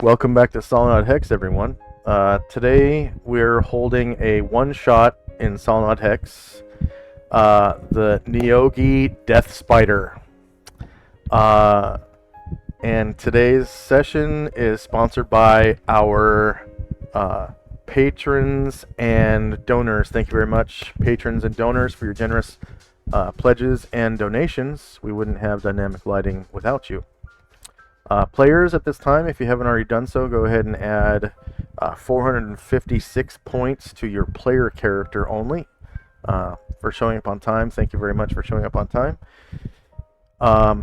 Welcome back to Solynod Hex, everyone. Today we're holding a one-shot in Solynod Hex, the Neogi Deathspider. And today's session is sponsored by our patrons and donors. Thank you very much, patrons and donors, for your generous pledges and donations. We wouldn't have dynamic lighting without you. Players at this time, if you haven't already done so, go ahead and add 456 points to your player character only for showing up on time. Thank you very much for showing up on time.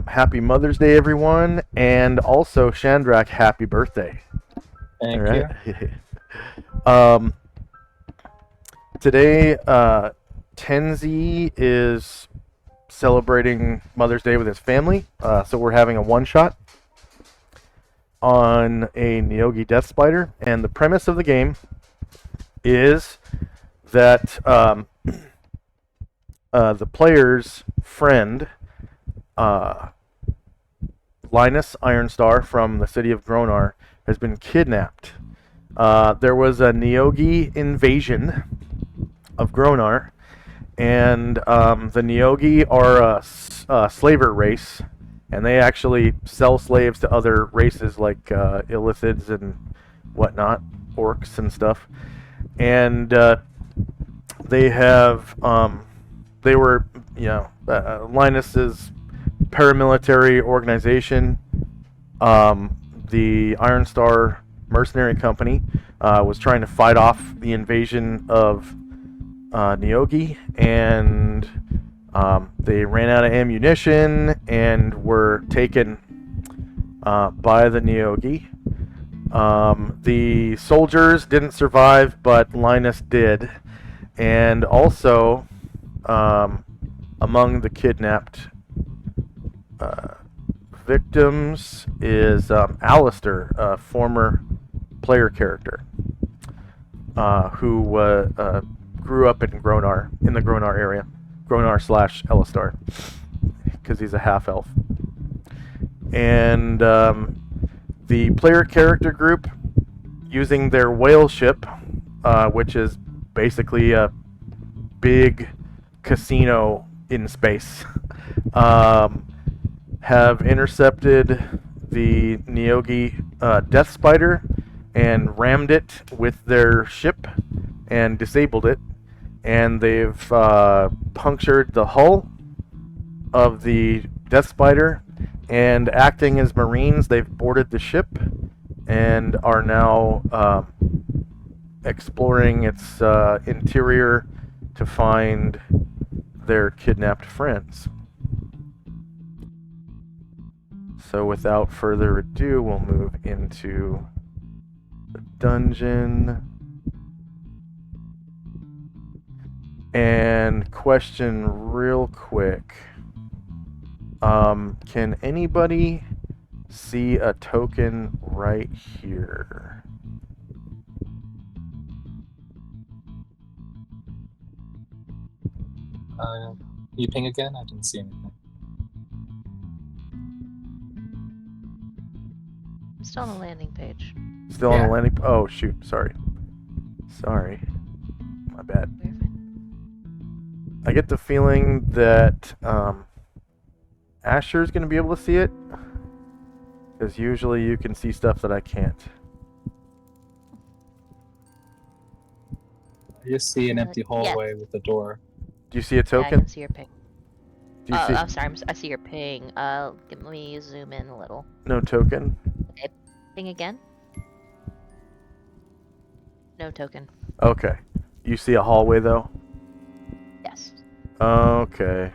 Happy Mother's Day, everyone, and also Shandrak, happy birthday. Thank you. Today, Tenzi is celebrating Mother's Day with his family, so we're having a one-shot on a Neogi Deathspider, and the premise of the game is that the player's friend, Linus Ironstar from the city of Gronar, has been kidnapped. There was a Neogi invasion of Gronar, and the Neogi are a slaver race, and they actually sell slaves to other races like Illithids and whatnot, orcs and stuff. And they have, they were, Linus's paramilitary organization, the Iron Star Mercenary Company, was trying to fight off the invasion of Neogi, and they ran out of ammunition and were taken by the Neogi. The soldiers didn't survive, but Linus did. And also, among the kidnapped victims is Alistair, a former player character, who grew up in Gronar, in the Gronar area. Gronar/Elistar, because he's a half-elf. And the player character group, using their whale ship, which is basically a big casino in space, have intercepted the Neogi Deathspider and rammed it with their ship and disabled it. And they've punctured the hull of the Deathspider, and acting as Marines, they've boarded the ship and are now exploring its interior to find their kidnapped friends. So without further ado, we'll move into the dungeon. And question real quick, can anybody see a token right here? You ping again? I didn't see anything. I'm still on the landing page. Still on the landing? Oh shoot! Sorry, my bad. I get the feeling that Asher's going to be able to see it, because usually you can see stuff that I can't. I just see an empty hallway with a door. Do you see a token? Yeah, I can see your ping. Do you see? I'm sorry, I see your ping. Let me zoom in a little. No token? Okay, ping again. No token. Okay. You see a hallway though? Yes. Okay.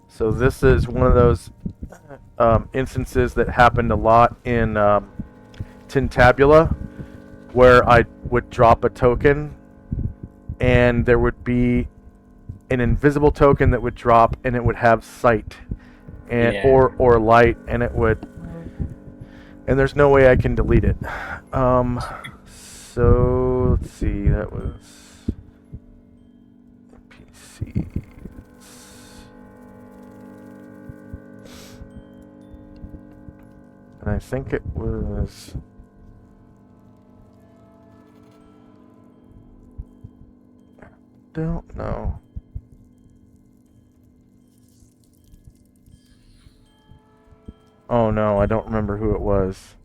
So this is one of those instances that happened a lot in Tintabula, where I would drop a token and there would be an invisible token that would drop, and it would have sight and or light, and it would, and there's no way I can delete it. So let's see, that was NPCs. I think it was... Don't know. Oh no, I don't remember who it was.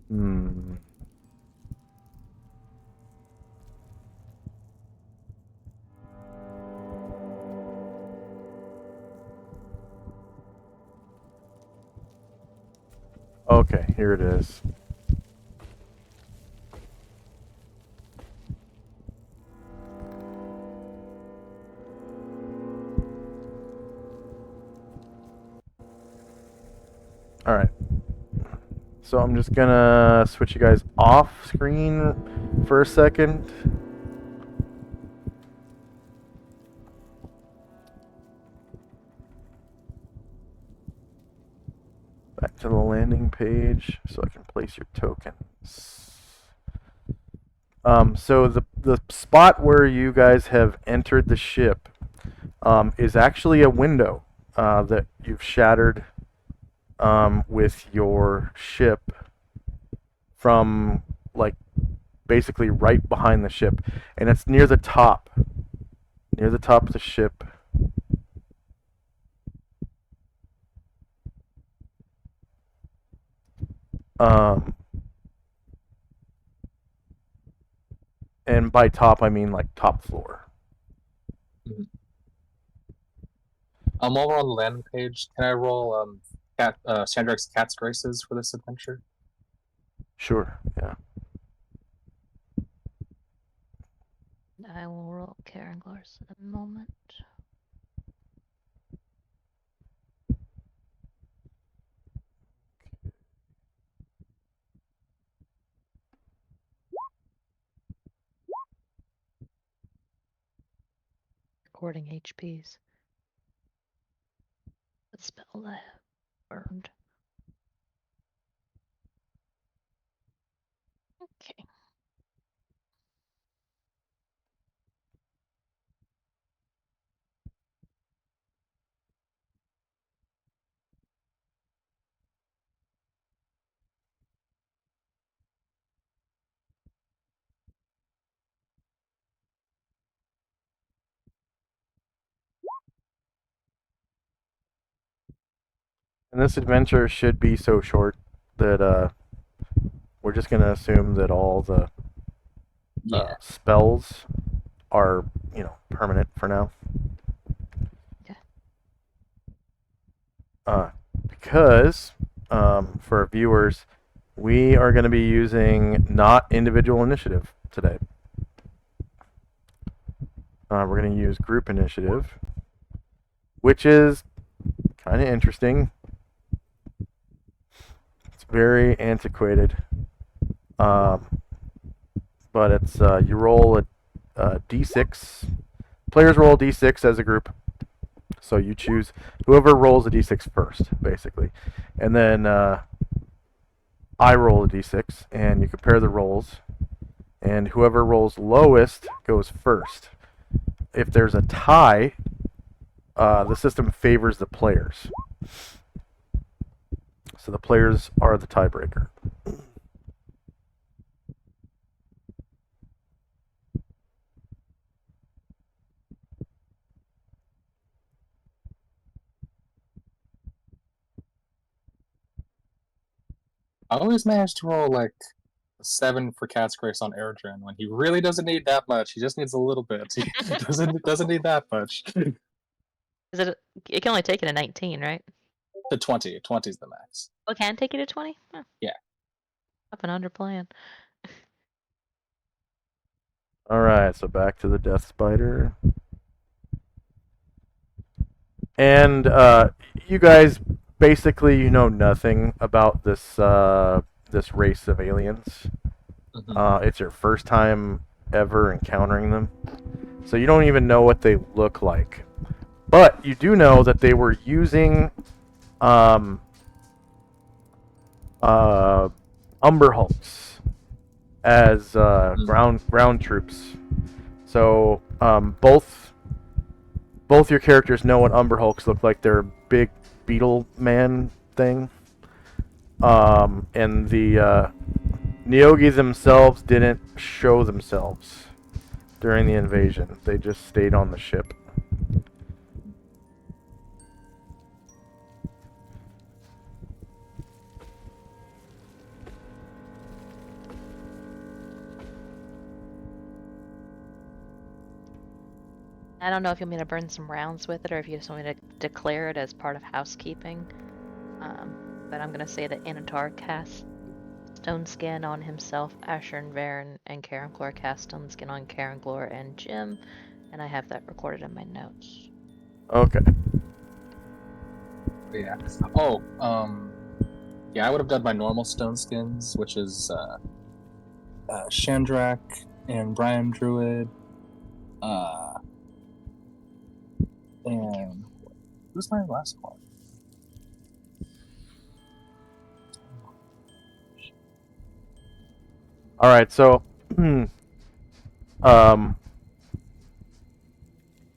Hmm. Okay, here it is. Alright. So I'm just gonna switch you guys off screen for a second. Back to the landing page so I can place your tokens. So the spot where you guys have entered the ship is actually a window that you've shattered with your ship from, like, basically right behind the ship, and it's near the top of the ship. And by top I mean like top floor. I'm over on the landing page. Can I roll Sandrak's Cat's Graces for this adventure? Sure, yeah. I will roll Karen Glars in a moment. Recording HPs. The spell that I have burned. Okay. And this adventure should be so short that we're just gonna assume that all the spells are, permanent for now. Okay. Because for our viewers, we are going to be using not individual initiative today. We're going to use group initiative, which is kind of interesting. It's very antiquated, but it's you roll a d6. Players roll a d6 as a group. So you choose whoever rolls a d6 first, basically. And then I roll a d6, and you compare the rolls. And whoever rolls lowest goes first. If there's a tie, the system favors the players. So the players are the tiebreaker. I always manage to roll like a 7 for Cat's Grace on Airdrin when he really doesn't need that much. He just needs a little bit. He doesn't need that much. Is it? It can only take it a 19, right? To 20. 20 is the max. Oh, can take you to 20? Huh. Yeah. Up and under plan. Alright, so back to the Deathspider. And you guys basically you know nothing about this race of aliens. It's your first time ever encountering them, so you don't even know what they look like. But you do know that they were using Umber Hulks as ground troops. So both your characters know what Umber Hulks look like. They're a big beetle man thing. And the Neogi themselves didn't show themselves during the invasion. They just stayed on the ship. I don't know if you want me to burn some rounds with it or if you just want me to declare it as part of housekeeping. But I'm gonna say that Anatar cast Stone Skin on himself, Asher and Varen, and Karen Glor cast Stone Skin on Karen Glor and Jim, and I have that recorded in my notes. Okay. Yeah. Oh, yeah, I would have done my normal stone skins, which is Shandrak and Brian Druid. And who's my last one? All right. So,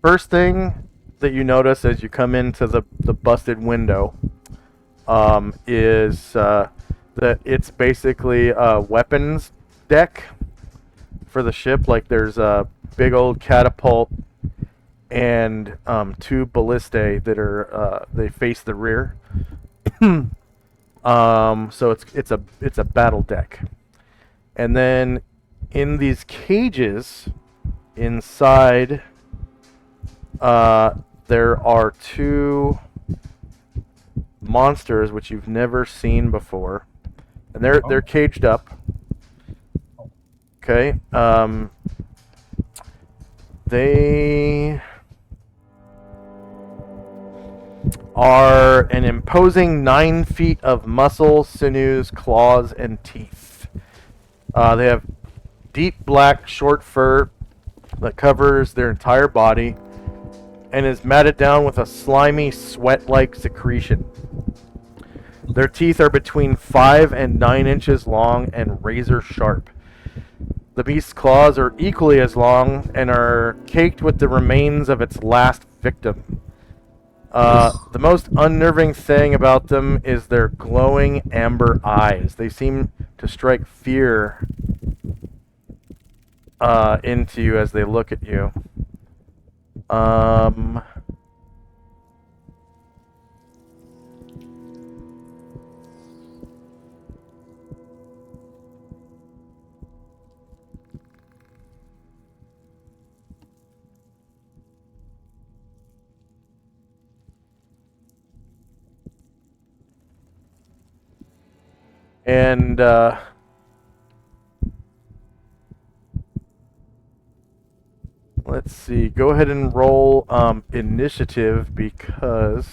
first thing that you notice as you come into the busted window is that it's basically a weapons deck for the ship. Like there's a big old catapult and two ballistae that are they face the rear. So it's a battle deck, and then in these cages inside there are two monsters which you've never seen before, and they're caged up. Okay. They are an imposing 9 feet of muscle, sinews, claws, and teeth. They have deep black short fur that covers their entire body and is matted down with a slimy sweat-like secretion. Their teeth are between 5 and 9 inches long and razor sharp. The beast's claws are equally as long and are caked with the remains of its last victim. The most unnerving thing about them is their glowing amber eyes. They seem to strike fear into you as they look at you. And let's see. Go ahead and roll initiative because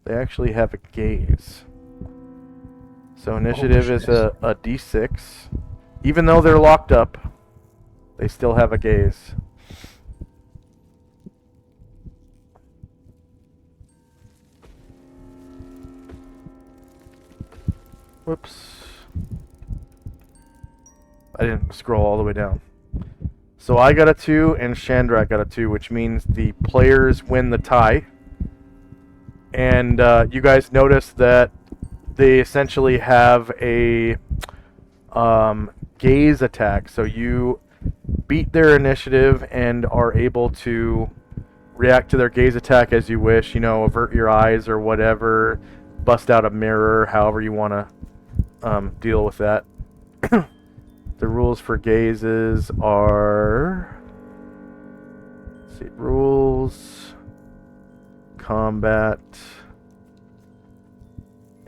they actually have a gaze. So initiative is a d6. Even though they're locked up, they still have a gaze. Whoops. I didn't scroll all the way down. So I got a 2 and Chandrak got a 2, which means the players win the tie. And you guys notice that they essentially have a gaze attack. So you beat their initiative and are able to react to their gaze attack as you wish. You know, avert your eyes or whatever, bust out a mirror, however you want to deal with that. The rules for gazes are... Let's see, rules, combat,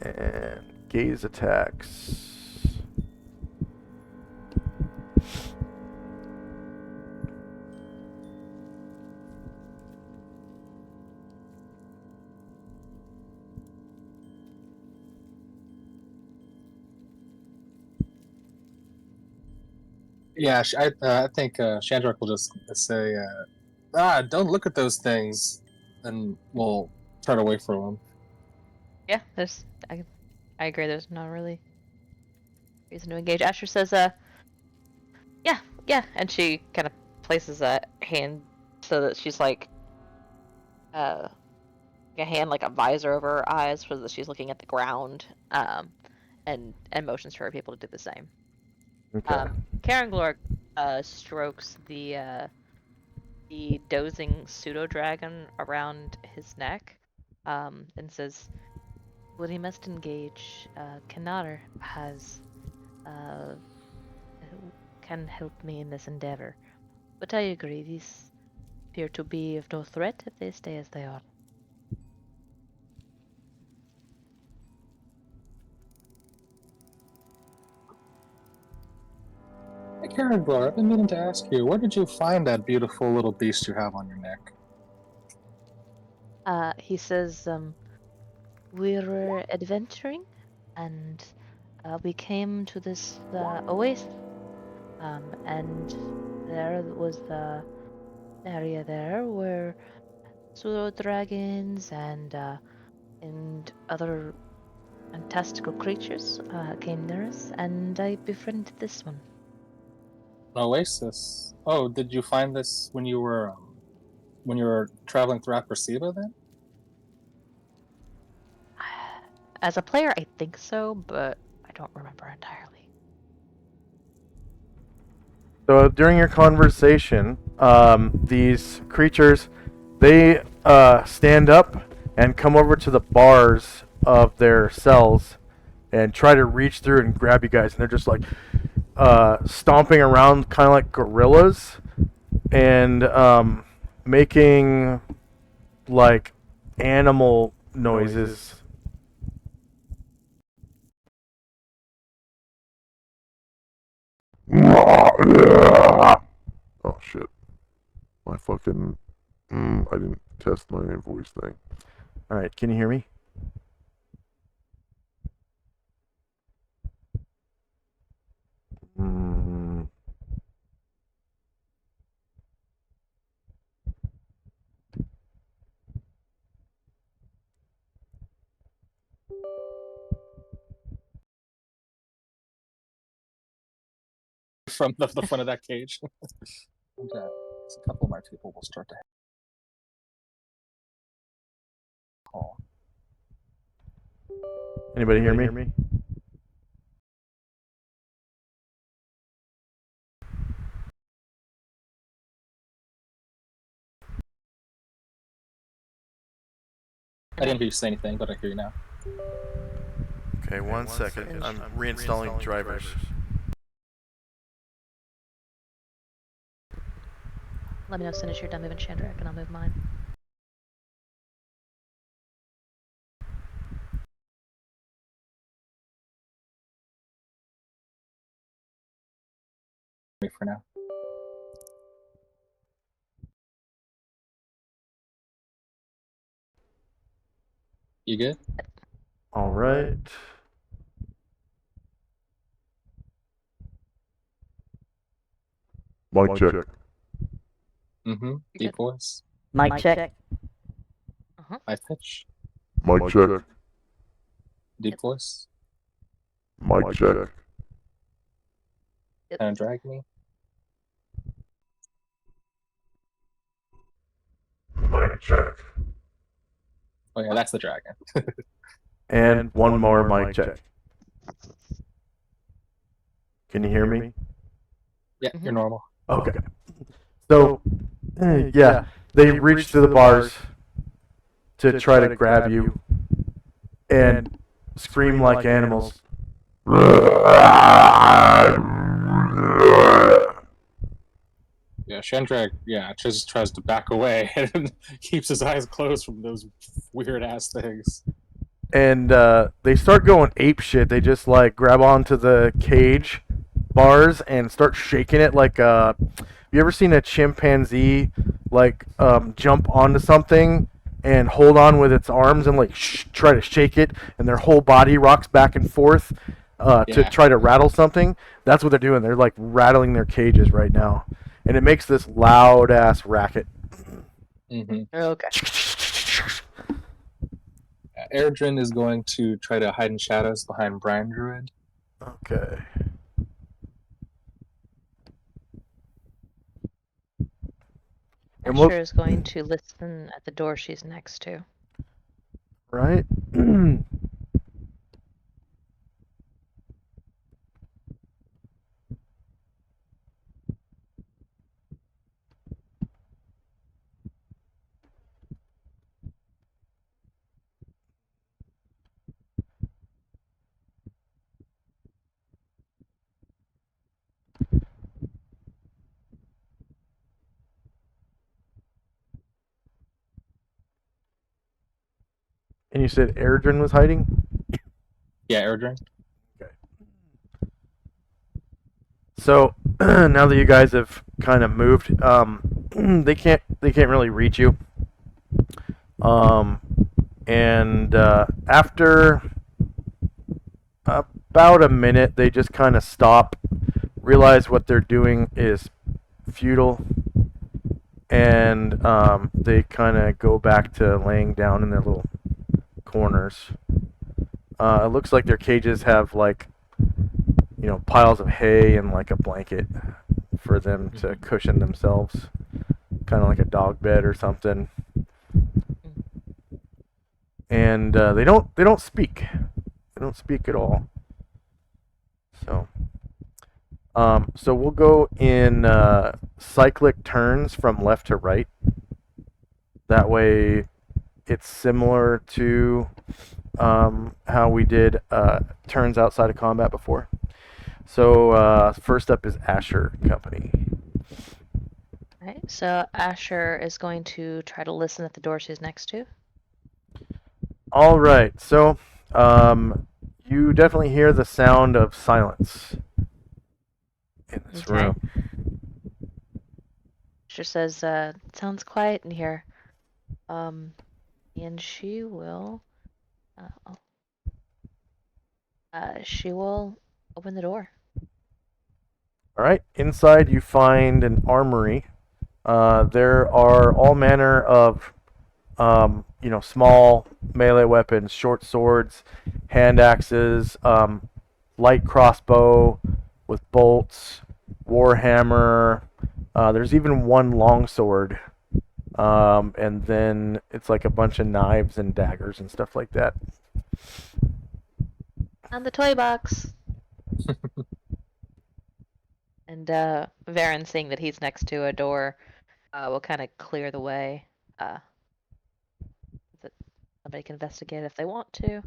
And gaze attacks. Yeah, I think Shandrak will just say, don't look at those things, and we'll turn away from them. Yeah, I agree. There's not really reason to engage. Asher says, yeah, and she kind of places a hand so that she's like, a hand like a visor over her eyes so that she's looking at the ground, and motions for her people to do the same. Okay. Karen Glork strokes the dozing pseudo dragon around his neck, and says, "Well, he must engage. Kanater can help me in this endeavor. But I agree, these appear to be of no threat if they stay as they are." Hey, Karen Blur, I've been meaning to ask you, where did you find that beautiful little beast you have on your neck? He says, we were adventuring, and we came to this oasis, and there was the area there where pseudo dragons and other fantastical creatures came near us, and I befriended this one. An oasis. Oh, did you find this when you were traveling throughout Persiba then? As a player, I think so, but I don't remember entirely. So during your conversation, these creatures, they stand up and come over to the bars of their cells and try to reach through and grab you guys. And they're just like stomping around, kind of like gorillas, and making like animal noises. Oh shit. My fucking I didn't test my voice thing. All right, can you hear me? Mm. From the front of that cage. And, a couple of my people will start to call. Anybody hear me? I didn't hear you say anything, but I hear you now. Okay, one second. I'm reinstalling drivers. Let me know as soon as you're done moving Chandrak, and I'll move mine. For now. You good? All right. Mic check. Mm-hmm. Deep voice. Mic check. High pitch. Mic check. Deep voice. Mic check. Kind of drag me. Mic check. Oh yeah, that's the dragon. And one more mic check. Can you hear me? Yeah, you're normal. Okay. So, yeah, they reach through the bars to try to grab you and scream like animals. Yeah, Shandrak, just tries to back away and keeps his eyes closed from those weird ass things. and they start going ape shit. They just like grab onto the cage bars and start shaking it like you ever seen a chimpanzee like jump onto something and hold on with its arms and like try to shake it, and their whole body rocks back and forth to Yeah. try to rattle something? That's what they're doing. They're like rattling their cages right now, and it makes this loud ass racket. Mm-hmm. Okay. Erdrin is going to try to hide in shadows behind Brian Druid. Okay. And Asher is going to listen at the door she's next to. right. And you said Erdrin was hiding? Yeah, Erdrin. So now that you guys have kind of moved, they can't really reach you. And after about a minute, they just kind of stop, realize what they're doing is futile, and they kind of go back to laying down in their little corners. It looks like their cages have like piles of hay and like a blanket for them to cushion themselves, kind of like a dog bed or something. And they don't speak. They don't speak at all. So we'll go in cyclic turns from left to right. That way, it's similar to how we did turns outside of combat before. So first up is Asher Company. Right. So Asher is going to try to listen at the door she's next to. All right. So you definitely hear the sound of silence in this Okay. room. Asher says, "It sounds quiet in here." And she will open the door. All right. Inside, you find an armory. There are all manner of, small melee weapons, short swords, hand axes, light crossbow with bolts, warhammer. There's even one longsword, and then it's like a bunch of knives and daggers and stuff like that. On the toy box. And Varen, seeing that he's next to a door, will kind of clear the way. That somebody can investigate if they want to.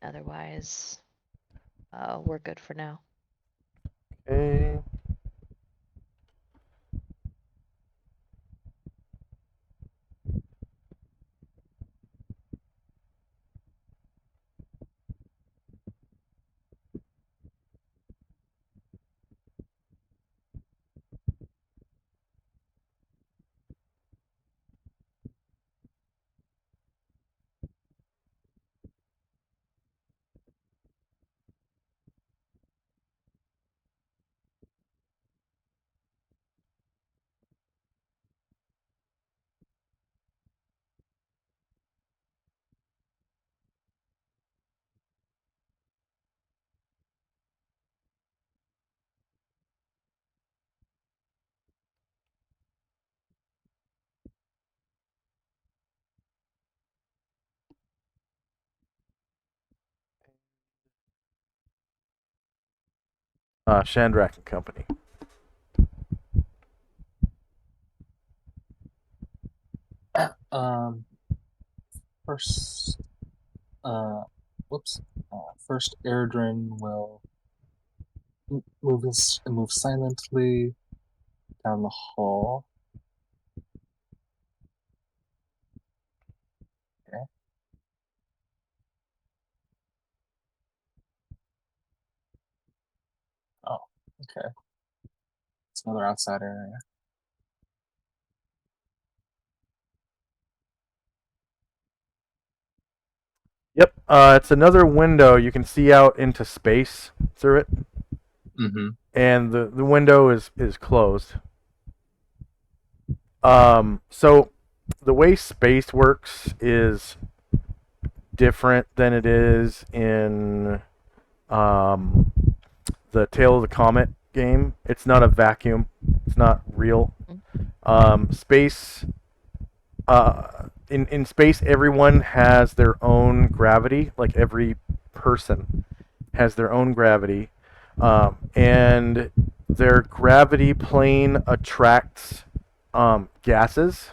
Otherwise, we're good for now. Okay. Shandrak and Company. First, whoops. First, Erdrin will move silently down the hall. Okay. Okay. It's another outside area. Yep. It's another window. You can see out into space through it, Mm-hmm. and the window is closed. So the way space works is different than it is in the Tale of the Comet game. It's not a vacuum. It's not real. Space. In space, everyone has their own gravity. Like every person has their own gravity, and their gravity plane attracts gases.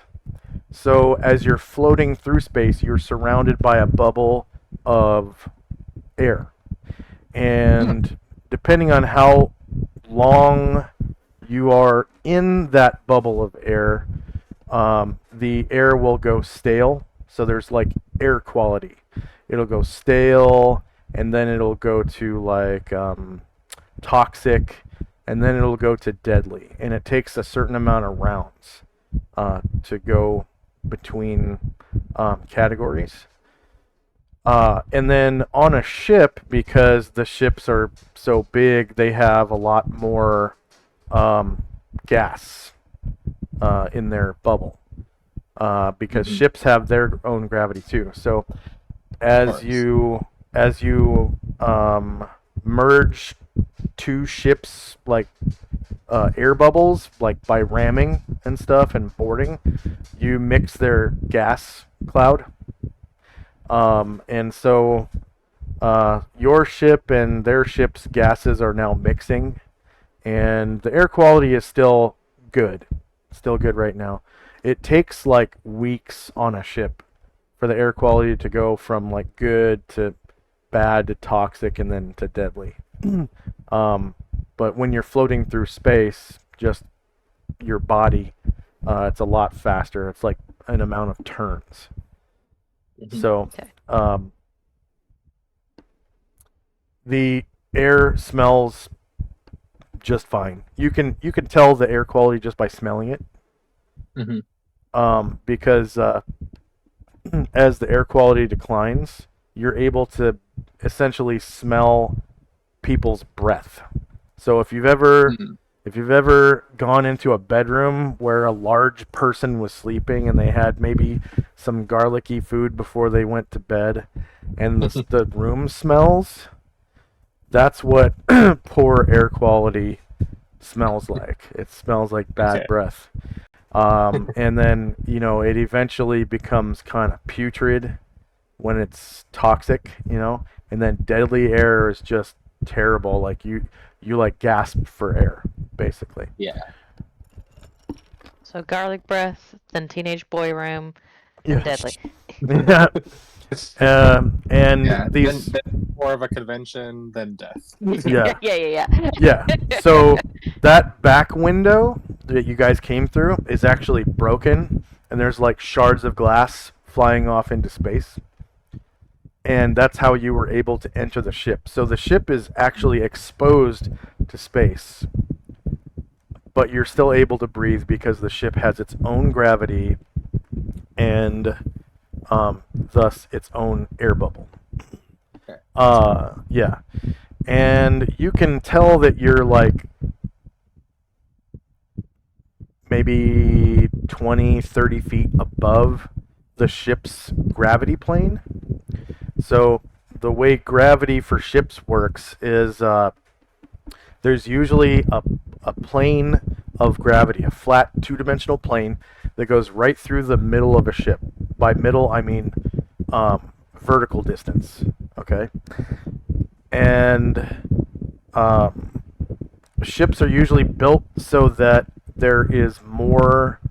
So as you're floating through space, you're surrounded by a bubble of air. And depending on how long you are in that bubble of air, the air will go stale. So there's like air quality. It'll go stale, and then it'll go to like toxic, and then it'll go to deadly. And it takes a certain amount of rounds to go between categories. And then on a ship, because the ships are so big, they have a lot more gas in their bubble. Because ships have their own gravity too. So as you merge two ships, like air bubbles, like by ramming and stuff and boarding, you mix their gas cloud. And so your ship and their ship's gases are now mixing, and the air quality is still good. Still good right now. It takes like weeks on a ship for the air quality to go from like good to bad to toxic and then to deadly. But when you're floating through space, just your body, it's a lot faster. It's like an amount of turns. So, the air smells just fine. You can tell the air quality just by smelling it. Because as the air quality declines, you're able to essentially smell people's breath. So if you've ever gone into a bedroom where a large person was sleeping and they had maybe some garlicky food before they went to bed, and the room smells, that's what poor air quality smells like. It smells like bad breath. And then, it eventually becomes kind of putrid when it's toxic, and then deadly air is just terrible. Like you like gasp for air, basically. Yeah. So garlic breath, then teenage boy room, Yeah. deadly. And these then more of a convention than death. Yeah. Yeah. Yeah. So that back window that you guys came through is actually broken, and there's like shards of glass flying off into space. And that's how you were able to enter the ship. So the ship is actually exposed to space, but you're still able to breathe because the ship has its own gravity and thus its own air bubble. Yeah. And you can tell that you're like maybe 20, 30 feet above the ship's gravity plane. So the way gravity for ships works is there's usually a plane of gravity, a flat two-dimensional plane that goes right through the middle of a ship. By middle, I mean vertical distance, okay? And ships are usually built so that there is more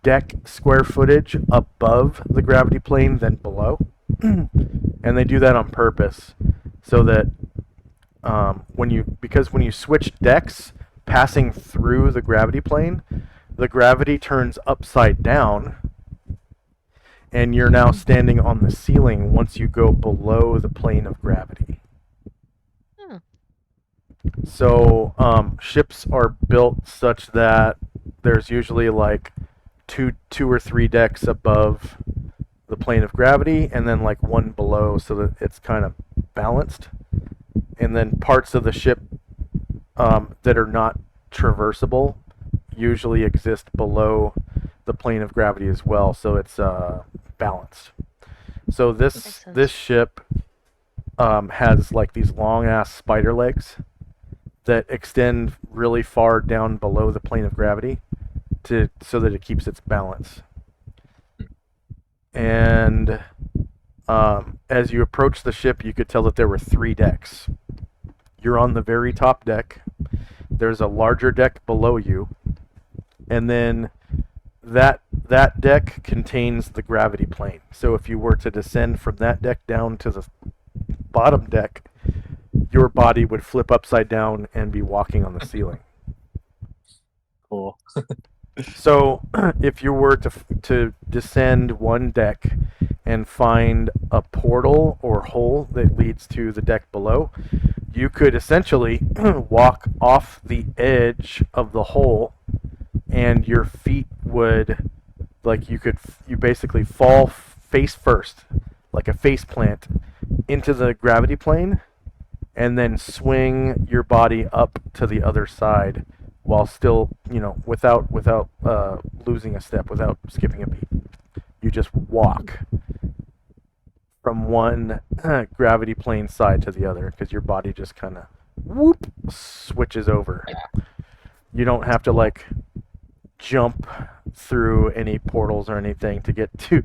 deck square footage above the gravity plane than below. And they do that on purpose so that when you switch decks passing through the gravity plane, the gravity turns upside down, and you're now standing on the ceiling once you go below the plane of gravity. So ships are built such that there's usually like two or three decks above the plane of gravity, and then like one below, so that it's kind of balanced. And then parts of the ship that are not traversable usually exist below the plane of gravity as well, so it's balanced. So Makes this sense. ship has like these long ass spider legs that extend really far down below the plane of gravity so that it keeps its balance. And as you approach the ship, you could tell that there were 3 decks. You're on the very top deck. There's a larger deck below you, and then that deck contains the gravity plane. So if you were to descend from that deck down to the bottom deck, your body would flip upside down and be walking on the ceiling. Cool. So if you were to descend one deck and find a portal or hole that leads to the deck below, you could essentially walk off the edge of the hole, and your feet would, like, you basically fall face first, like a face plant, into the gravity plane, and then swing your body up to the other side while still, without losing a step, without skipping a beat. You just walk from one gravity plane side to the other, because your body just kind of whoop switches over. You don't have to like jump through any portals or anything to get to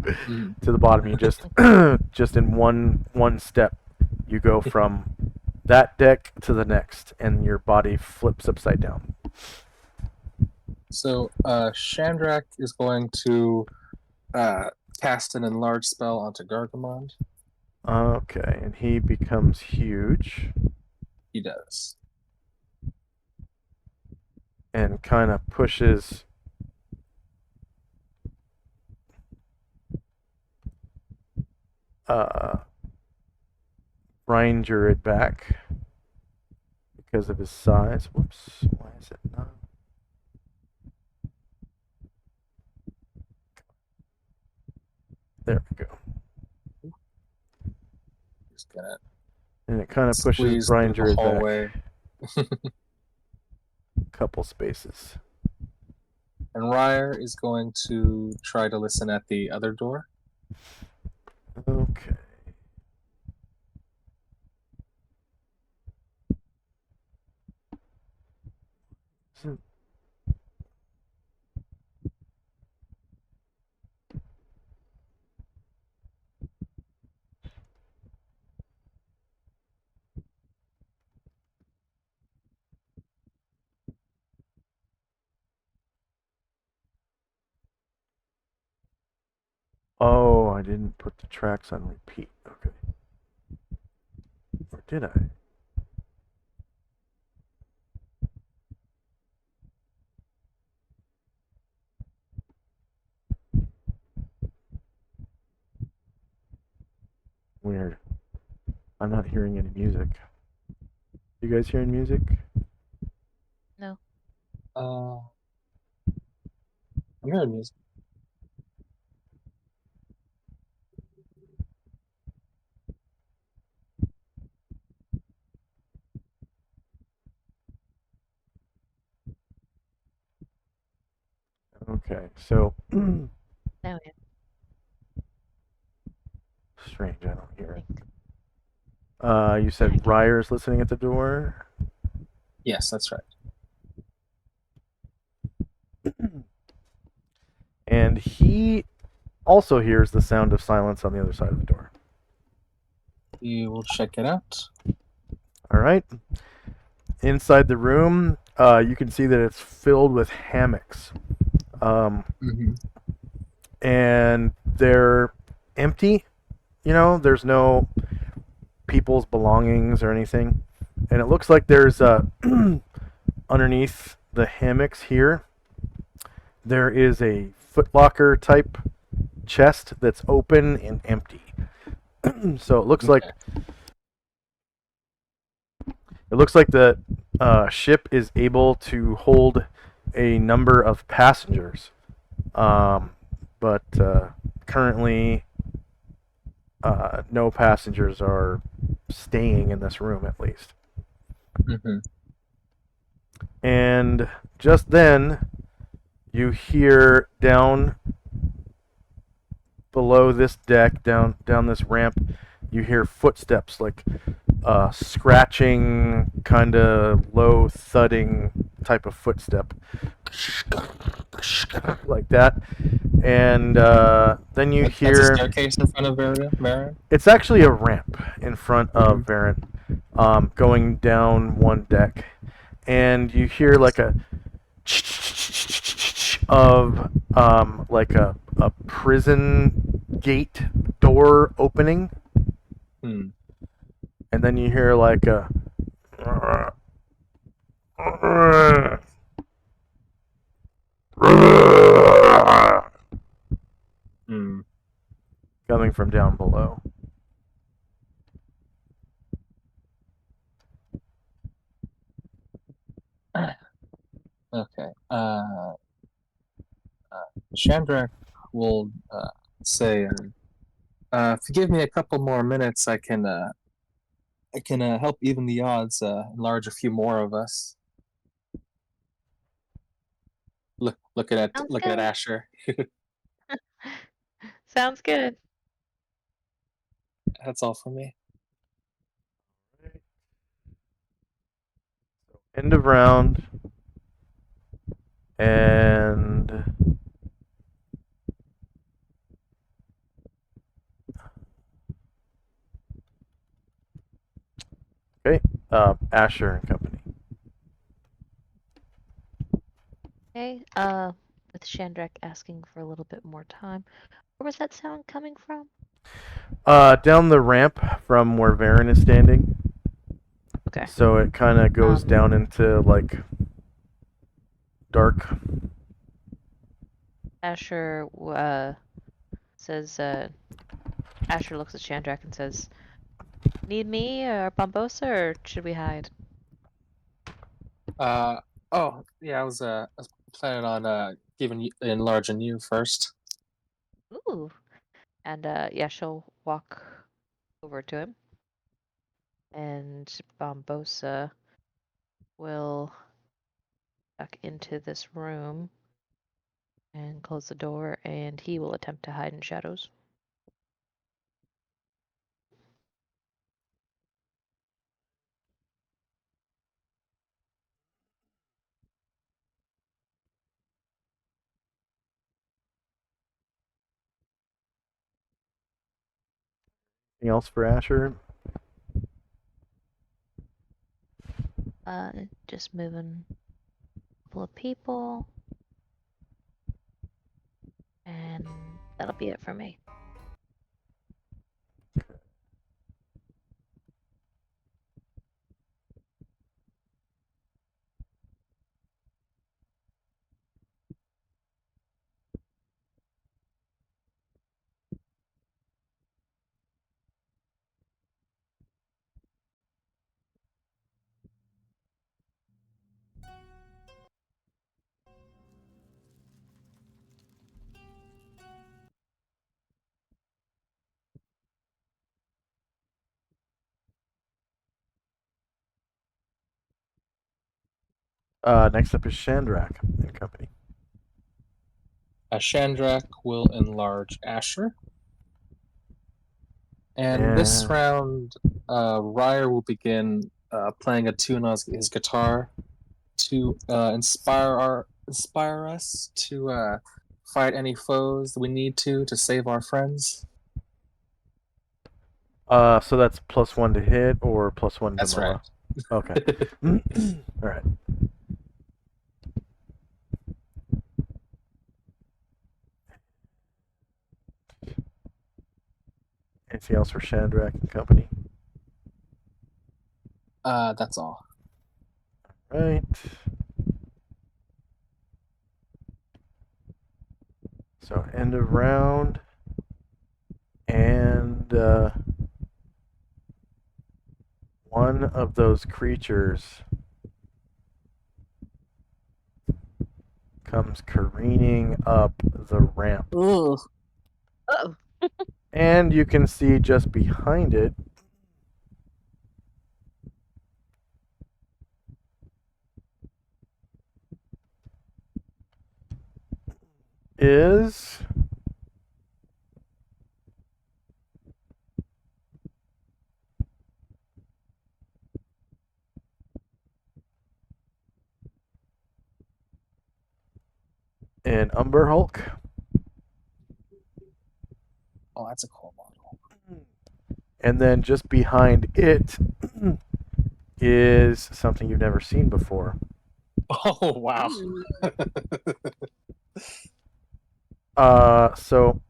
the bottom. You just just in one step, you go from that deck to the next, and your body flips upside down. So Shandrak is going to cast an enlarge spell onto Gargamond. Okay, and he becomes huge He does. and kind of pushes Brian Druid back because of his size. Whoops, why is it not? There we go. Just gonna And it kind of pushes squeeze Brian through the Druid hallway. back a couple spaces. And Ryer is going to try to listen at the other door. Okay. So, oh, I didn't put the tracks on repeat. Okay. Or did I? Weird. I'm not hearing any music. You guys hearing music? No. I'm hearing music. Okay, so Now we strange, I don't hear it. think. You said Ryer's listening at the door? Yes, that's right. And he also hears the sound of silence on the other side of the door. We will check it out. All right. Inside the room, you can see that it's filled with hammocks. And they're empty. There's no people's belongings or anything. And it looks like there's underneath the hammocks here, there is a footlocker type chest that's open and empty. So it looks like It looks like the ship is able to hold a number of passengers, but currently no passengers are staying in this room, at least. Mm-hmm. And just then, you hear down below this deck, down this ramp, you hear footsteps, like scratching, kind of low thudding type of footstep, like that. And then you That's a hear staircase in front of Marin. it's actually a ramp in front of Mhm. Varen, going down one deck, and you hear like a of like a prison gate door opening, Hmm. and then you hear like a Hmm. coming from down below. Okay. Chandrak will say, if you give me a couple more minutes, I can help even the odds, enlarge a few more of us. Sounds Looking at good. Asher. Sounds good. That's all for me. End of round, and okay, Asher and company. Okay. With Chandrak asking for a little bit more time. Where was that sound coming from? Down the ramp from where Varen is standing. Okay. So it kind of goes Um, down into like dark. Asher says, Asher looks at Chandrak and says, "Need me or Bombosa, or should we hide?" Oh yeah, I was planning on giving you enlarging you first. Ooh. And yeah, she'll walk over to him, and Bombosa will duck into this room and close the door, and he will attempt to hide in shadows. Anything else for Asher? Just moving a couple of people, and that'll be it for me. Next up is Chandrak and company. Chandrak will enlarge Asher. And this And round, Ryer will begin playing a tune on his guitar to inspire us to fight any foes we need to save our friends. so that's +1 to hit or +1 That's right. vanilla. Okay. All right. Anything else for Chandrak and company? That's all. Right. So end of round, and one of those creatures comes careening up the ramp. Ugh. Oh. And you can see just behind it is an Umber Hulk. Oh, that's a cool model. And then just behind it is something you've never seen before. Oh, wow. So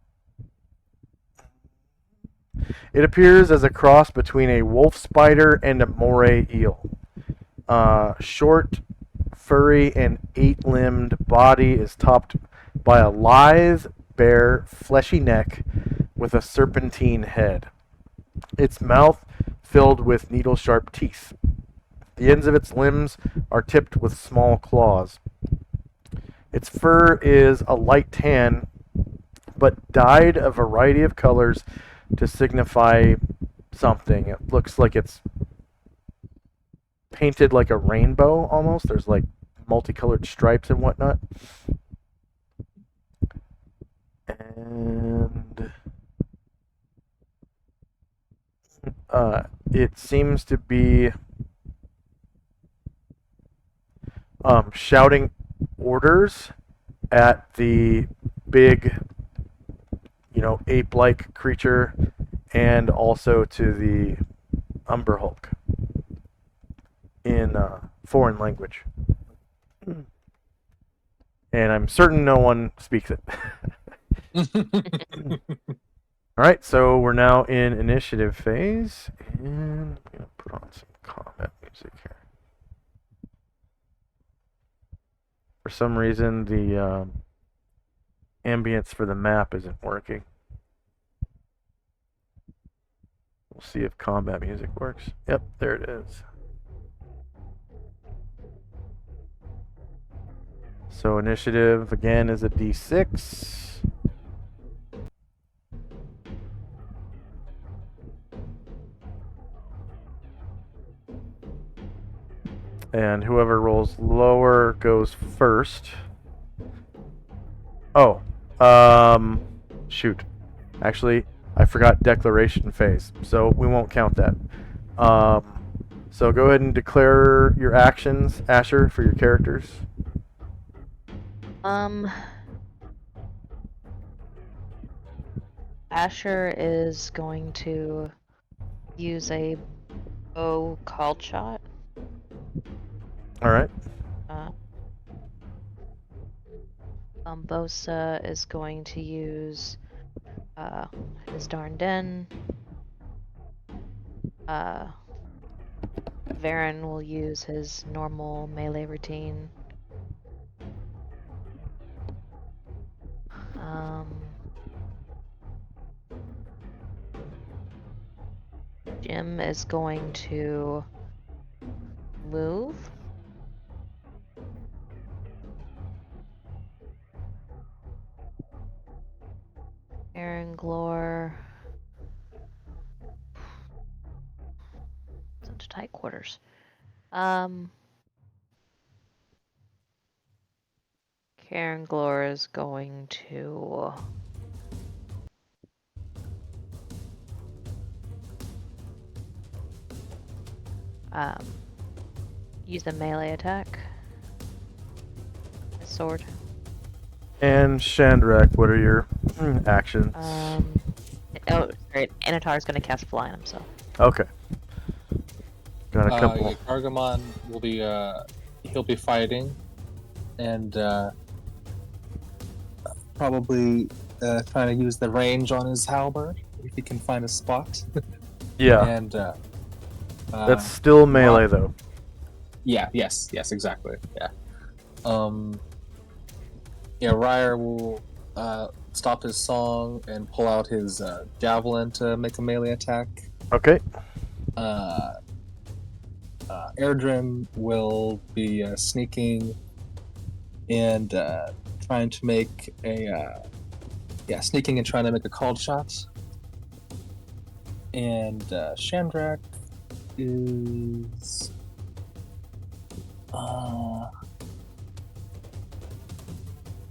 it appears as a cross between a wolf spider and a moray eel. Short, furry, and 8-limbed body is topped by a lithe, bare, fleshy neck with a serpentine head. Its mouth filled with needle-sharp teeth. The ends of its limbs are tipped with small claws. Its fur is a light tan, but dyed a variety of colors to signify something. It looks like it's painted like a rainbow almost. There's like multicolored stripes and whatnot. And it seems to be shouting orders at the big, ape-like creature, and also to the Umber Hulk in foreign language. And I'm certain no one speaks it. All right, so we're now in initiative phase, and I'm going to put on some combat music here. For some reason, the ambience for the map isn't working. We'll see if combat music works. Yep, there it is. So initiative, again, is a D6. And whoever rolls lower goes first. Oh, shoot. Actually, I forgot declaration phase, so we won't count that. So go ahead and declare your actions, Asher, for your characters. Asher is going to use a bow called shot. All right. Bosa is going to use his darn den. Varen will use his normal melee routine. Jim is going to move. Aaron Glore. It's into tight quarters. Karen Glore is going to use a melee attack. A sword. And Shandrak, what are your actions? Oh, sorry. Anatar's going to cast Fly on himself. Okay. Got a couple. Gargamon will be he'll be fighting, and probably trying to use the range on his halberd if he can find a spot. Yeah. And that's still melee though. Yeah. Yes. Exactly. Yeah. Ryer will stop his song and pull out his javelin to make a melee attack. Okay. Airdrim will be sneaking and trying to make a sneaking and trying to make a called shot. And Shandrak is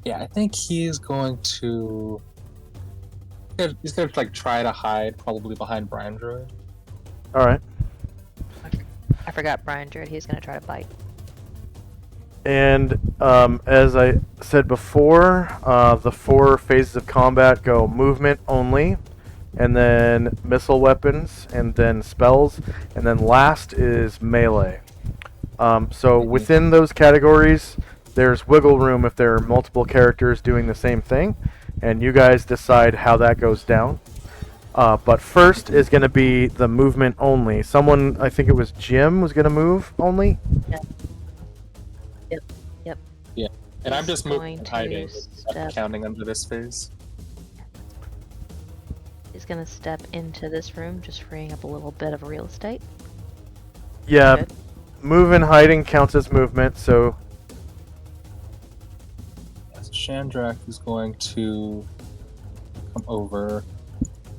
I think he's going to like try to hide probably behind Brian Druid. All right. I forgot Brian Druid. He's gonna try to bite. And as I said before, the 4 phases of combat go movement only, and then missile weapons, and then spells, and then last is melee. So within those categories, there's wiggle room if there are multiple characters doing the same thing, and you guys decide how that goes down. But first is going to be the movement only. Someone, I think it was Jim, was going to move only. Yeah, and I'm just moving going and to hiding, step- counting under this phase. He's gonna step into this room, just freeing up a little bit of real estate. Yeah, Good. move and hiding counts as movement, so So Shandrak is going to come over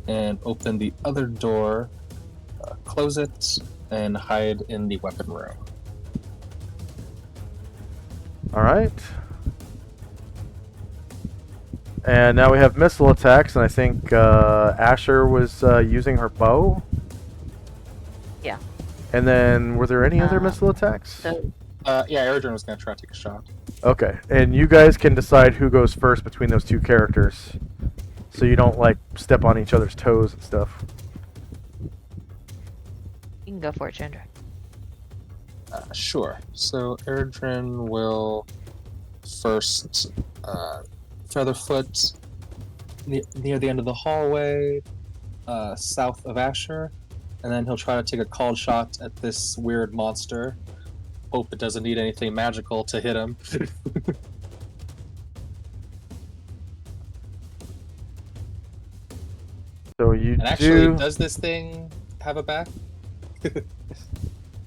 and open the other door, close it, and hide in the weapon room. all right. And now we have missile attacks, and I think Asher was using her bow. Yeah. And then, were there any other missile attacks? So Aerodrome was going to try to take a shot. Okay, and you guys can decide who goes first between those 2 characters, so you don't like step on each other's toes and stuff. you can go for it, Chandra. Sure. So Erdrin will first Featherfoot near the end of the hallway, south of Asher, and then he'll try to take a called shot at this weird monster. Hope it doesn't need anything magical to hit him. So you And actually, do. does this thing have a back?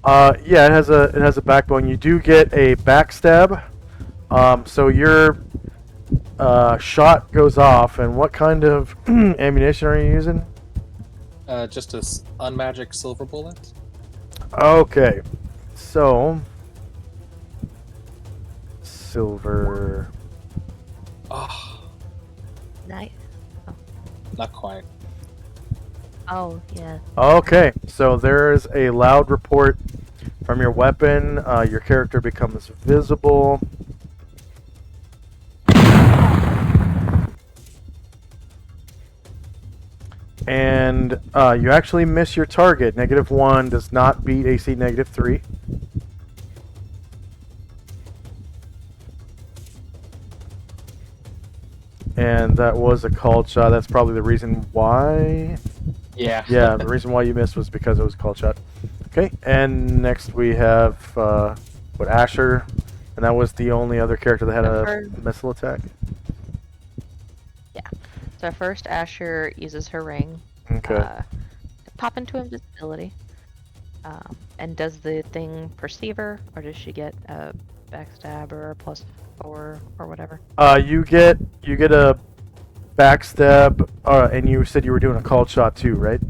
Yeah, it has a backbone. You do get a backstab. So your shot goes off, and what kind of ammunition are you using? Just a unmagic silver bullet. Okay, so silver. Oh, Nice. not quite. Oh yeah. Okay, so there is a loud report from your weapon. Your character becomes visible. And you actually miss your target. -1 does not beat AC -3. And that was a called shot. That's probably the reason why. Yeah. Yeah, the reason why you missed was because it was a called shot. Okay, and next we have Asher, and that was the only other character that had a missile attack. So first, Asher uses her ring. Okay. To pop into invisibility. And does the thing perceive her, or does she get a backstab or a +4 or whatever? You get a backstab, and you said you were doing a called shot too, right?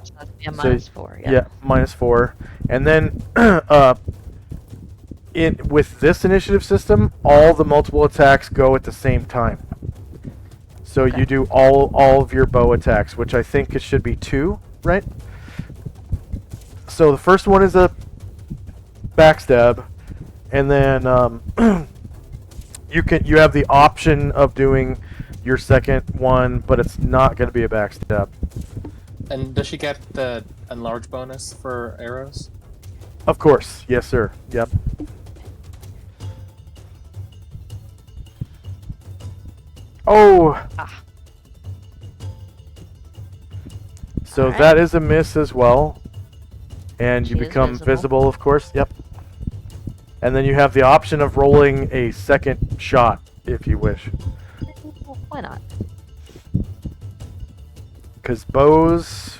So that's a So- -4. Yeah. Yeah, -4, and then with this initiative system, all the multiple attacks go at the same time. So Okay. you do all of your bow attacks, which I think it should be 2, right? So the first one is a backstab, and then you have the option of doing your second one, but it's not going to be a backstab. And does she get the enlarge bonus for arrows? Of course, yes, sir. Yep. Oh. Ah. So Alright. that is a miss as well. And you She is become visible. visible, of course. Yep. And then you have the option of rolling a second shot if you wish. Well, why not? Because bows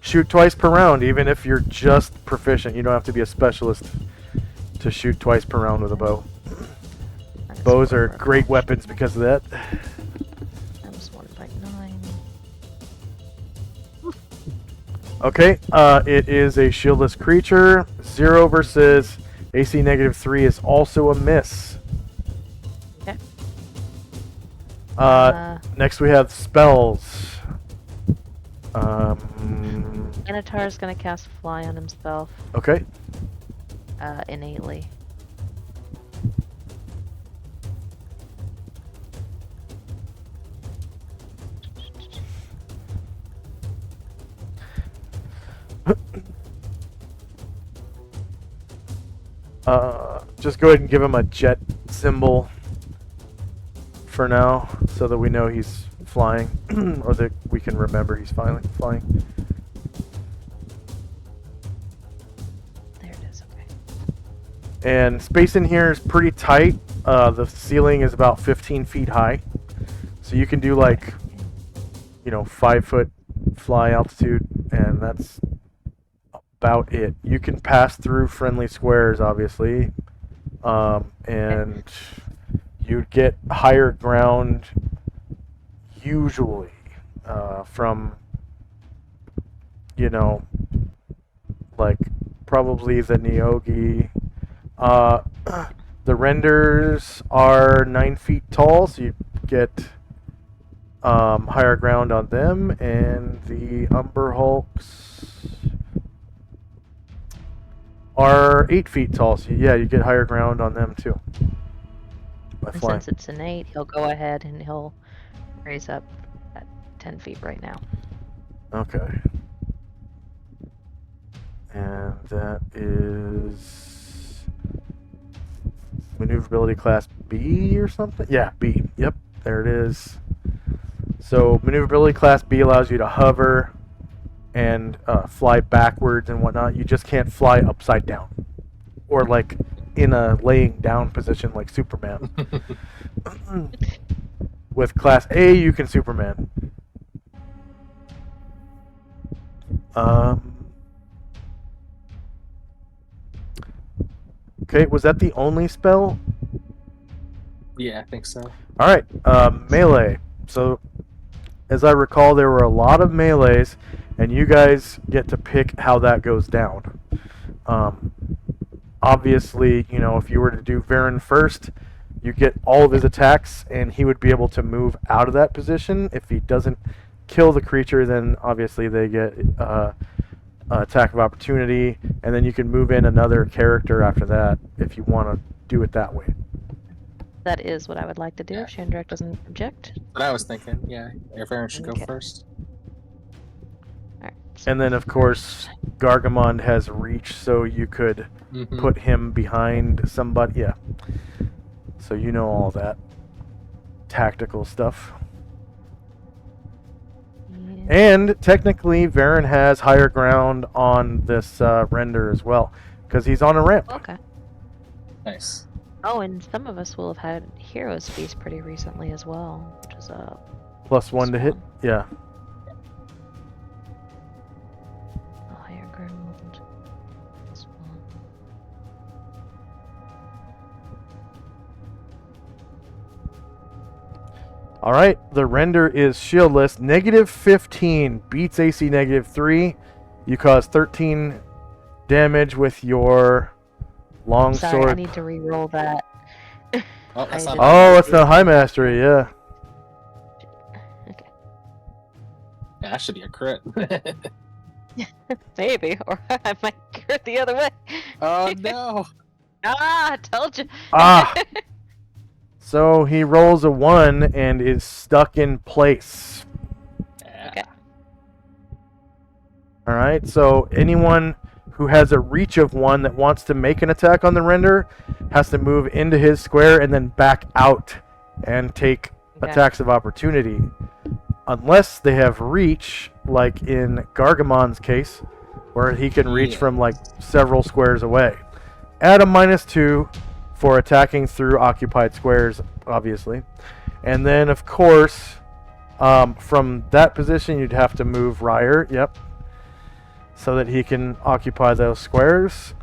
shoot twice per round, even if you're just proficient. You don't have to be a specialist to shoot twice per round with a bow. Minus Bows 4 are for great caution. weapons because of that. Minus 1.9. Okay, it is a shieldless creature. 0 versus AC -3 is also a miss. Okay. Next we have spells. Minotaur is gonna cast Fly on himself, Okay. innately. Just go ahead and give him a jet symbol for now, so that we know he's flying, or that we can remember he's flying. There it is, okay. And space in here is pretty tight. The ceiling is about 15 feet high, so you can do like, 5-foot fly altitude, and that's about it. You can pass through friendly squares, obviously, and you'd get higher ground usually from, like probably the Neogi. The renders are 9 feet tall, so you get higher ground on them, and the Umber Hulks are 8 feet tall, so yeah, you get higher ground on them too. By And flying. since it's innate, he'll go ahead and he'll raise up at 10 feet right now. Okay. And that is maneuverability class B or something? Yeah, B. Yep, there it is. So maneuverability class B allows you to hover and fly backwards and whatnot. You just can't fly upside down, or like in a laying down position like Superman. With class A, you can Superman. Okay, was that the only spell? Yeah, I think so. Alright, melee. So, as I recall, there were a lot of melees, and you guys get to pick how that goes down. Obviously, if you were to do Varen first, you get all of his attacks, and he would be able to move out of that position. If he doesn't kill the creature, then obviously they get attack of opportunity, and then you can move in another character after that if you want to do it that way. That is what I would like to do if Shandrak doesn't object. But I was thinking, yeah, Aaron should go Okay. first. Alright. And then, of course, Gargamond has reach, so you could Mhm. put him behind somebody. Yeah. So you know all that tactical stuff. Yeah. And technically, Varen has higher ground on this render as well, because he's on a ramp. Okay. Nice. Oh, and some of us will have had Heroes Feast pretty recently as well, which is a +1 to hit. +1. Yeah. Higher ground. +1. All right. The render is shieldless. -15 beats AC -3. You cause 13 damage with your longsword. Sorry, I need to re-roll that. Oh, that's I not Oh, it's not high mastery. Yeah. Okay. Yeah, that should be a crit. Maybe, or I might crit the other way. Oh no! Ah, I told you. Ah. So he rolls a 1 and is stuck in place. Yeah. Okay. All right. So anyone who has a reach of 1 that wants to make an attack on the render has to move into his square and then back out and take Okay. attacks of opportunity. Unless they have reach, like in Gargamon's case, where he can reach Yeah. from like several squares away. Add a -2 for attacking through occupied squares, obviously. And then, of course, from that position, you'd have to move Ryer. Yep. so that he can occupy those squares.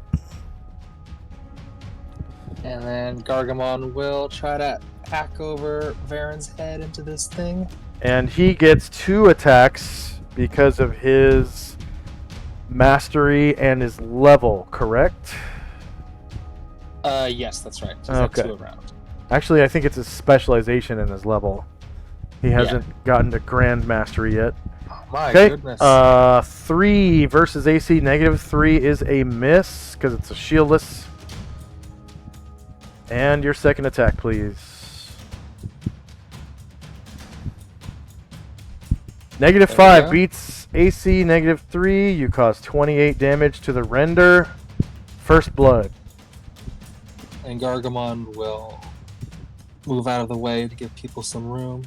And then Gargamon will try to hack over Varen's head into this thing. And he gets 2 attacks because of his mastery and his level, correct? Yes, that's right. He's at Okay. 2 around. Actually, I think it's his specialization and his level. He hasn't gotten to Grand Mastery yet. Oh my Okay. goodness. 3 versus AC -3 is a miss because it's a shieldless. And your second attack, please. -5 go. beats AC -3. You cause 28 damage to the render. First blood. And Gargamon will move out of the way to give people some room.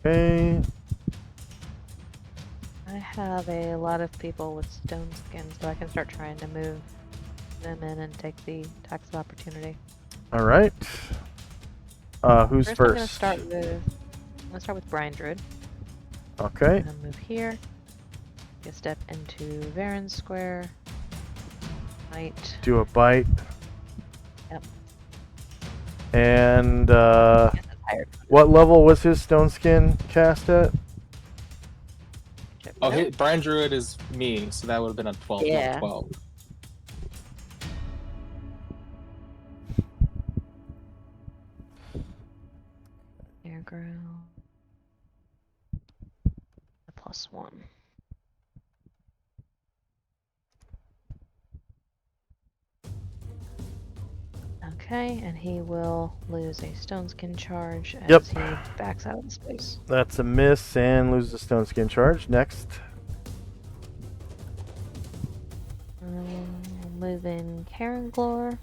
Okay. I have a lot of people with stone skin, so I can start trying to move them in and take the attacks of opportunity. All right. Who's I'm first? gonna start with Brian Druid. Okay. I'm gonna move here. Take a step into Varen's square. Bite. Do a bite. Yep. And And then hired. what level was his stone skin cast at? Oh, hey, Brian Druid is me, so that would have been a 12. Yeah. Not 12. Airground. +1. Okay, and he will lose a stone skin charge as Yep. he backs out of space. That's a miss and loses a stone skin charge. Next. Move in Caranglor.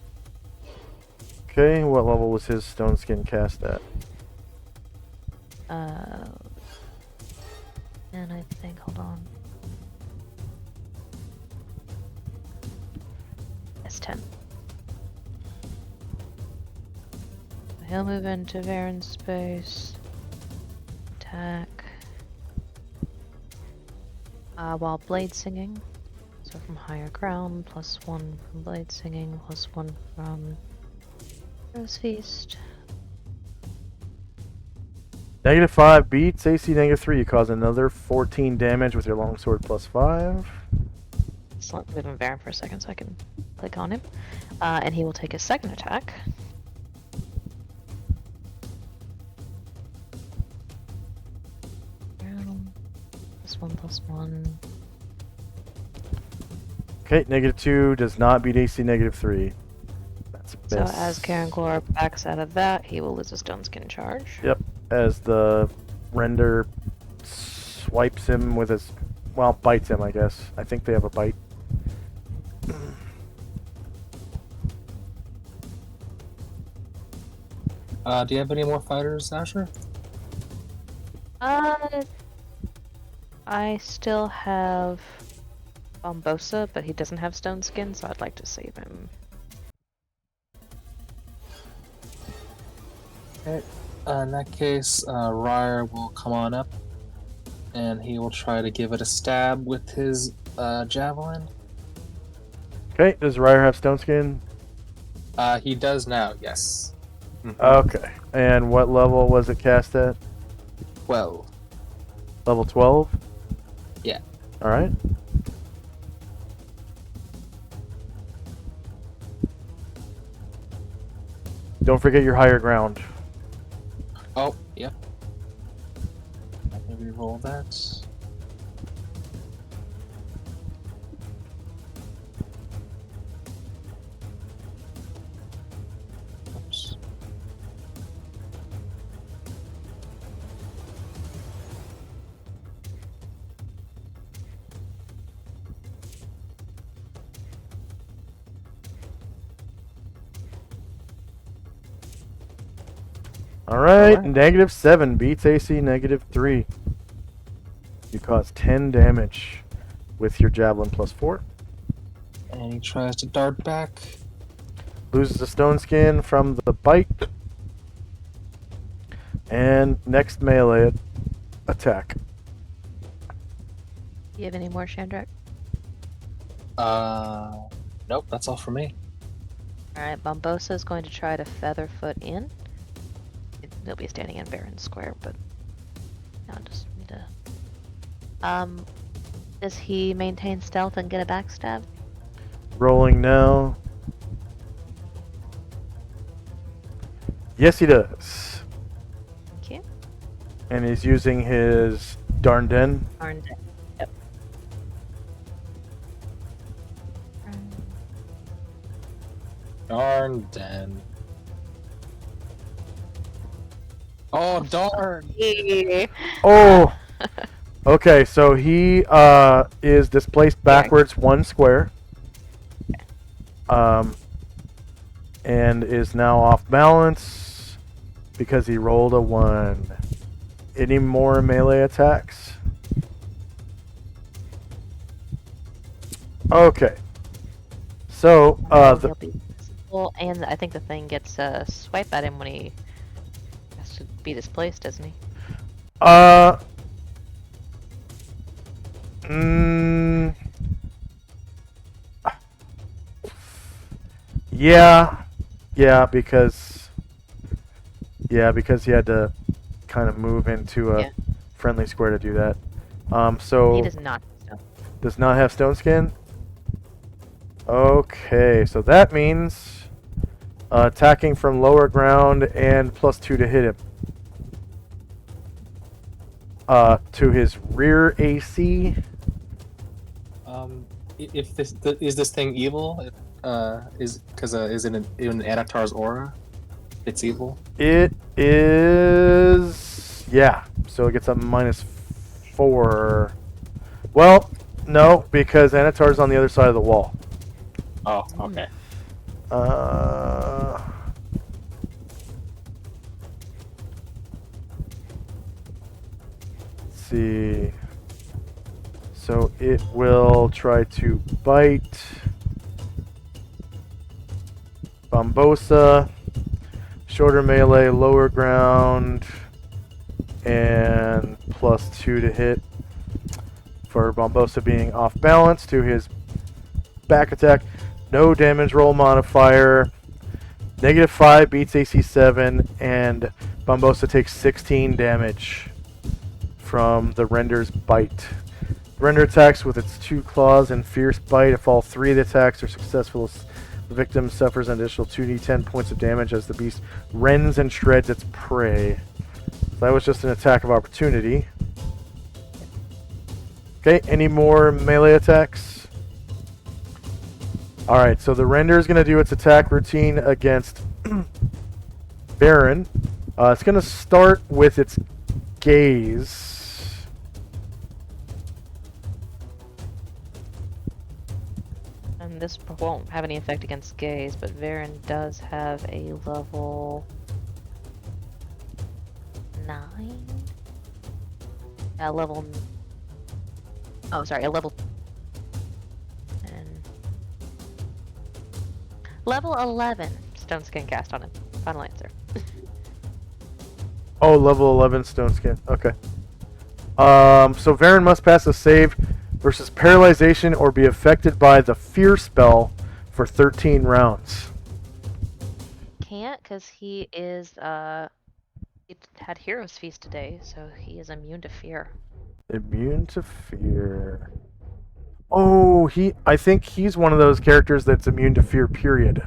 Okay, what level was his stone skin cast at? And I think, hold on. It's 10. He'll move into Varen's space. Attack. While blade singing. So from higher ground, +1 from blade singing, +1 from Rose Feast. -5 beats AC -3. You cause another 14 damage with your longsword +5. Excellent. Move in Varen for a second so I can click on him. And he will take his second attack. +1/+1. Okay, -2 does not beat AC -3. That's a So miss. as Caranglor backs out of that, he will lose a stone skin charge. Yep, as the render swipes him with his, well, bites him, I guess. I think they have a bite. Do you have any more fighters, Asher? I still have Bombosa, but he doesn't have stone skin, so I'd like to save him. Okay. In that case, Ryer will come on up, and he will try to give it a stab with his javelin. Okay, does Ryer have stone skin? He does now, yes. Okay, and what level was it cast at? 12. Level 12? Yeah. Alright. Don't forget your higher ground. Oh, yep. Let me re-roll that. Oops. Alright, Alright. -7 beats AC -3. You cause 10 damage with your javelin +4. And he tries to dart back. Loses a stone skin from the bite. And next melee it. attack. Do you have any more, Shandrak? Nope, that's all for me. Alright, Bombosa is going to try to Featherfoot in. They'll be standing in Baron Square, but now just need to. Does he maintain stealth and get a backstab? Rolling now. Yes, he does. Thank you. And he's using his Darnden. Darned. Yep. Darn den. Oh, darn! Oh! Okay, so he is displaced backwards 1 square. And is now off balance because he rolled a 1. Any more melee attacks? Okay. So, He'll be visible, and I think the thing gets a swipe at him when he has to be displaced, doesn't he? Yeah, because he had to kind of move into a friendly square to do that. So He does not. No. does not have stone skin. Okay, so that means attacking from lower ground and +2 to hit him. To his rear AC. If is this thing evil? Is it in Anatar's aura? It's evil. It is, yeah. So it gets a -4. Well, no, because Anatar's on the other side of the wall. Oh, okay. Let's see. So it will try to bite Bombosa, shorter melee, lower ground, and +2 to hit for Bombosa being off balance to his back attack. No damage roll modifier. -5 beats AC 7, and Bombosa takes 16 damage from the Render's bite. Render attacks with its 2 claws and fierce bite. If all 3 of the attacks are successful, the victim suffers an additional 2d10 points of damage as the beast rends and shreds its prey. So that was just an attack of opportunity. Okay, any more melee attacks? Alright, so the Render is going to do its attack routine against Baron. It's going to start with its gaze. And this won't have any effect against gaze, but Varen does have a level 9? A level... Oh, sorry, a level... Level 11 Stone Skin cast on him. Final answer. Oh, level 11 Stone Skin. Okay. So Varen must pass a save versus paralyzation or be affected by the fear spell for 13 rounds. Can't, because he is, he had Hero's Feast today, so he is immune to fear. Immune to fear. Oh, I think he's one of those characters that's immune to fear, period.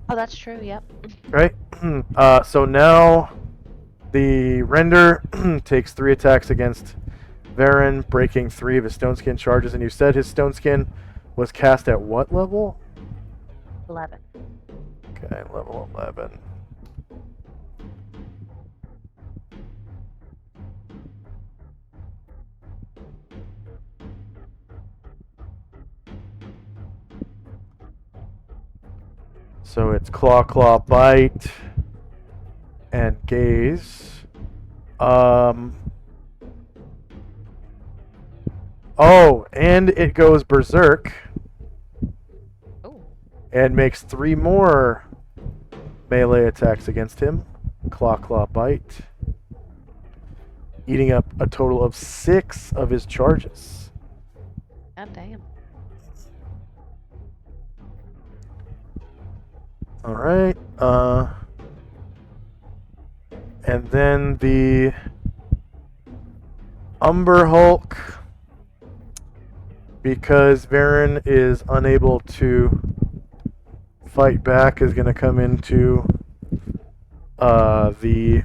Oh, that's true, yep. Right? So now the Render takes 3 attacks against Varen, breaking 3 of his Stone Skin charges. And you said his Stone Skin was cast at what level? 11. Okay, level 11. So it's Claw, Claw, Bite, and Gaze. Oh, and it goes Berserk. Oh. And makes 3 more melee attacks against him. Claw, Claw, Bite. eating up a total of 6 of his charges. God damn. All right. And then the Umber Hulk, because Varen is unable to fight back, is going to come into the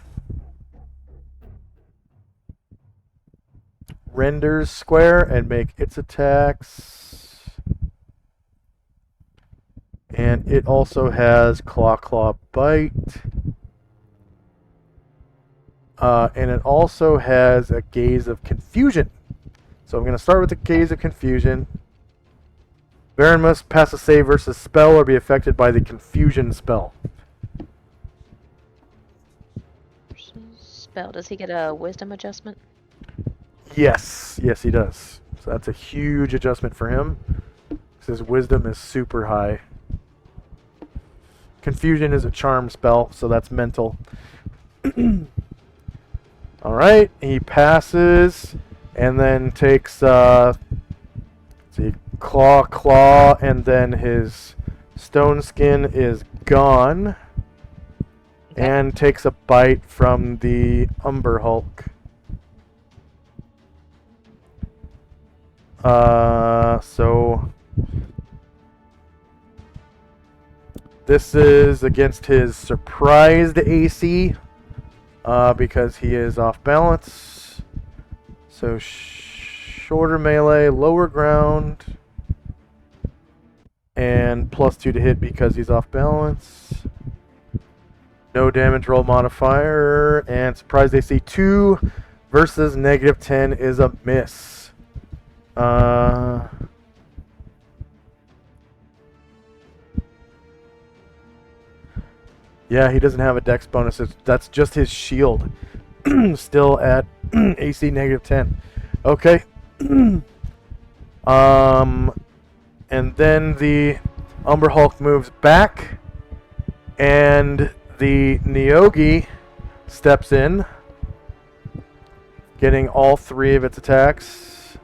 renders square and make its attacks. And it also has Claw Bite. And it also has a Gaze of Confusion. So I'm going to start with the Gaze of Confusion. Varen must pass a save versus spell or be affected by the Confusion spell. Spell. Does he get a wisdom adjustment? Yes, he does. So that's a huge adjustment for him. His wisdom is super high. Confusion is a charm spell, so that's mental. Alright, he passes and then takes claw, and then his stone skin is gone. Okay. And takes a bite from the Umber Hulk. So this is against his surprised AC, because he is off balance. So shorter melee, lower ground, and +2 to hit because he's off balance. No damage roll modifier, and surprised AC 2 versus -10 is a miss. Yeah, he doesn't have a dex bonus. That's just his shield. Still at AC -10. Okay. And then the Umber Hulk moves back, and the Neogi steps in, getting all 3 of its attacks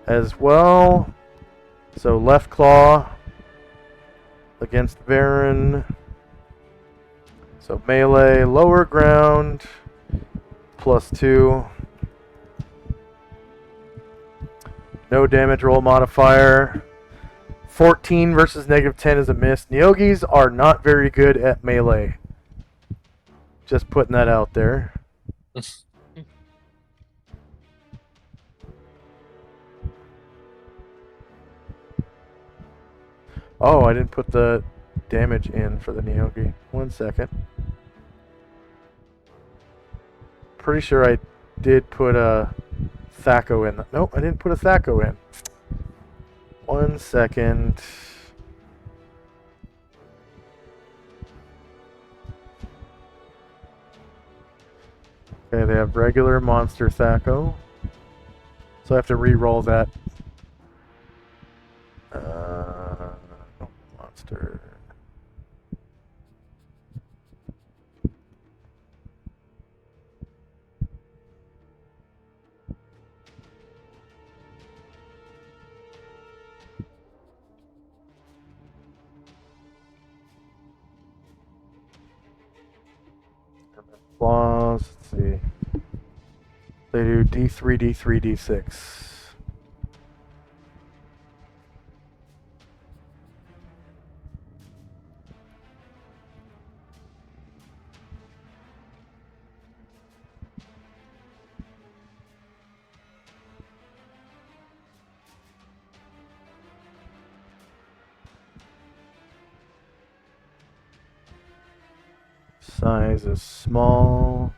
as well. So left claw against Varen. So melee, lower ground, +2. No damage roll modifier. 14 versus -10 is a miss. Neogis are not very good at melee. Just putting that out there. Oh, I didn't put the damage in for the Neogi. 1 second. Pretty sure I did put a Thaco in. Nope, I didn't put a Thaco in. 1 second. Okay, they have regular monster Thaco. So I have to re-roll that. Monster. Flaws, let's see. They do D3, D3, D6. Size is small.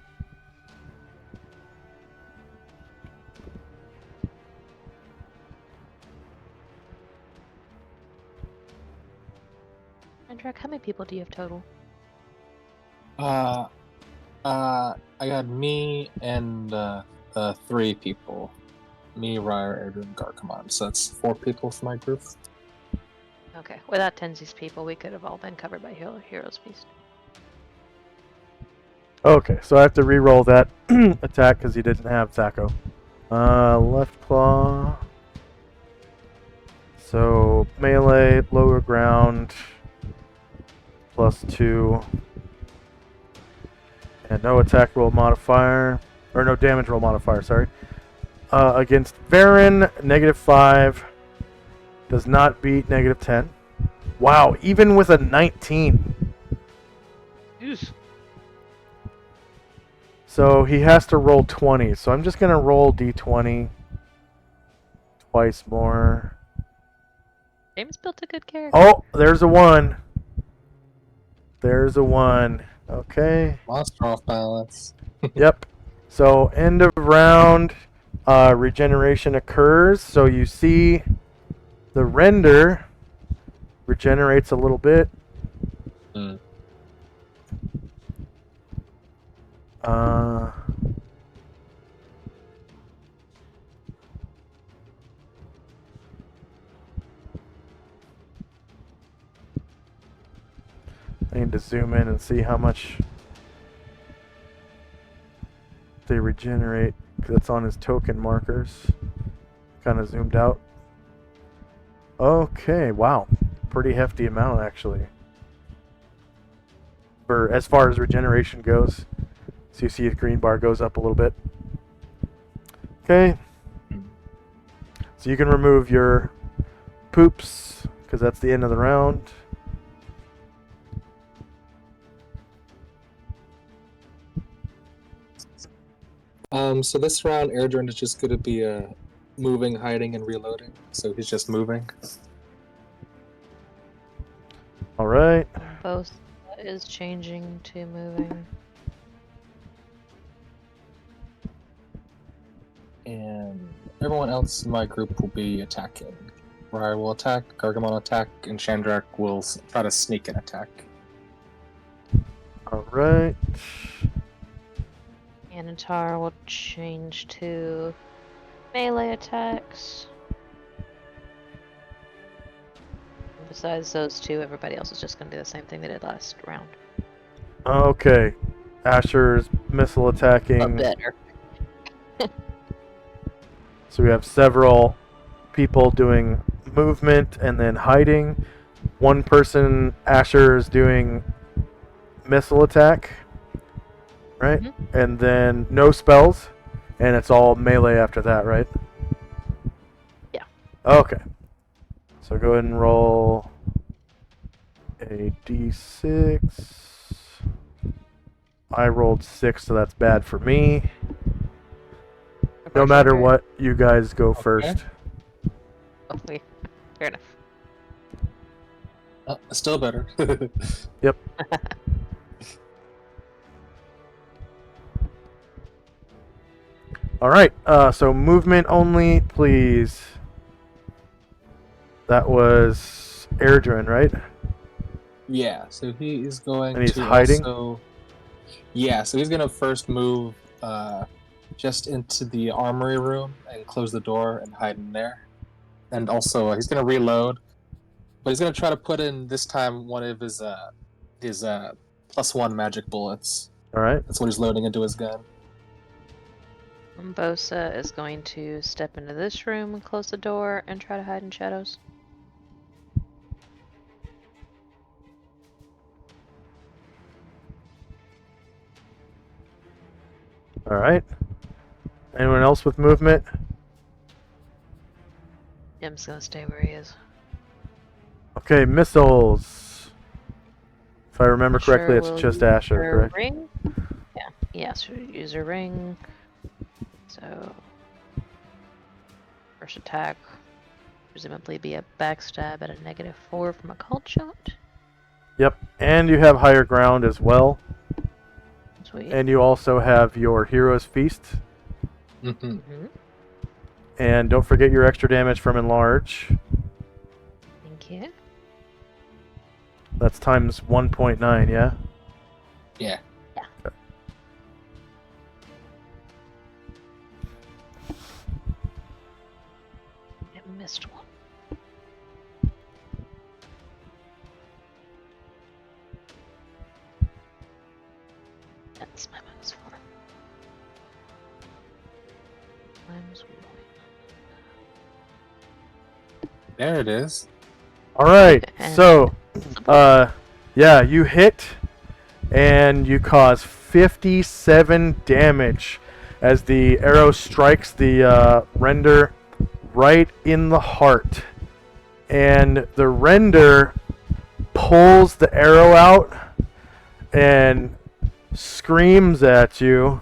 Andrak, how many people do you have total? I got me and 3 people. Me, Ryer, Adrian, Garkamon. So that's 4 people for my group. Okay, without Tenzi's people, we could have all been covered by Heroes Feast. Okay, so I have to re-roll that attack because he didn't have Sacco. Left claw. So melee, lower ground, +2. And no attack roll modifier. Or no damage roll modifier, sorry. Against Varen, -5. Does not beat -10. Wow, even with a 19. Oof. So he has to roll 20. So I'm just going to roll d20 twice more. James built a good character. Oh, there's a 1. There's a 1. Okay. Monster off balance. Yep. So end of round, regeneration occurs. So you see the render regenerates a little bit. Mm. I need to zoom in and see how much they regenerate because it's on his token markers. Kind of zoomed out. Okay, wow, pretty hefty amount actually. For as far as regeneration goes, so you see the green bar goes up a little bit. Okay, so you can remove your poops because that's the end of the round. So this round, Airdrone is just going to be moving, hiding, and reloading. So he's just moving. All right. Both is changing to moving. And everyone else in my group will be attacking. Rye will attack, Gargamon will attack, and Chandrak will try to sneak an attack. All right. Anatar will change to melee attacks. Besides those two, everybody else is just going to do the same thing they did last round. Okay. Asher's missile attacking. But better. So we have several people doing movement and then hiding. One person, Asher, is doing missile attack, right? Mm-hmm. And then no spells, and it's all melee after that, right? Yeah. Okay. So go ahead and roll a d6. I rolled 6, so that's bad for me. No matter what, you guys go first. Oh, wait. Fair enough. Still better. Yep. All right. So movement only, please. That was Airdrone, right? Yeah, so he is going And he's to hiding? also... Yeah, so he's going to first move just into the armory room and close the door and hide in there. And also, he's going to reload, but he's going to try to put in, this time, one of his +1 magic bullets. All right. That's what he's loading into his gun. Bosa is going to step into this room and close the door and try to hide in shadows. All right. Anyone else with movement? Jim's gonna stay where he is. Okay, missiles. If I remember correctly, it's will just use Asher, her correct? Ring. Yeah. Yes, use her ring. So first attack, presumably be a backstab at a -4 from a called shot. Yep. And you have higher ground as well. Sweet. And you also have your Hero's Feast. Mm-hmm. Mm-hmm. And don't forget your extra damage from Enlarge. Thank you. That's times 1.9, yeah? Yeah. I missed one. What's my -4? Times 1. There it is. All right. And- So, yeah, you hit, and you cause 57 damage as the arrow strikes the render right in the heart, and the render pulls the arrow out and screams at you.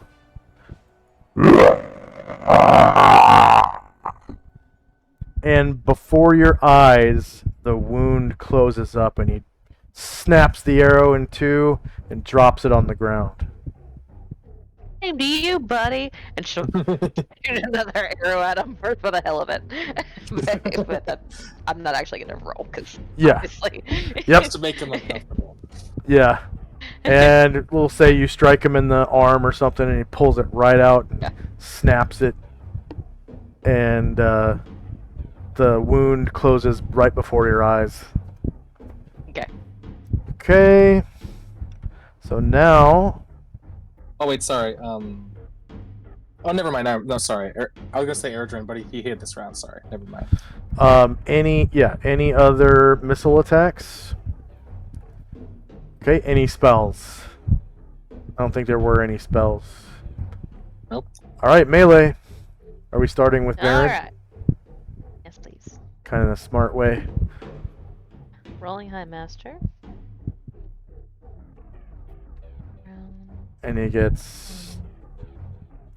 And before your eyes, the wound closes up, and he snaps the arrow in two and drops it on the ground. Same to you, buddy. And she'll shoot another arrow at him for the hell of it. but I'm not actually gonna roll because Yeah. obviously. Yep. Just to make him uncomfortable. Yeah. And we'll say you strike him in the arm or something, and he pulls it right out and Yeah. snaps it. And the wound closes right before your eyes. Okay. Okay. So now... Oh wait, sorry. Oh, never mind. No, sorry. I was gonna say Airdrin, but he hit this round. Sorry, never mind. Any other missile attacks? Okay, any spells? I don't think there were any spells. Nope. Alright, melee. Are we starting with Baron? Alright. Yes, please. Kind of the smart way. Rolling High Master. And he gets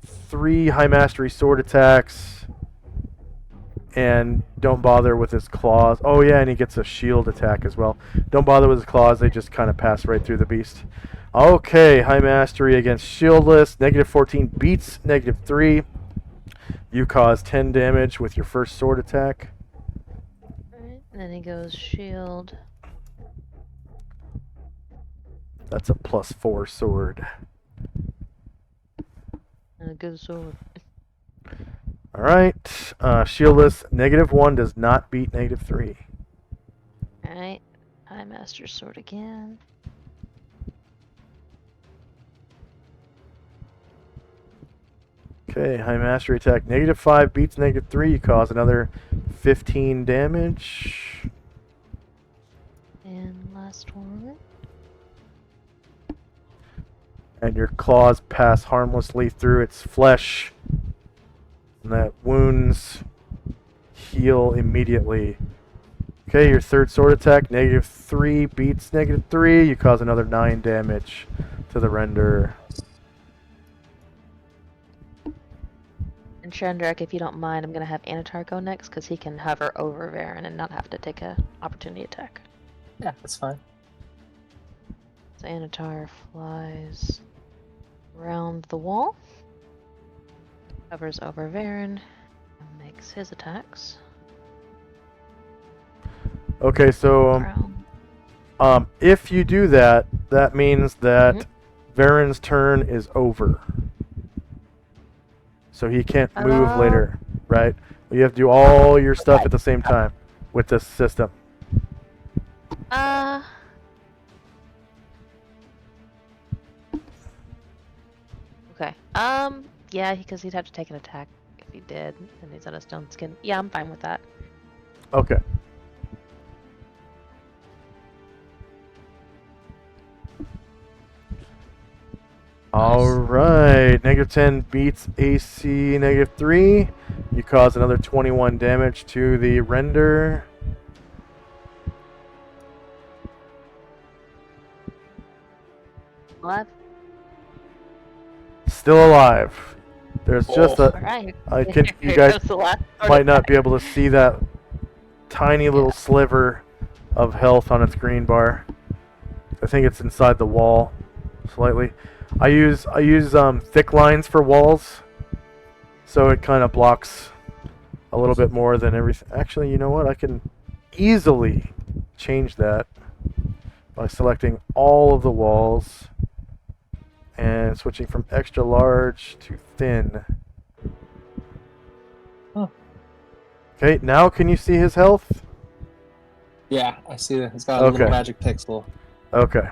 3 high mastery sword attacks. And don't bother with his claws. Oh yeah, and he gets a shield attack as well. Don't bother with his claws, they just kind of pass right through the beast. Okay, high mastery against shieldless. -14 beats -3. You cause 10 damage with your first sword attack. Alright, and then he goes shield. That's a +4 sword. And a good sword. Alright, shieldless, -1 does not beat -3. Alright, High Master sword again. Okay, high mastery attack, -5 beats -3. You cause another 15 damage. And last one. And your claws pass harmlessly through its flesh. And that wounds heal immediately. Okay, your third sword attack, -3 beats -3. You cause another 9 damage to the render. And Shandrak, if you don't mind, I'm gonna have Anatar go next because he can hover over Varen and not have to take a opportunity attack. Yeah, that's fine. So Anatar flies around the wall, hovers over Varen, and makes his attacks. Okay, so Round. if you do that, that means that Varen's turn is over. So he can't move later, right? You have to do all your stuff at the same time with this system. Okay. Yeah, because he'd have to take an attack if he did, and he's on a stone skin. Yeah, I'm fine with that. Okay. Alright, -10 beats AC -3. You cause another 21 damage to the render. Alive? Still alive. There's just a... Alright. You guys might not be able to see that tiny little sliver of health on its green bar. I think it's inside the wall, slightly. I use thick lines for walls, so it kind of blocks a little bit more than everything. Actually, you know what? I can easily change that by selecting all of the walls and switching from extra large to thin. Huh. Okay, now can you see his health? Yeah, I see that. It's got a little Okay. magic pixel. Okay.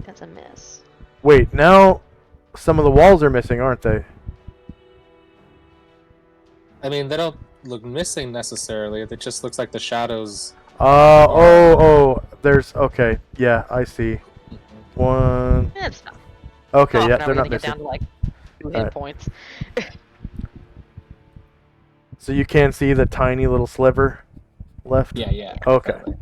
That's a miss. Wait, now some of the walls are missing, aren't they? I mean, they don't look missing necessarily. It just looks like the shadows. There's, okay, yeah, I see. One, Yeah, it's not. okay, Often yeah, are they're we not gonna get missing. down to like 2 hit Alright. points. So you can see the tiny little sliver left? Yeah. Okay. Definitely.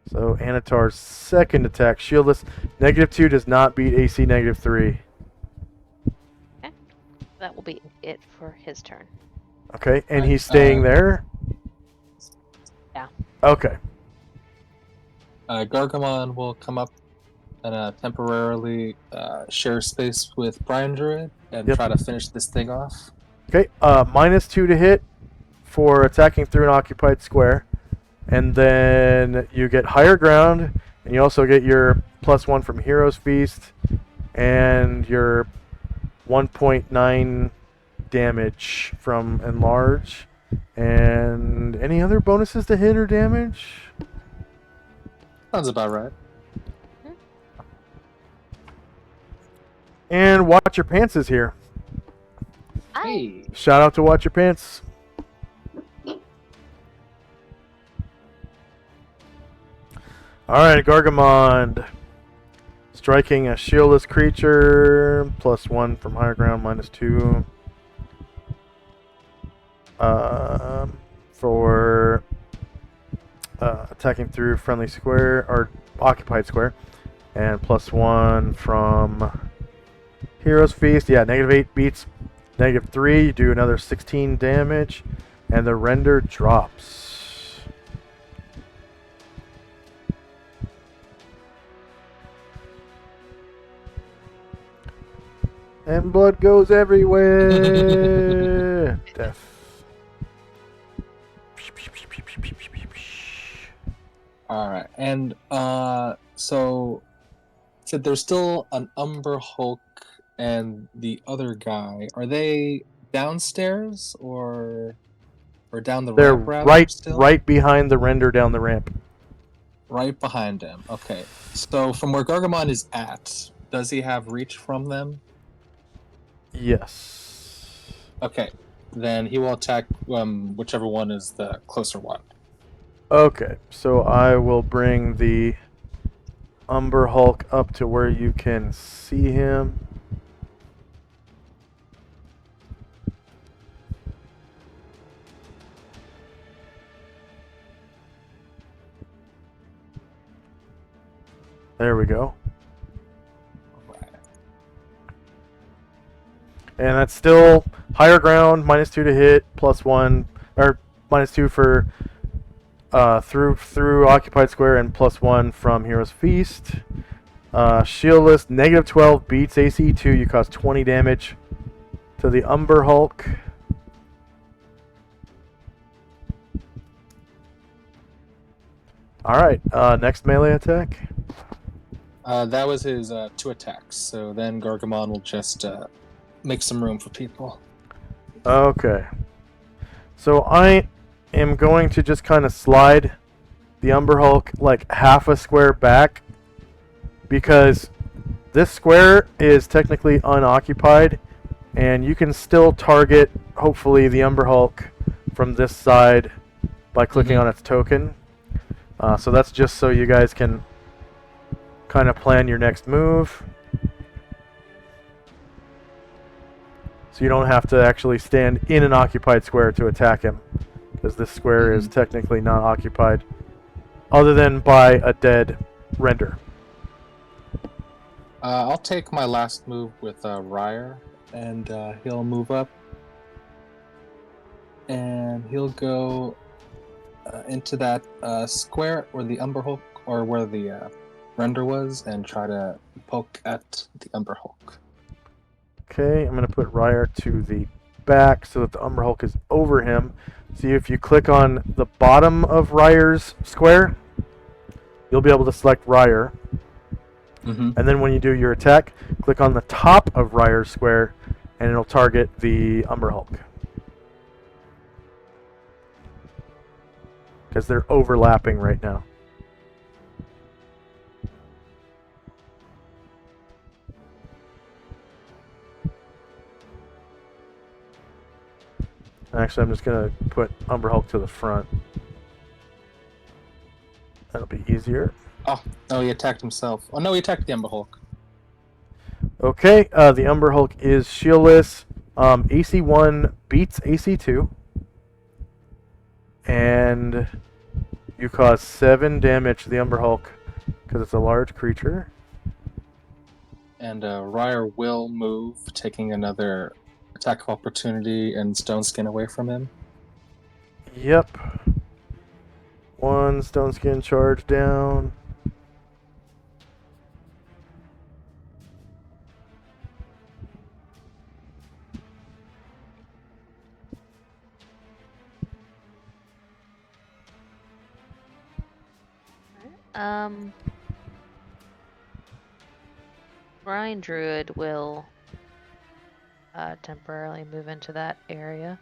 So Anatar's second attack, shieldless. -2 does not beat AC -3. Okay. That will be it for his turn. Okay, and Right, he's staying there? Yeah. Okay. Gargamon will come up and temporarily share space with Brian Druid and Yep. try to finish this thing off. Okay, -2 to hit for attacking through an occupied square. And then you get higher ground, and you also get your +1 from Hero's Feast, and your 1.9 damage from Enlarge. And any other bonuses to hit or damage? Sounds about right. And Watch Your Pants is here. Hey. Shout out to Watch Your Pants. Alright, Gargamond. Striking a shieldless creature. +1 from higher ground, -2. For attacking through friendly square, or occupied square. And +1 from Hero's Feast. Yeah, -8 beats -3. You do another 16 damage. And the render drops. And blood goes everywhere. Death. All right, and so there's still an Umber Hulk and the other guy. Are they downstairs or down the They're ramp? Rather, still right behind the render down the ramp. right behind him. Okay, so from where Gargamon is at, does he have reach from them? Yes. Okay, then he will attack whichever one is the closer one. Okay, so I will bring the Umber Hulk up to where you can see him. There we go. And that's still higher ground, -2 to hit, +1, or -2 for through occupied square, and +1 from Hero's Feast. Shieldless, -12 beats AC 2. You cause 20 damage to the Umber Hulk. All right, next melee attack. That was his 2 attacks. So then Gargamon will just make some room for people. Okay. So I am going to just kind of slide the Umber Hulk like half a square back, because this square is technically unoccupied, and you can still target, hopefully, the Umber Hulk from this side by clicking on its token. So that's just so you guys can kind of plan your next move. So you don't have to actually stand in an occupied square to attack him, because this square is technically not occupied, other than by a dead render. I'll take my last move with Ryer, and he'll move up, and he'll go into that square where the Umber Hulk, or where the render was, and try to poke at the Umber Hulk. Okay, I'm going to put Ryer to the back so that the Umber Hulk is over him. See, if you click on the bottom of Ryer's square, you'll be able to select Ryer. And then when you do your attack, click on the top of Ryer's square, and it'll target the Umber Hulk. Because they're overlapping right now. Actually, I'm just gonna put Umber Hulk to the front. That'll be easier. Oh, he attacked himself. Oh no, he attacked the Ember Hulk. Okay, the Umber Hulk is shieldless. AC1 beats AC2. And you cause 7 damage to the Umber Hulk because it's a large creature. And Ryer will move, taking another attack of opportunity and Stone Skin away from him. Yep. 1 Stone Skin charge down. Brian Druid will temporarily move into that area.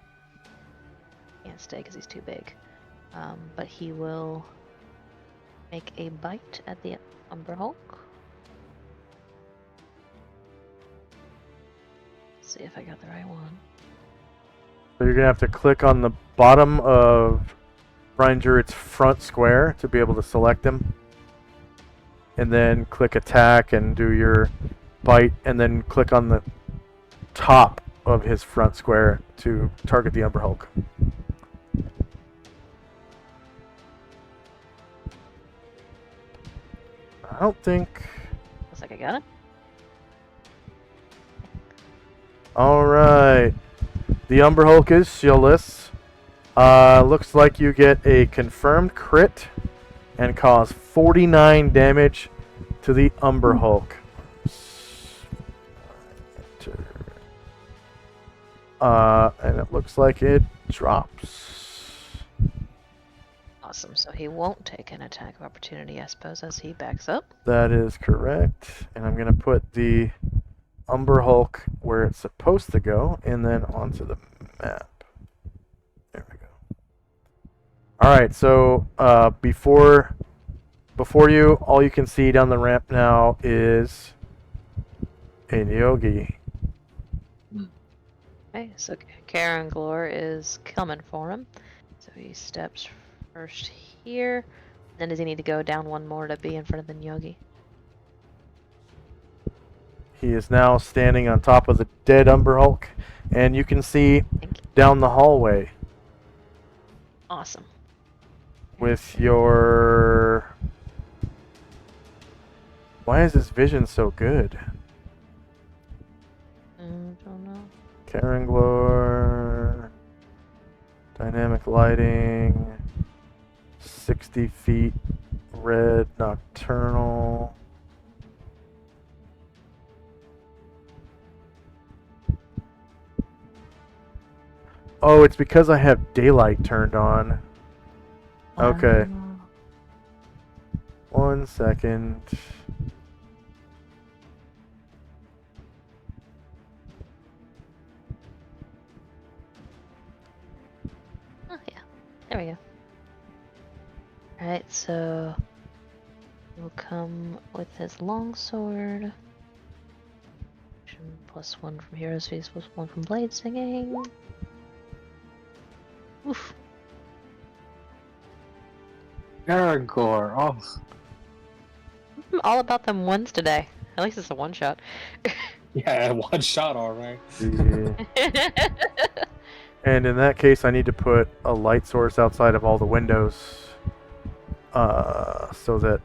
Can't stay because he's too big. But he will make a bite at the Umber Hulk. Let's see if I got the right one. So you're going to have to click on the bottom of Brian Druid's front square to be able to select him. And then click attack and do your bite, and then click on the top of his front square to target the Umber Hulk. I don't think... Looks like I got it. Alright. The Umber Hulk is shieldless. Looks like you get a confirmed crit and cause 49 damage to the Umber Hulk. And it looks like it drops. Awesome. So he won't take an attack of opportunity, I suppose, as he backs up. That is correct. And I'm going to put the Umber Hulk where it's supposed to go and then onto the map. There we go. Alright, so before you, all you can see down the ramp now is a Neogi. Okay, so Karen Glore is coming for him. So he steps first here. Then does he need to go down one more to be in front of the Neogi? He is now standing on top of the dead Umber Hulk, and you can see down the hallway Awesome. with your... Why is this vision so good? Don't know. Karen Glore, dynamic lighting, 60 feet, red, nocturnal. Oh, it's because I have daylight turned on. Okay. 1 second. Oh, yeah. There we go. Alright, so he'll come with his longsword. +1 from Heroes Feast, +1 from Blade Singing. Oof. Aragorn. Oh, I'm all about them ones today. At least it's a one shot. yeah, one shot, all right. Yeah. And in that case, I need to put a light source outside of all the windows, so that...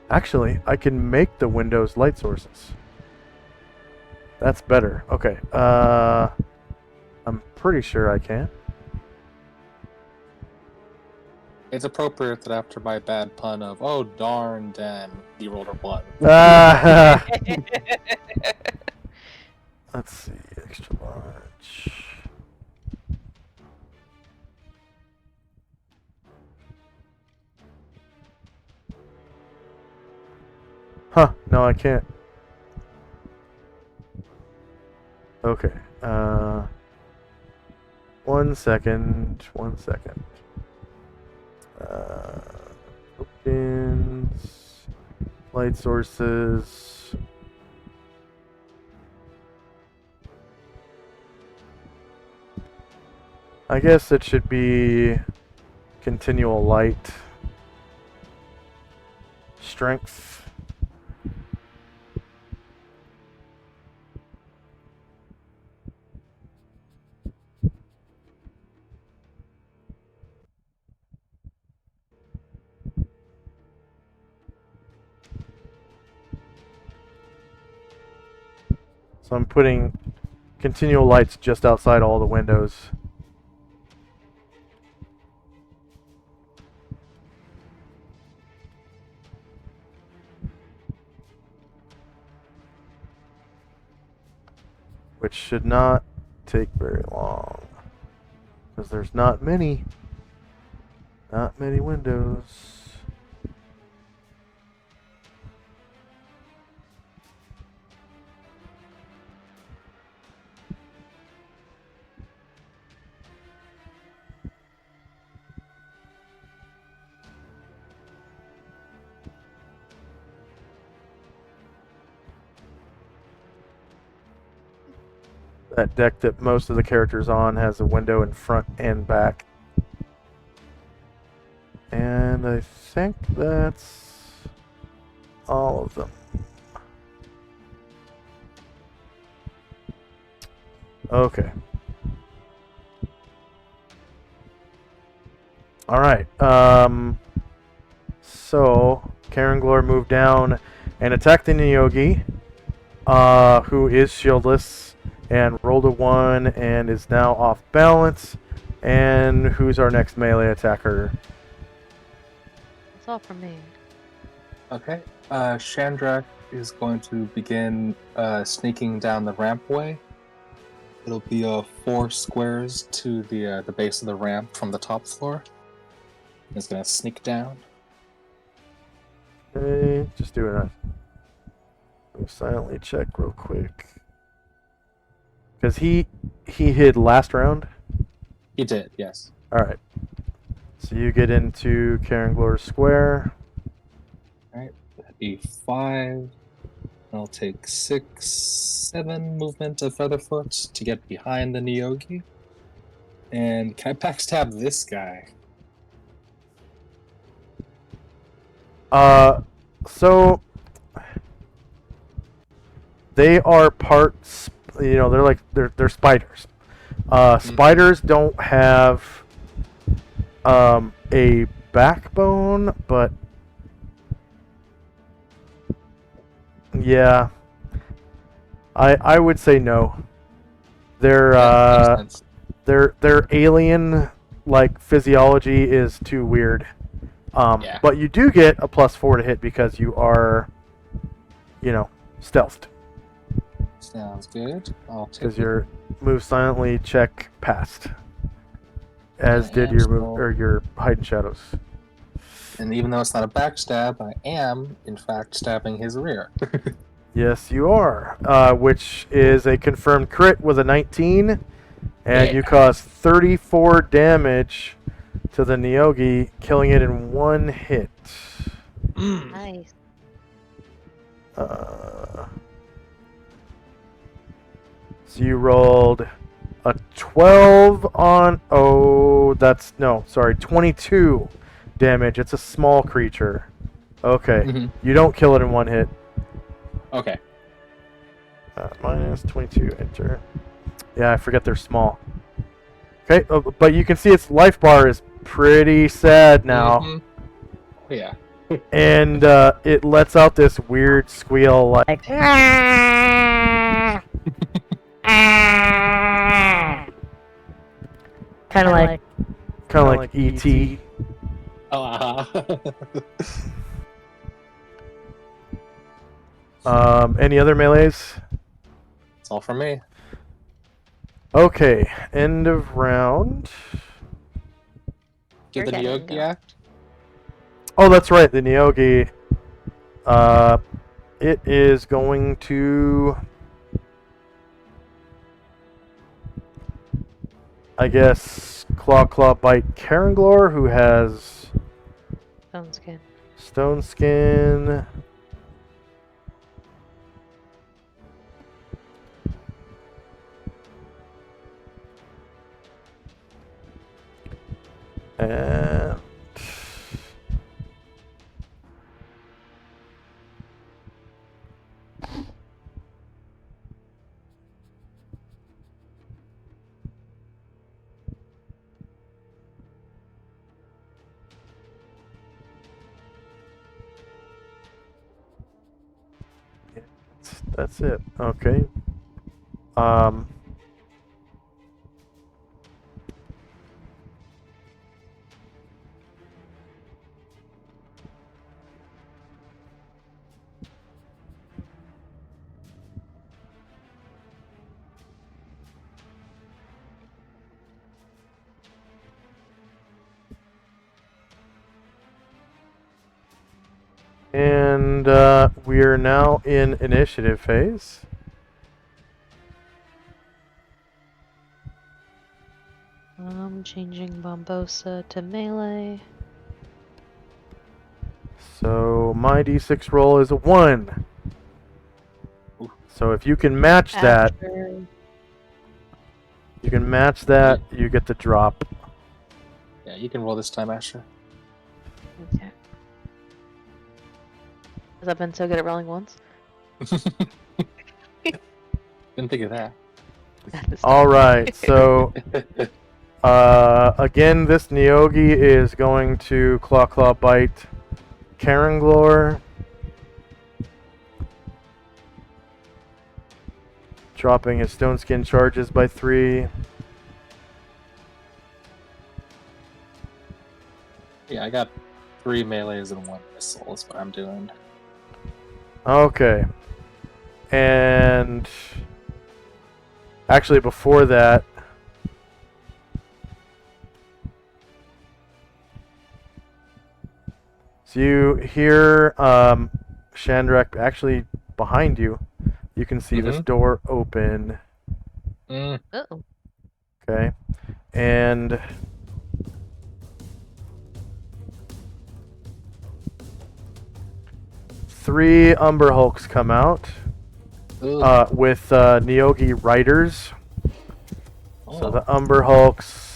Actually, I can make the windows light sources. That's better. Okay, I'm pretty sure I can. It's appropriate that after my bad pun of, oh darn, then you rolled a 1. Ah, let's see, extra large. Huh, no I can't. Okay, 1 second, 1 second. Opens, light sources. I guess it should be continual light. Strength. So I'm putting continual lights just outside all the windows. Which should not take very long. Because there's not many. Not many windows. That deck that most of the characters on has a window in front and back. And I think that's all of them. Okay. Alright. So, Karen Glor moved down and attacked the Neogi, who is shieldless, and rolled a 1 and is now off balance. And who's our next melee attacker? That's all from me. Okay. Chandrak is going to begin sneaking down the rampway. It'll be 4 squares to the base of the ramp from the top floor. It's gonna sneak down. Okay, just doing a silently check real quick. Because he hid last round. He did, yes. Alright. So you get into Karen Glor's square. Alright, that'd be 5. I'll take 6, 7 movement of Featherfoot to get behind the Neogi. And can I backstab this guy? So they are parts, they're spiders. Spiders don't have a backbone, but yeah, I would say no. Their alien like physiology is too weird. Yeah. But you do get a +4 to hit because you are, stealthed. Sounds good. I'll take Because your move silently check passed, as I did am your still- your hide in shadows. And even though it's not a backstab, I am, in fact, stabbing his rear. Yes, you are. Which is a confirmed crit with a 19, and you Yeah. cause 34 damage to the Neogi, killing it in 1 hit. Nice. So you rolled a 12 on... Oh, that's... No, sorry. 22 damage. It's a small creature. Okay. Mhm. You don't kill it in 1 hit. Okay. Minus 22, enter. Yeah, I forget they're small. Okay, but you can see its life bar is pretty sad now. Mhm. Yeah. And it lets out this weird squeal like... Kind of like Kind of like E.T. Any other melees? It's all from me. Okay, end of round. Did the You're getting Neogi go. act? Oh, that's right, the Neogi. It is going to... I guess Claw Bite Karenglor, who has Stone skin. Stone Skin. And that's it. Okay. Um. And we are now in initiative phase. I'm changing Bombosa to melee. So my d6 roll is a 1. Ooh. So if you can match that, Asher. you get the drop. Yeah, you can roll this time, Asher. Okay. Has I been so good at rolling once? Didn't think of that. All right. So again, this Neogi is going to claw bite Karanglor, dropping his stone skin charges by 3. Yeah, I got 3 melees and 1 missile is what I'm doing. Okay. And actually, before that, so you hear Shandrak actually behind you. You can see this door open. Uh-oh. Okay. And three Umber Hulks come out with Neogi riders. So the Umber Hulks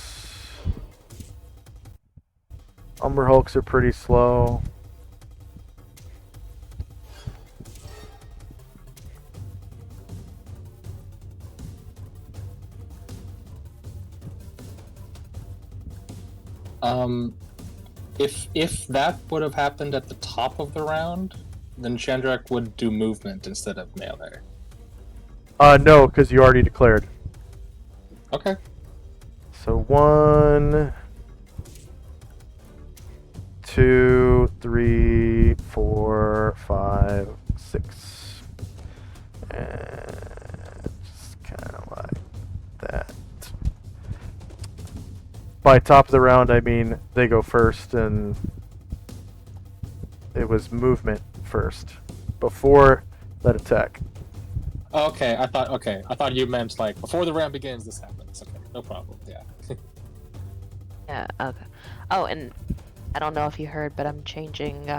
are pretty slow. If that would have happened at the top of the round, then Chandrak would do movement instead of melee. No, because you already declared. Okay. So 1, 2, 3, 4, 5, 6. And just kind of like that. By top of the round, I mean they go first, and it was movement first before that attack. Okay, I thought you meant like before the round begins this happens. Okay, no problem. Yeah. Yeah, okay. Oh, and I don't know if you heard, but I'm changing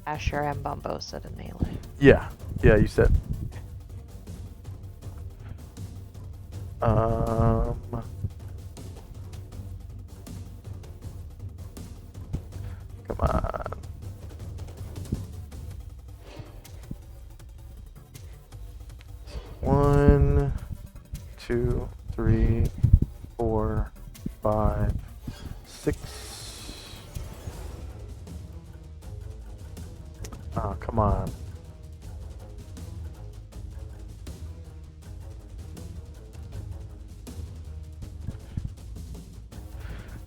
Asher and Bombosa to melee. Yeah, you said. Come on. One, 2, 3, 4, 5, 6. Oh, come on.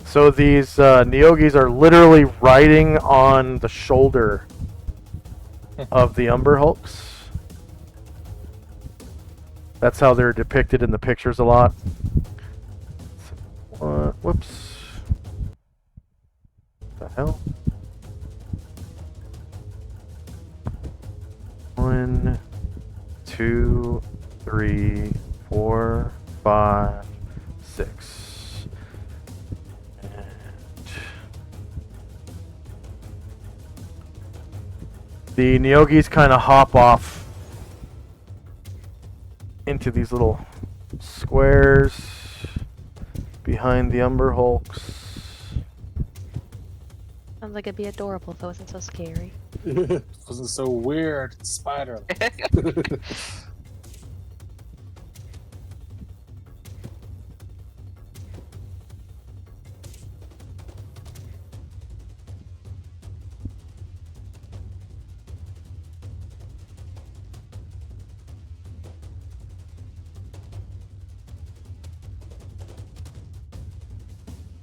So these Neogis are literally riding on the shoulder of the Umber Hulks. That's how they're depicted in the pictures a lot. Whoops. What the hell? 1, 2, 3, 4, 5, 6. The Neogis kind of hop off into these little squares behind the Umber Hulks. Sounds like it'd be adorable if it wasn't so scary. Wasn't so weird. Spider.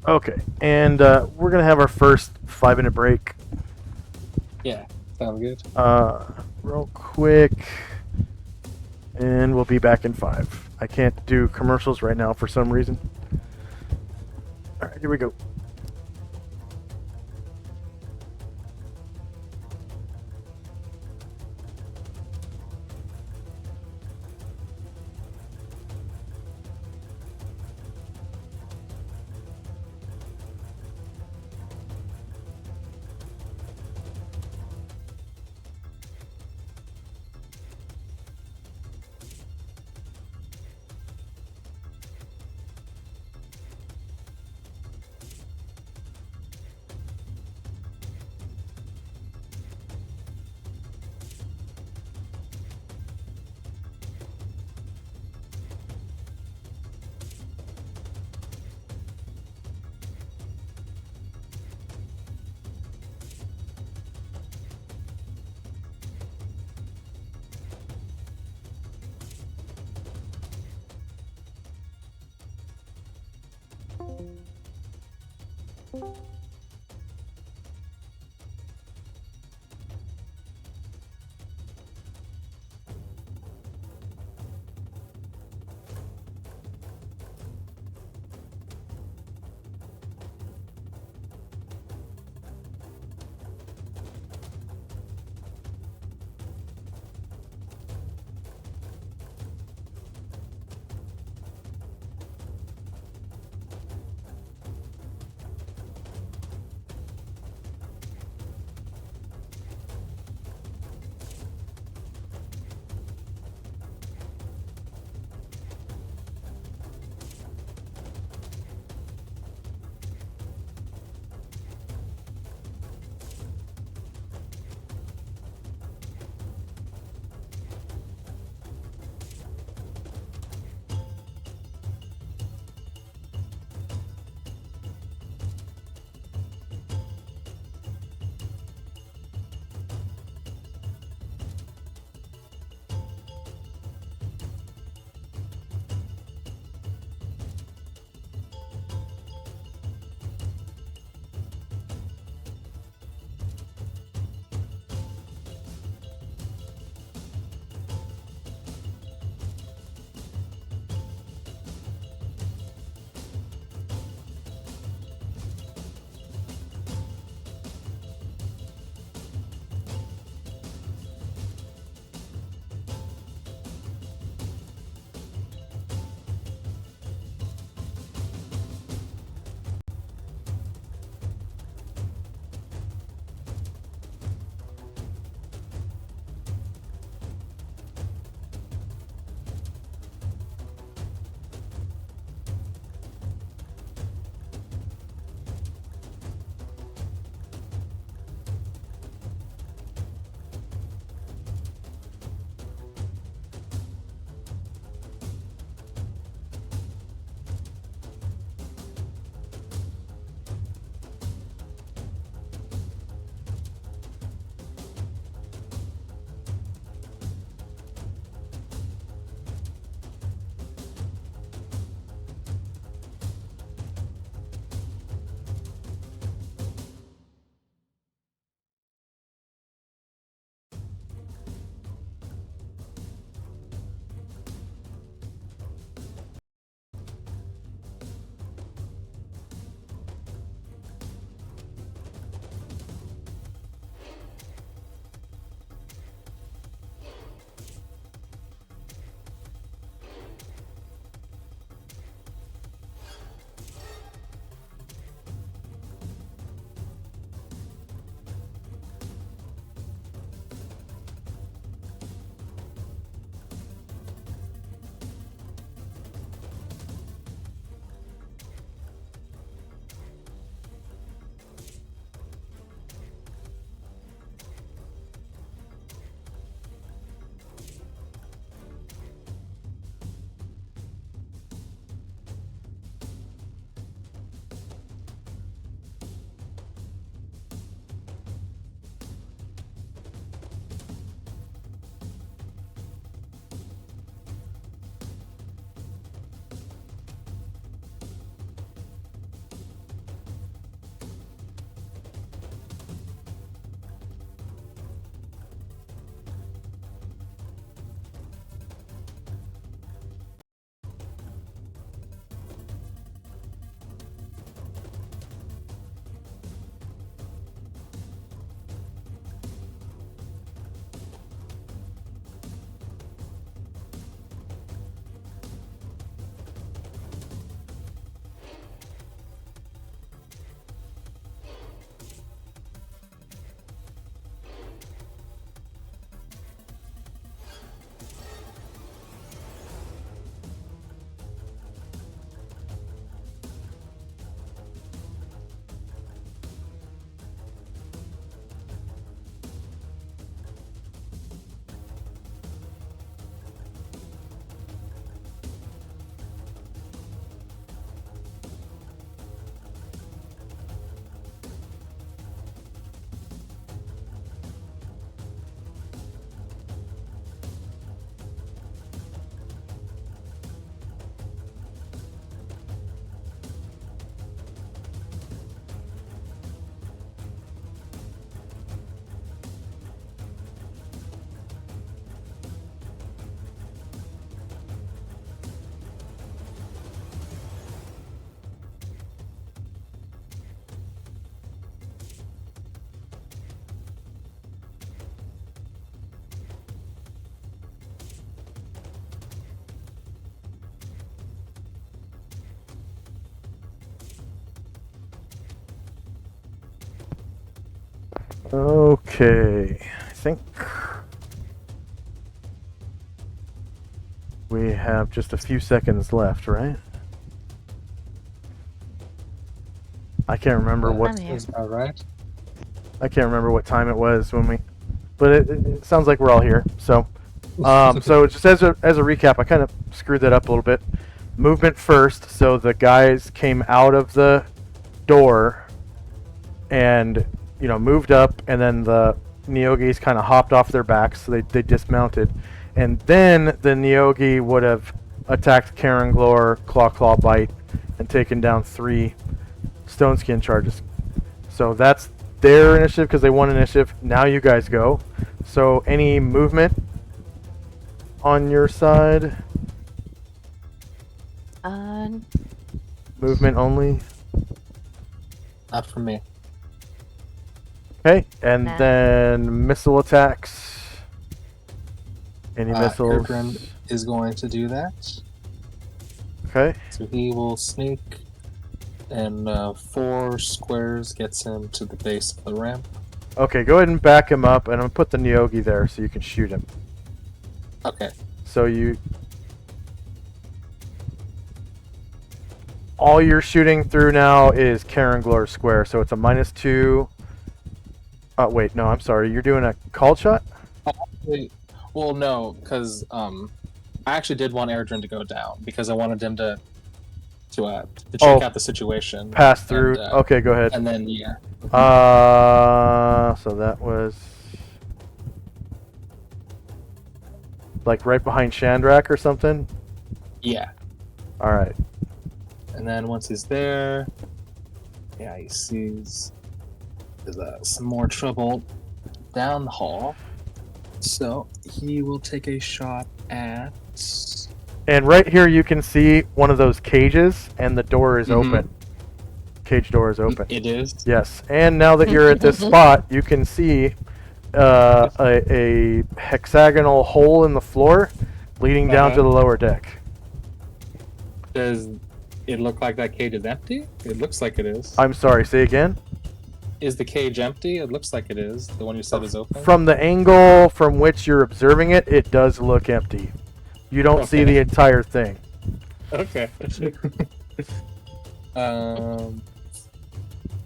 Okay, and we're gonna have our first 5-minute break. Yeah, sounds good. Real quick, and we'll be back in 5. I can't do commercials right now for some reason. All right, here we go. Okay, I think we have just a few seconds left, right? I can't remember what I'm here. Is about right. I can't remember what time it was when we, but it sounds like we're all here. So, so just as a recap, I kind of screwed that up a little bit. Movement first, so the guys came out of the door and moved up, and then the Neogis kind of hopped off their backs, so they dismounted, and then the Neogi would have attacked Karen Glor, Claw Bite, and taken down 3 Stone Skin charges. So that's their initiative because they won initiative. Now you guys go. So any movement on your side? Movement only. Not for me. Okay, and Nah. then missile attacks. Any missiles? Erdrin is going to do that. Okay. So he will sneak, and 4 squares gets him to the base of the ramp. Okay, go ahead and back him up, and I'm gonna put the Neogi there so you can shoot him. Okay. So all you're shooting through now is Karen Glor square, so it's a -2. Oh wait, no, I'm sorry. You're doing a called shot? Wait, well, no, because I actually did want Erdrin to go down because I wanted him to check out the situation. Pass through. And, Okay, go ahead. And then yeah. So that was like right behind Shandrak or something. Yeah. All right. And then once he's there, yeah, he sees there's some more trouble down the hall. So he will take a shot at. And right here you can see one of those cages, and the door is Mhm. open. Cage door is open. It is. Yes, and now that you're at this spot, you can see a hexagonal hole in the floor leading down to the lower deck. Does it look like that cage is empty? It looks like it is. I'm sorry, say again? Is the cage empty? It looks like it is. The one you said is open. From the angle from which you're observing it, it does look empty. You don't see Okay. the entire thing. Okay.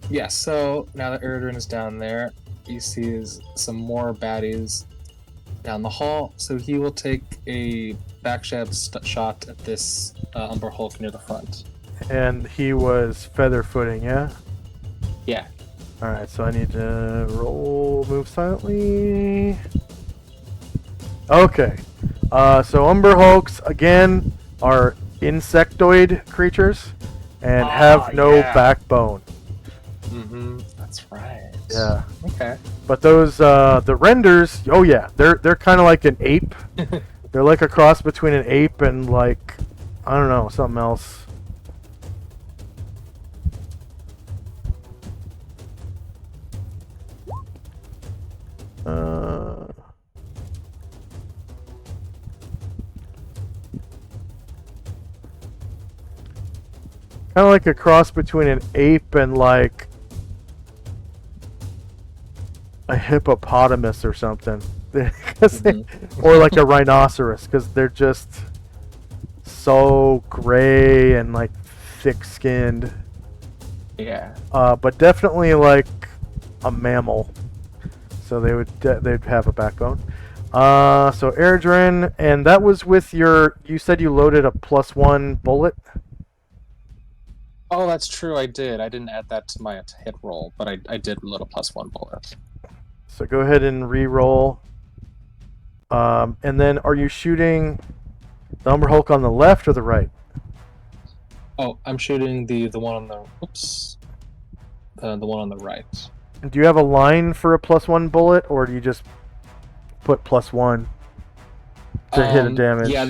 Yeah, so now that Erdrin is down there, he sees some more baddies down the hall, so he will take a backstab shot at this Umber Hulk near the front. And he was feather footing, yeah? Yeah. Alright, so I need to roll move silently. Okay. So Umber Hulks, again, are insectoid creatures and have no backbone. Mm-hmm. That's right. Yeah. Okay. But those, the renders, oh yeah, they're kind of like an ape. They're like a cross between an ape and like, I don't know, something else. Kind of like a cross between an ape and like a hippopotamus or something. Or like a rhinoceros, because they're just so gray and like thick-skinned. Yeah. But definitely like a mammal. So they'd have a backbone. So Erdrin, and that was with your. You said you loaded a +1 bullet. Oh, that's true. I did. I didn't add that to my hit roll, but I did load a +1 bullet. So go ahead and re-roll. And then are you shooting the Umber Hulk on the left or the right? Oh, I'm shooting the one on the the one on the right. And do you have a line for a +1 bullet, or do you just put +1 to hit a damage? Yeah.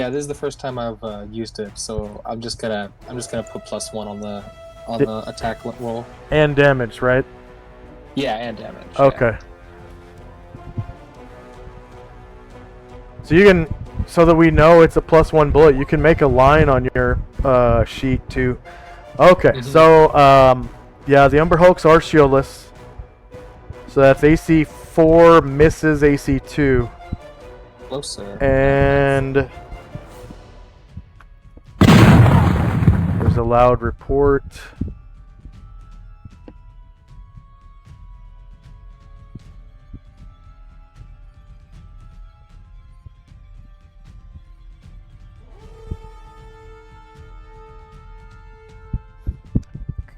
This is the first time I've used it, so I'm just gonna put +1 on the attack roll. And damage, right? Yeah, and damage. Okay. So you can, so that we know it's a +1 bullet, you can make a line on your sheet too. Okay, so yeah, the Umber Hulks are shieldless. So that's AC 4 misses AC 2. Closer. And there's a loud report.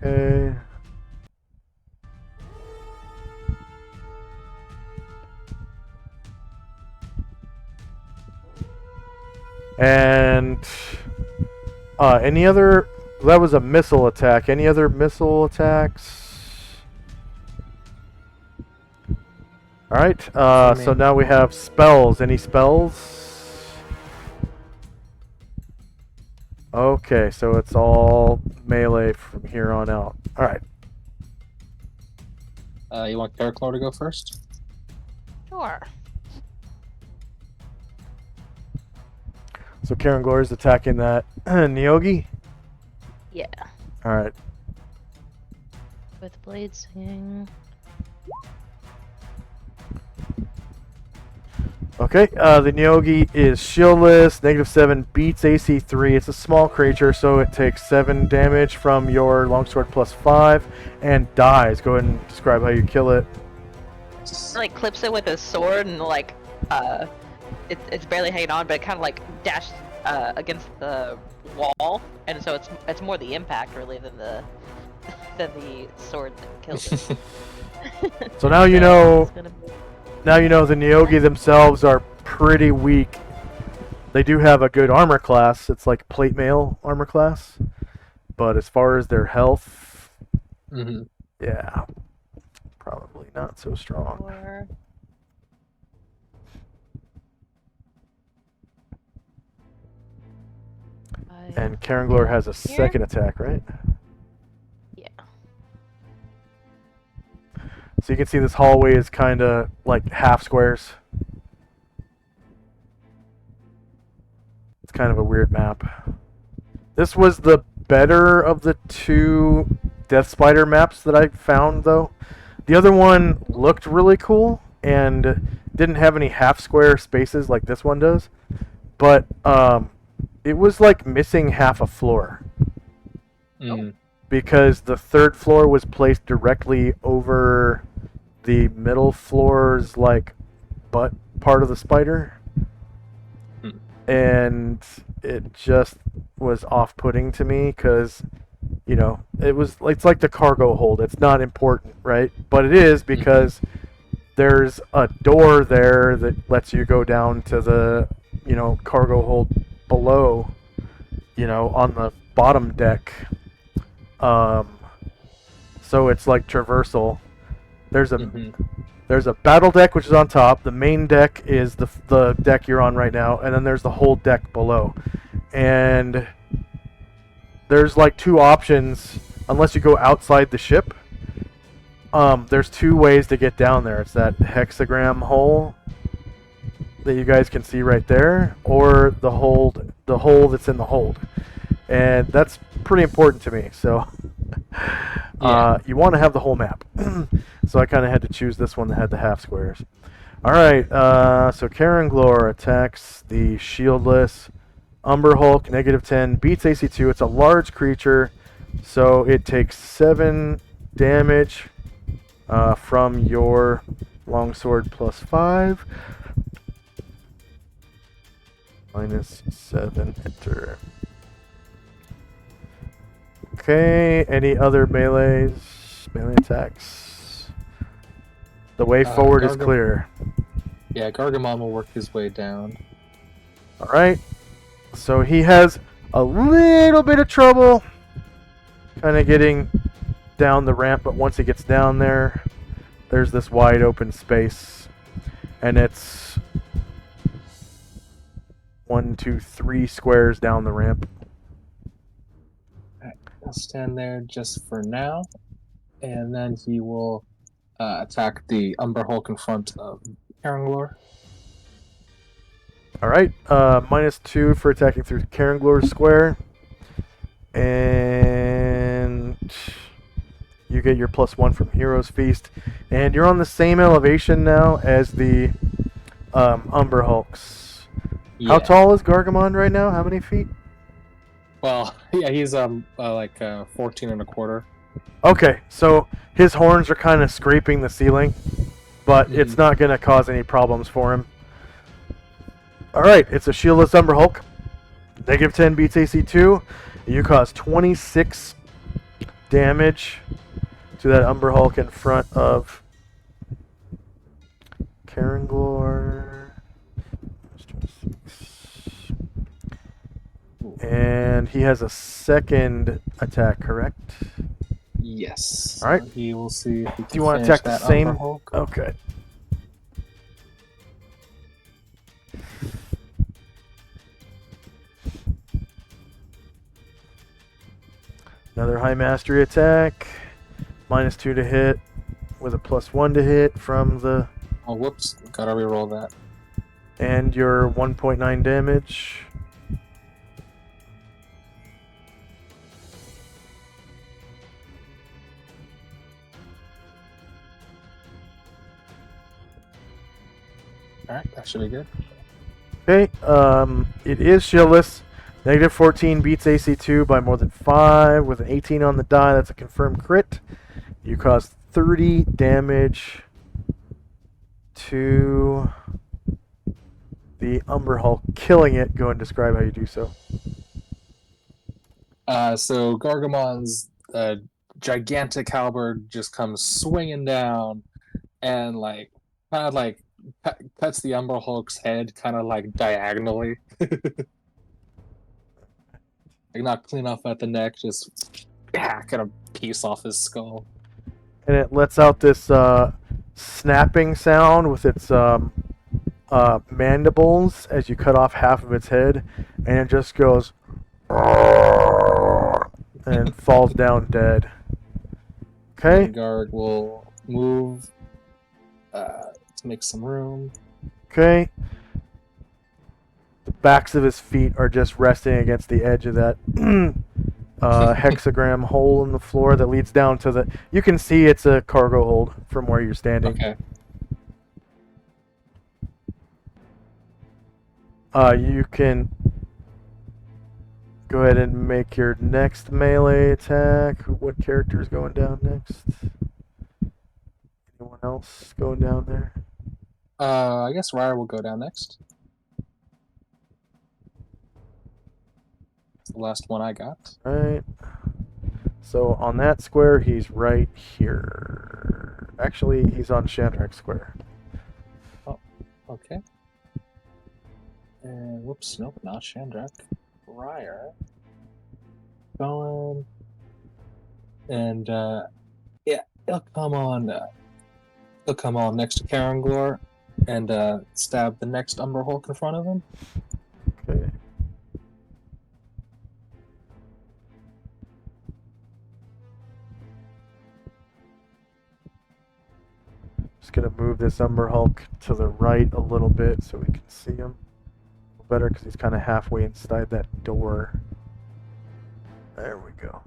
Okay. And any other? That was a missile attack. Any other missile attacks? All right. So now we have spells. Any spells? Okay, so it's all melee from here on out. All right. You want Caraclor to go first? Sure. So Karen Gloria's attacking that Neogi. Yeah. All right. With blade swing. Okay, the Neogi is shieldless, -7, beats AC 3. It's a small creature, so it takes 7 damage from your longsword +5 and dies. Go ahead and describe how you kill it. Like clips it with his sword and like it's barely hanging on, but it kind of like dashed against the wall, and so it's more the impact really than the sword that kills it. So now you know. It's gonna be... Now you know the Neogi themselves are pretty weak. They do have a good armor class. It's like plate mail armor class. But as far as their health, yeah, probably not so strong. Or... And Karen Glor has a second attack, right? Yeah. So you can see this hallway is kind of like half squares. It's kind of a weird map. This was the better of the two Deathspider maps that I found, though. The other one looked really cool and didn't have any half square spaces like this one does. But it was like missing half a floor. Because the third floor was placed directly over the middle floor's like butt part of the spider. And it just was off-putting to me because, you know, it's like the cargo hold. It's not important, right? But it is because there's a door there that lets you go down to the, you know, cargo hold below, you know, on the bottom deck. So it's like traversal. There's a battle deck which is on top. The main deck is the deck you're on right now, and then there's the whole deck below. And there's like two options unless you go outside the ship. There's two ways to get down there. It's that hexagram hole that you guys can see right there, or the hole that's in the hold. And that's pretty important to me. So you want to have the whole map. So I kind of had to choose this one that had the half squares. All right, so Karen Glor attacks the shieldless Umber Hulk, -10, beats AC 2. It's a large creature, so it takes 7 damage from your longsword +5. -7, enter. Okay, any other melee attacks? The way forward is clear. Yeah, Gargamon will work his way down. Alright, so he has a little bit of trouble kind of getting down the ramp, but once he gets down there, there's this wide open space, and it's 1, 2, 3 squares down the ramp. I'll stand there just for now, and then he will attack the Umber Hulk in front of Karanglor. Alright, -2 for attacking through Karanglor's square. And You get your +1 from Hero's Feast, and you're on the same elevation now as the Umber Hulks. Yeah. How tall is Gargamon right now? How many feet? Well, yeah, he's like 14 and a quarter. Okay, so his horns are kind of scraping the ceiling, but it's not going to cause any problems for him. Alright, it's a shieldless Umber Hulk. -10 beats AC2. You cause 26 damage to that Umber Hulk in front of Karanglor. And he has a second attack, correct? Yes. All right. He will see if he can Do you want to finish attack the that same? Umber Hulk. Okay. Another high mastery attack. -2 to hit with a +1 to hit from the... Oh, whoops. Gotta reroll that. And your 1.9 damage. Alright, that should be good. Okay, it is shieldless. -14 beats AC2 by more than 5 with an 18 on the die. That's a confirmed crit. You cause 30 damage to the Umber Hulk, killing it. Go and describe how you do so. So Gargamon's gigantic halberd just comes swinging down and like kind of like cuts the Umber Hulk's head kind of like diagonally. Like not clean off at the neck, just kind of piece off his skull. And it lets out this snapping sound with its mandibles as you cut off half of its head, and it just goes and falls down dead. Okay. Garg will move to make some room. Okay. The backs of his feet are just resting against the edge of that hexagram hole in the floor that leads down to the... You can see it's a cargo hold from where you're standing. Okay. You can go ahead and make your next melee attack. What character is going down next? Anyone else going down there? I guess Ryer will go down next. It's the last one I got. Right. So on that square, he's right here. Actually, he's on Shandrak Square. Oh, okay. And whoops, nope, not Shandrak. Ryer. Going. And yeah, he'll come on. He'll come on next to Karanglor and stab the next Umber Hulk in front of him. Okay. Just gonna move this Umber Hulk to the right a little bit so we can see him better because he's kind of halfway inside that door. There we go.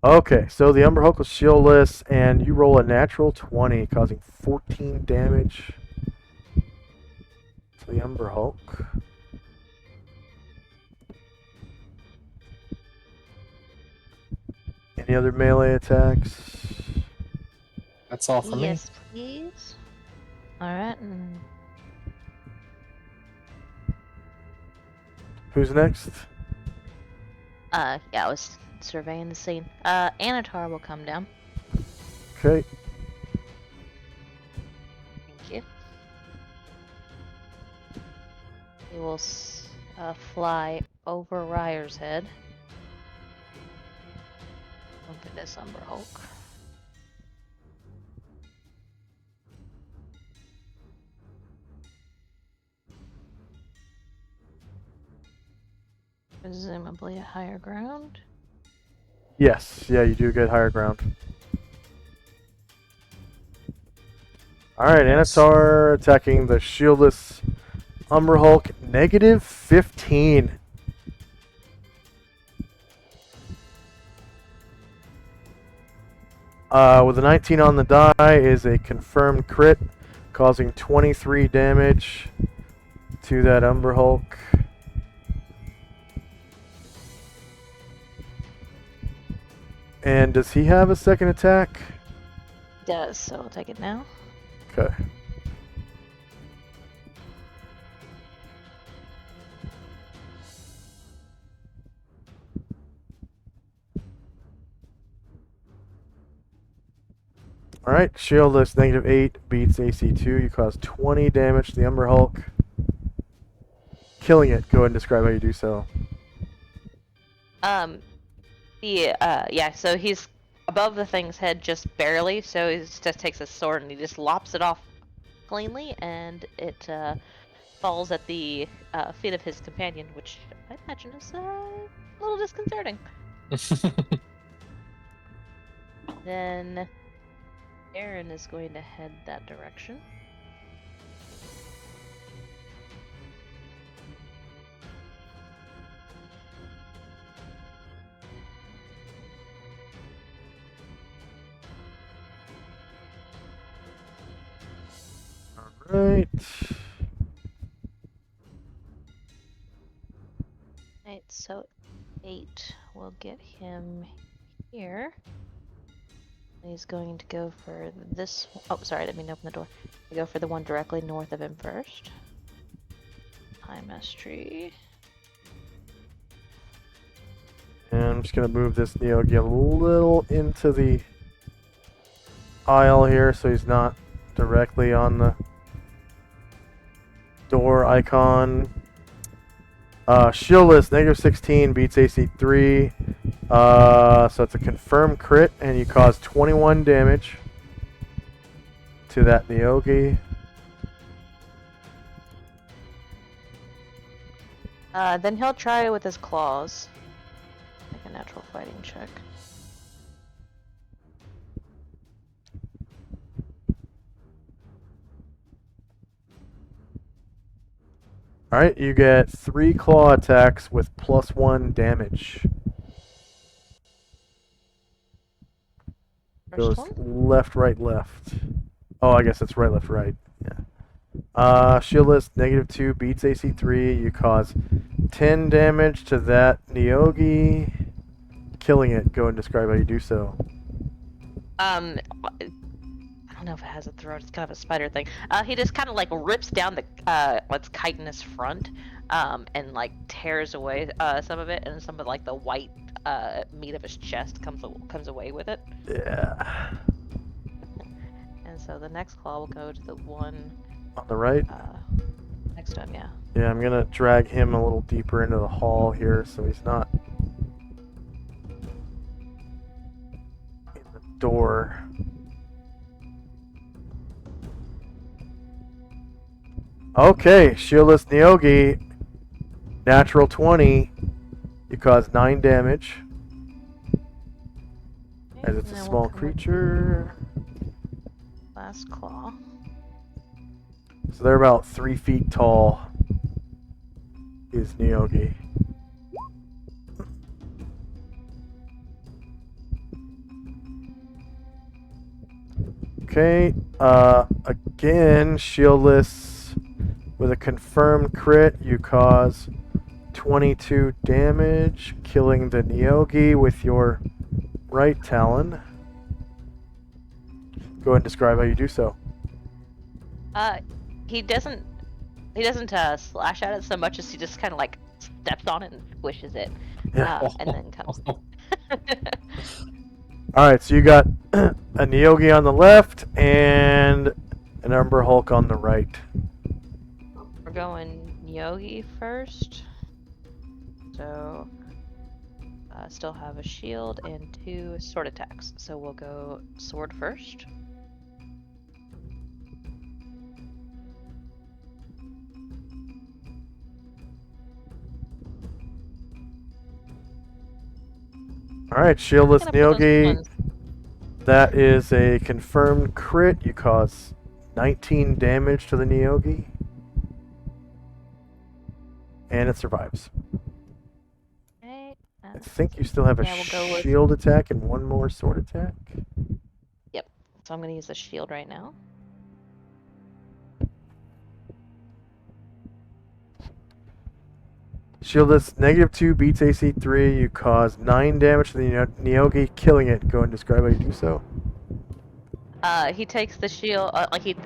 Okay, so the Umber Hulk was shieldless, and you roll a natural 20, causing 14 damage to the Umber Hulk. Any other melee attacks? That's all for me. Yes, please. Alright, and Who's next? yeah, I was surveying the scene. Anatar will come down. Okay. Thank you. He will fly over Ryer's head. Look at this Umber Hulk. Presumably a higher ground. Yes, yeah, you do get higher ground. Alright, Anatar attacking the shieldless Umber Hulk. -15. with a 19 on the die is a confirmed crit, causing 23 damage to that Umber Hulk. And does he have a second attack? Does, so I'll take it now. Okay. Alright, shieldless, -8, beats AC2. You cause 20 damage to the Umber Hulk. Killing it. Go ahead and describe how you do so. Yeah, so he's above the thing's head just barely, so he just takes his sword and he just lops it off cleanly, and it falls at the feet of his companion, which I imagine is a little disconcerting. Then Aaron is going to head that direction. Alright. Right, so 8 will get him here. He's going to go for this. Oh, sorry, I didn't mean to open the door. I go for the one directly north of him first. High mastery. And I'm just going to move this Neogi a little into the aisle here so he's not directly on the door icon. Shieldless, -16, beats AC3. So it's a confirmed crit, and you cause 21 damage to that Neogi. Then he'll try with his claws. Make a natural fighting check. Alright, you get 3 claw attacks with +1 damage. First Goes one? left, right, left. Oh, I guess it's right, left, right. Yeah. Shieldless, -2, beats AC3. You cause 10 damage to that Neogi. Killing it. Go and describe how you do so. I don't know if it has a throat. It's kind of a spider thing. He just kind of like rips down the what's chitinous front, and like tears away some of it, and some of like the white meat of his chest comes away with it. Yeah. And so the next claw will go to the one On the right? next to him. Yeah. Yeah, I'm gonna drag him a little deeper into the hall here so he's not in the door. Okay, shieldless Neogi, natural 20. You cause 9 damage. As it's a small creature. Last claw. So they're about 3 feet tall. Is Neogi. Okay, again, shieldless with a confirmed crit, you cause 22 damage, killing the Neogi with your right talon. Go ahead and describe how you do so. He doesn't slash at it so much as he just kind of like steps on it and squishes it, and then comes. Alright, so you got a Neogi on the left and an Umber Hulk on the right. We're going Neogi first. So, still have a shield and 2 sword attacks. So we'll go sword first. Alright, shieldless Gonna put those Neogi. ones- That is a confirmed crit. You cause 19 damage to the Neogi. And it survives. Okay, I think you still have a Yeah, we'll go with- shield attack and 1 more sword attack. so I'm going to use the shield right now. Shieldless, -2 beats AC 3. You cause 9 damage to the Neogi, killing it. Go and describe how you do so. He takes the shield, like he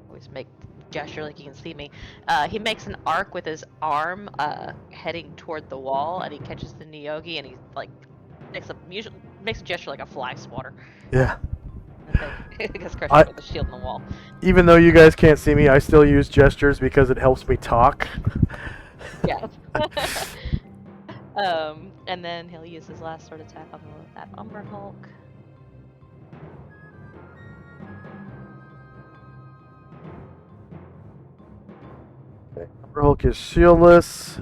always make gesture like you can see me. He makes an arc with his arm, heading toward the wall, and he catches the Neogi, and he like makes a gesture like a fly swatter. Yeah. It gets crushed by the shield in the wall. Even though you guys can't see me, I still use gestures because it helps me talk. Yeah. And then he'll use his last sword attack on that Umber Hulk. Okay. Umber Hulk is shieldless.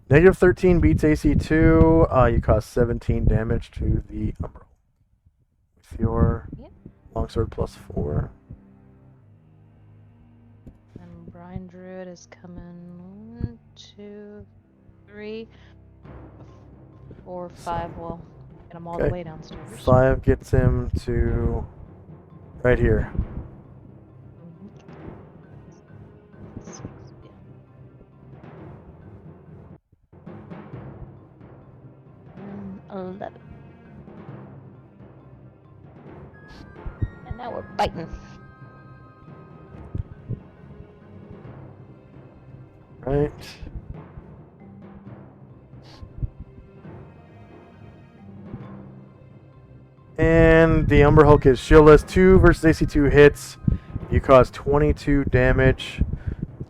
-13 beats AC 2. You cause 17 damage to the Umber Hulk with your longsword +4. And Brine Druid is coming 1, 2, 3, 4, 5. Well, get him all the way downstairs. 5 gets him to right here. 6, yeah. And 11. And now we're biting. Right. And the Umber Hulk is shieldless. 2 versus AC 2 hits. You cause 22 damage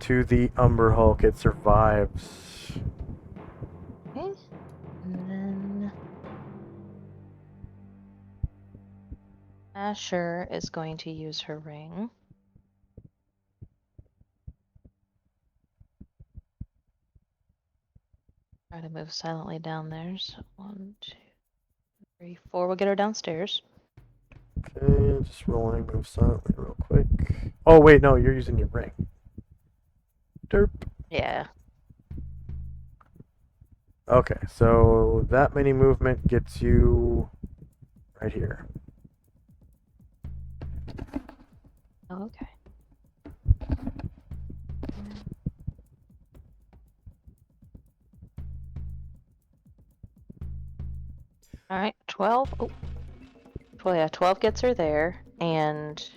to the Umber Hulk. It survives. Okay. And then Asher is going to use her ring. Try to move silently down there. So 1, 2, 3, 4. We'll get her downstairs. Okay, just rolling. Move silently real quick. Oh, wait, no, you're using your ring. Derp. Yeah. Okay, so that many movement gets you right here. Oh, okay. All right, 12. Oh, well, yeah, 12 gets her there, and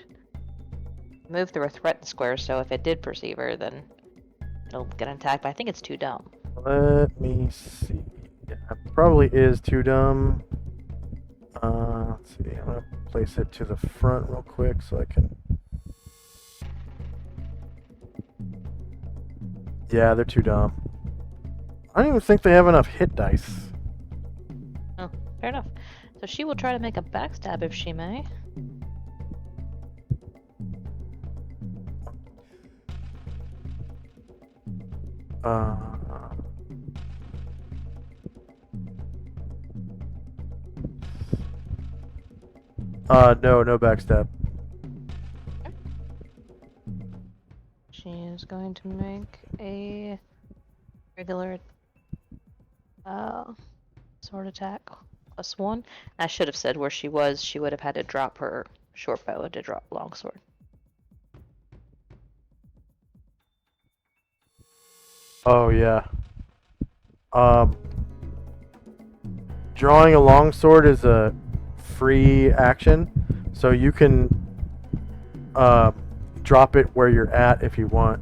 move through a threatened square. So if it did perceive her, then it'll get an attack. But I think it's too dumb. Let me see. Yeah, it probably is too dumb. Let's see. I'm gonna place it to the front real quick so I can. Yeah, they're too dumb. I don't even think they have enough hit dice. Oh, fair enough. So she will try to make a backstab if she may. No backstab. She is going to make a regular sword attack +1. I should have said where she was. She would have had to drop her short bow to drop longsword. Oh yeah. Drawing a longsword is a free action, so you can drop it where you're at if you want.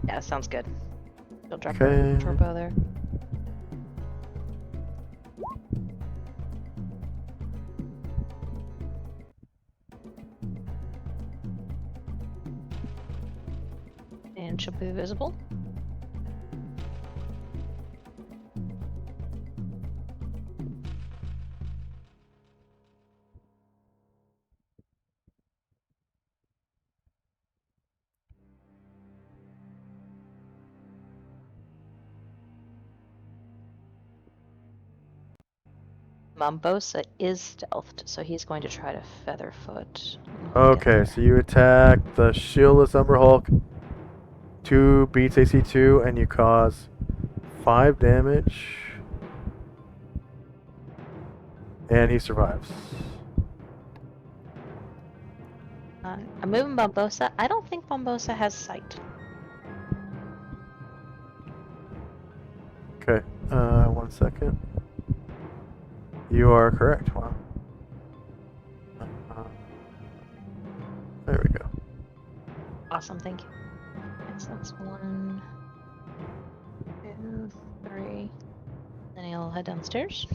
Yeah, sounds good. She'll drop Okay. her short bow there. And she'll be visible. Mombosa is stealthed, so he's going to try to featherfoot. Okay, so you attack the shieldless Umber Hulk. 2 beats AC 2, and you cause 5 damage. And he survives. I'm moving Bombosa. I don't think Bombosa has sight. Okay, 1 second. You are correct. Wow. There we go. Awesome, thank you. Okay, so that's 1, 2, 3. Then he'll head downstairs.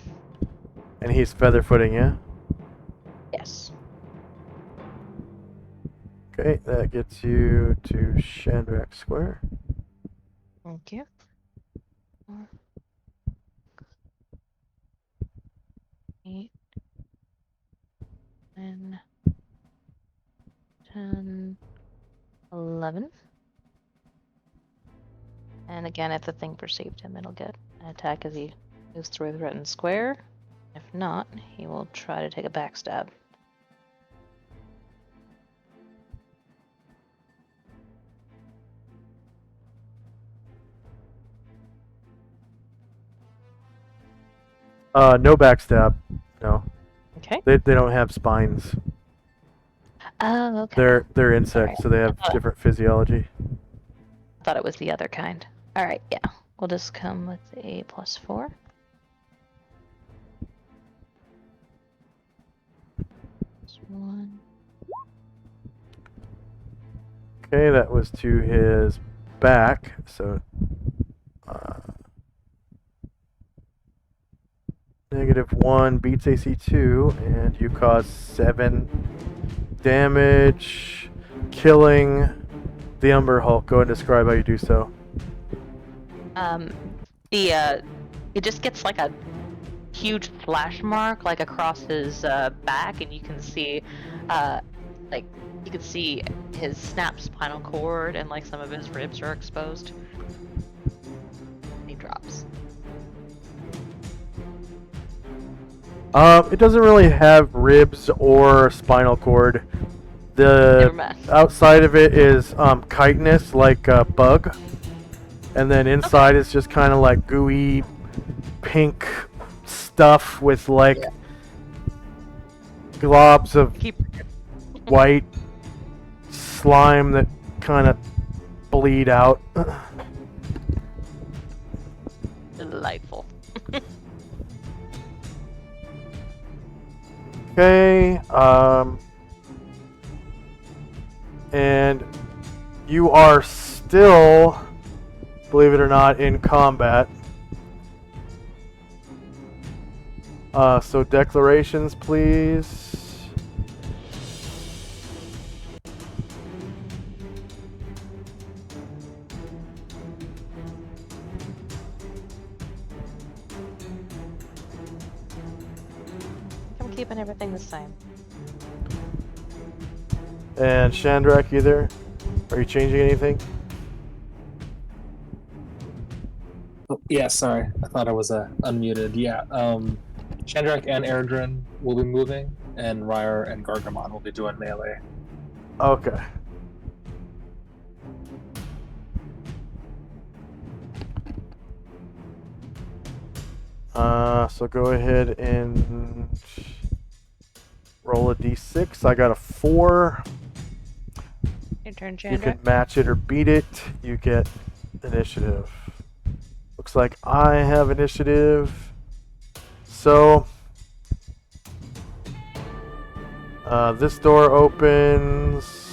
And he's feather footing, yeah? Yes. Okay, that gets you to Shandrak Square. Thank you. 4, 8, 9, 10, 11. And again, if the thing perceived him, it'll get an attack as he moves through the threatened square. If not, he will try to take a backstab. No backstab. No. Okay. They don't have spines. Oh, okay. They're insects, so they have different physiology. I thought it was the other kind. Alright, yeah. We'll just come with a +4. +1. Okay, that was to his back, so -1 beats AC 2, and you cause 7 damage, killing the Umber Hulk. Go and describe how you do so. It just gets like a huge flash mark like across his back, and you can see his snapped spinal cord, and like some of his ribs are exposed. He drops. It doesn't really have ribs or spinal cord. The Never mind. outside of it is chitinous, like a bug, and then inside is just kind of like gooey, pink stuff with like globs of white slime that kind of bleed out. Delightful. Okay, and you are still, believe it or not, in combat. So declarations, please. I'm keeping everything the same. And Shandrak, you there? Are you changing anything? Oh, yeah, sorry. I thought I was unmuted. Yeah, Shandrak and Erdrin will be moving, and Ryer and Gargamon will be doing melee. Okay. So go ahead and roll a d6. I got a 4. Your turn, You Chandra. can match it or beat it. You get initiative. Looks like I have initiative. So this door opens.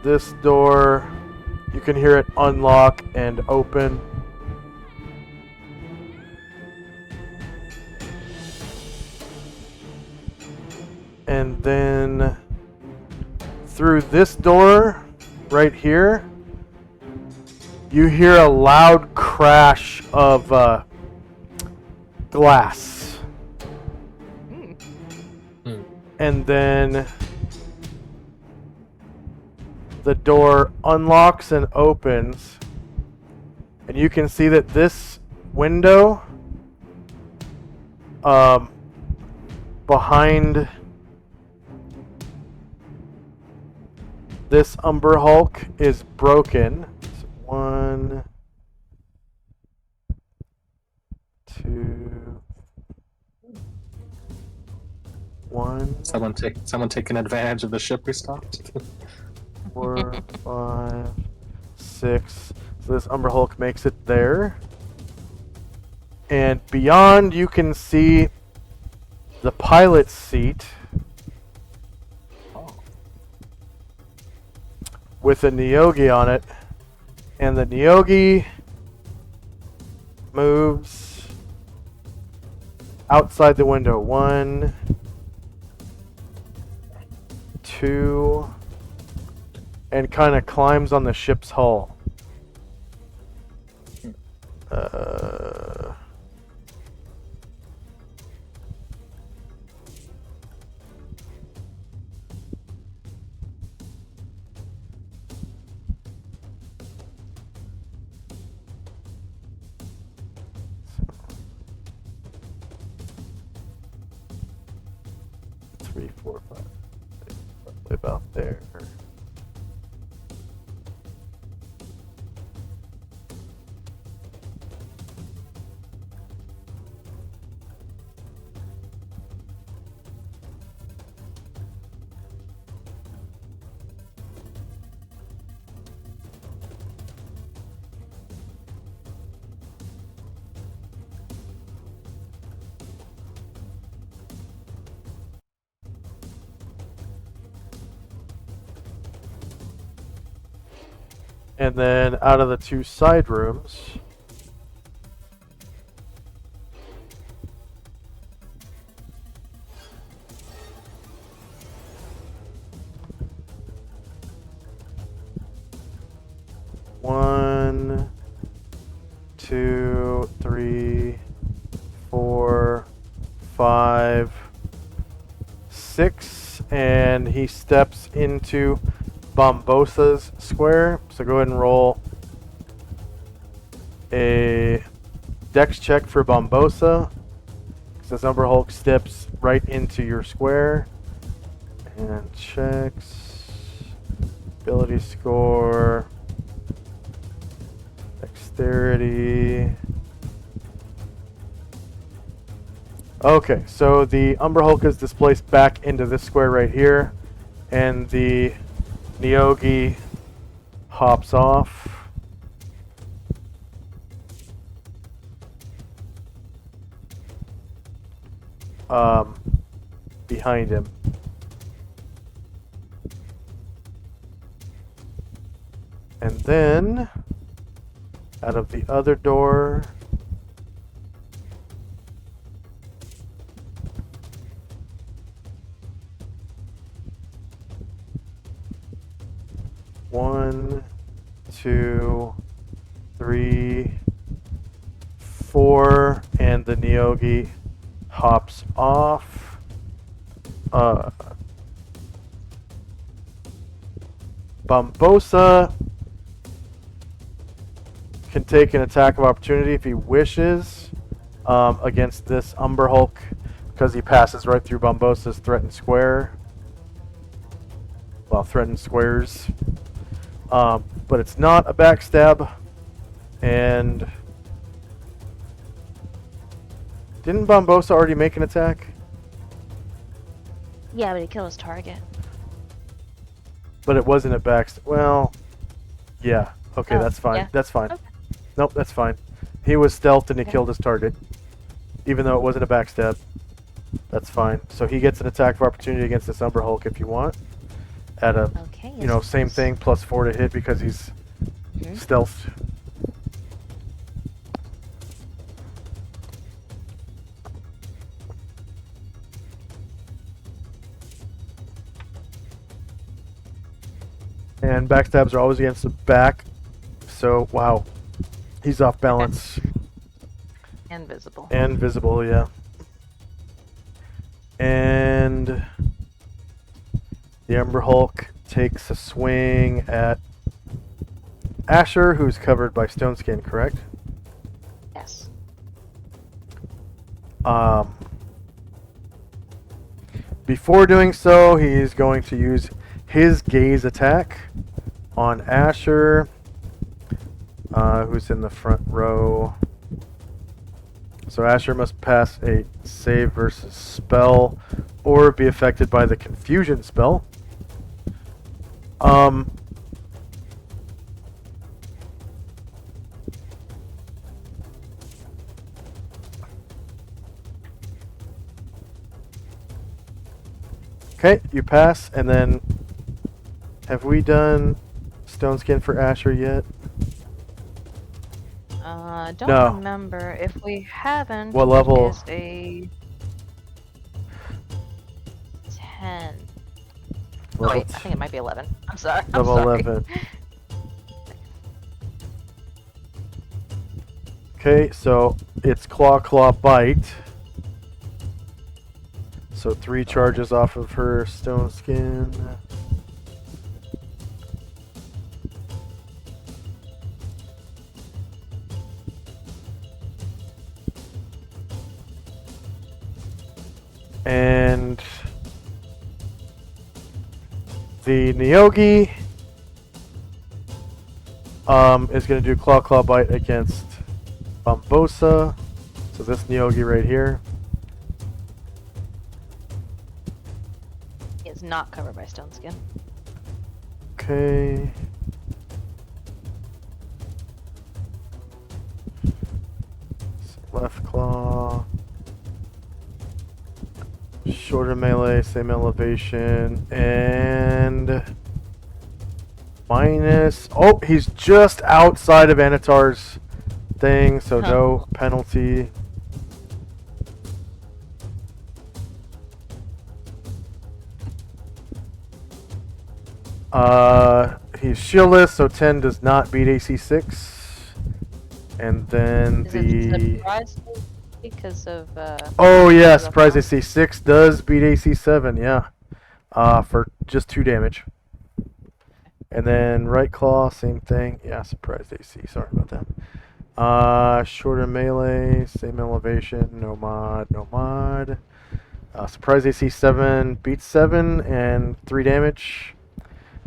This door, you can hear it unlock and open. And then through this door right here, you hear a loud crash of glass. And then the door unlocks and opens, and you can see that this window behind this Umber Hulk is broken. So 1, 2, 1, Someone taking advantage of the ship restocked. 4, 5, 6. So this Umber Hulk makes it there. And beyond, you can see the pilot's seat with a Neogi on it. And the Neogi moves outside the window. 1, 2, and kind of climbs on the ship's hull. Three, 4, 5, 6, roughly about there. And then out of the 2 side rooms, one, 2, 3, 4, 5, 6, and he steps into Bombosa's square. So go ahead and roll a dex check for Bombosa. Since Umber Hulk steps right into your square. And checks. Ability score. Dexterity. Okay, so the Umber Hulk is displaced back into this square right here. And the Neogi hops off. Behind him. And then, out of the other door, one, 2, 3, 4, and the Neogi hops off. Bombosa can take an attack of opportunity if he wishes against this Umber Hulk because he passes right through Bombosa's threatened square. Well, threatened squares. But it's not a backstab. And didn't Bombosa already make an attack? Yeah, but he killed his target. But it wasn't a backstab. Well, yeah. Okay, Oh, that's fine. yeah. That's fine. Okay. Nope, that's fine. He was stealthed and he Okay. killed his target. Even though it wasn't a backstab. That's fine. So he gets an attack of opportunity against this Umber Hulk if you want. At a, Okay. you know, same thing, +4 to hit because he's stealthed. And backstabs are always against the back. So, wow. He's off balance. Invisible. And visible, yeah. And the Umber Hulk takes a swing at Asher, who's covered by stone skin, correct? Yes. Before doing so, he's going to use his gaze attack on Asher, who's in the front row. So Asher must pass a save versus spell or be affected by the confusion spell. Okay, you pass, and then have we done Stone Skin for Asher yet? Don't No. remember. If we haven't, What level? it is a 10. Oh, Level wait, I think it might be 11. I'm sorry. Level I'm sorry. 11. Okay, so it's Claw Bite. So 3 charges off of her Stone Skin. And the Neogi is going to do Claw Bite against Bombosa. So this Neogi right here. He is not covered by Stone Skin. Okay. Left claw. Shorter melee, same elevation, and minus. Oh, he's just outside of Anatar's thing, so no penalty. He's shieldless, so 10 does not beat AC 6. And then Is it the. surprise because of Oh yeah, the surprise font? AC 6 does beat AC 7, yeah. For just 2 damage. And then right claw, same thing. Yeah, surprise AC, sorry about that. Shorter melee, same elevation, no mod, no mod. Surprise AC 7 beats 7 and 3 damage.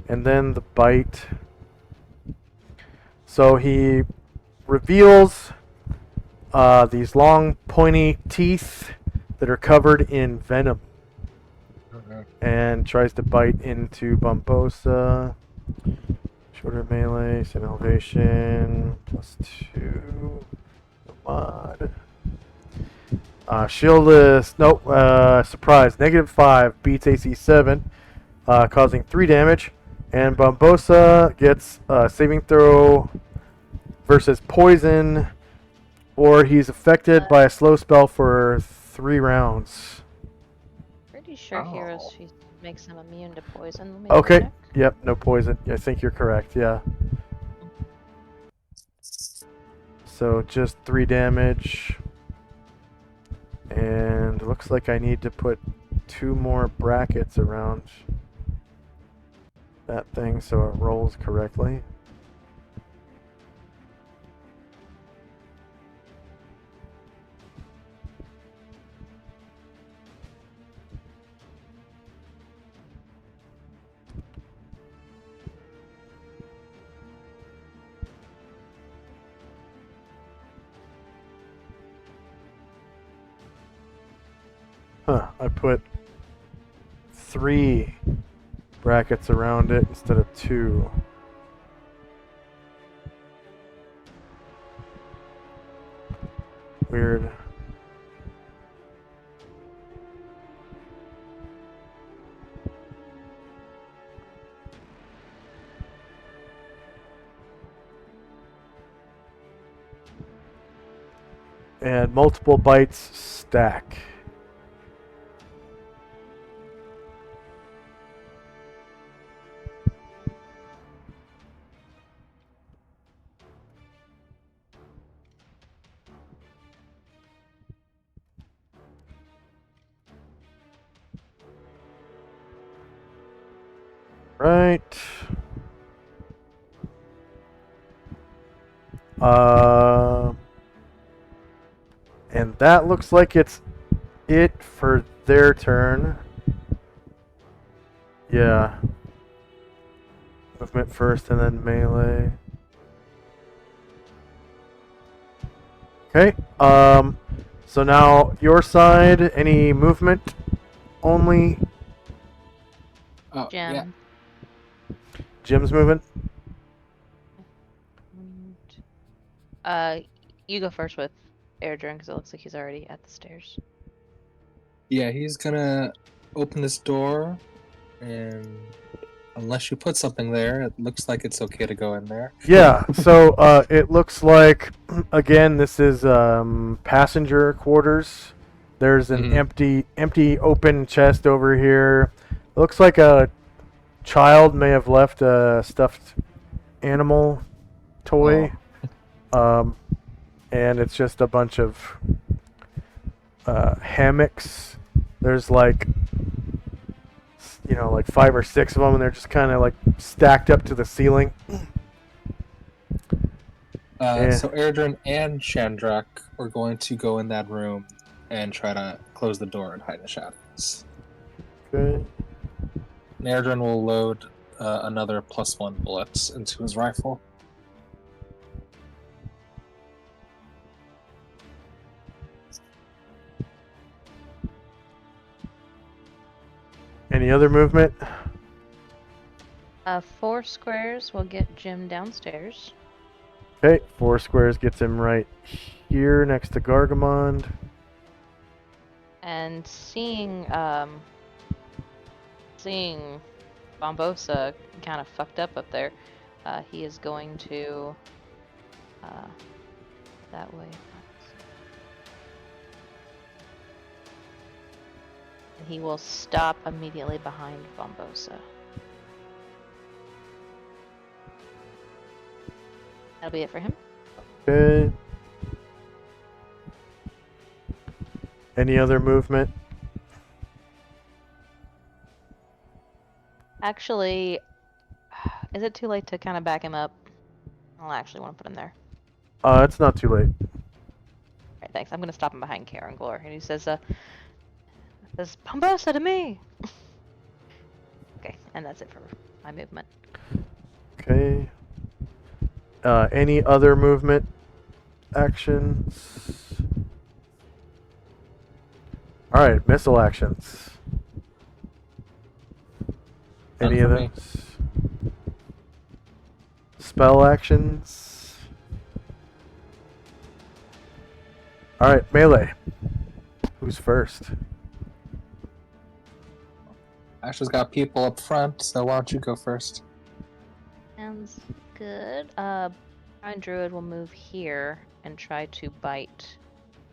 And then the bite. So he reveals these long pointy teeth that are covered in venom and tries to bite into Bombosa. Shorter melee, same elevation, +2, no mod. Shieldless, nope, surprise, -5 beats AC 7, causing 3 damage. And Bombosa gets a saving throw versus poison, or he's affected by a slow spell for 3 rounds. Pretty sure Heroes Oh. Feast makes him immune to poison. Let me Okay, check. yep, no poison. I think you're correct, yeah. So just 3 damage. And it looks like I need to put 2 more brackets around that thing so it rolls correctly. Huh, I put 3 brackets around it instead of 2. Weird. And multiple bites stack. Right. And that looks like it's it for their turn. Yeah. Movement first and then melee. Okay. So now your side, any movement only? Oh, yeah. Jim. Jim's movement? You go first with Airdrin because it looks like he's already at the stairs. Yeah, he's gonna open this door, and unless you put something there, it looks like it's okay to go in there. Yeah, so it looks like, again, this is passenger quarters. There's an empty open chest over here. It looks like a child may have left a stuffed animal toy. And it's just a bunch of hammocks. There's like, like 5 or 6 of them, and they're just kind of like stacked up to the ceiling. So Erdrin and Chandrak are going to go in that room and try to close the door and hide in the shadows. Good. And Erdrin will load another +1 bullet into his rifle. Any other movement? 4 squares will get Jim downstairs. Okay, 4 squares gets him right here next to Gargamond. And seeing Bombosa kind of fucked up there, he is going to that way. He will stop immediately behind Bombosa. That'll be it for him. Good. Any other movement? Actually, is it too late to kind of back him up? I'll actually want to put him there. It's not too late. Alright, thanks. I'm going to stop him behind Karen Glor. And he says, Bombosa to me! Okay, and that's it for my movement. Okay. Any other movement actions? Alright, missile actions. Any of None for those? Spell actions? Alright, melee. Who's first? Asher's got people up front, so why don't you go first? Sounds good. Brown Druid will move here and try to bite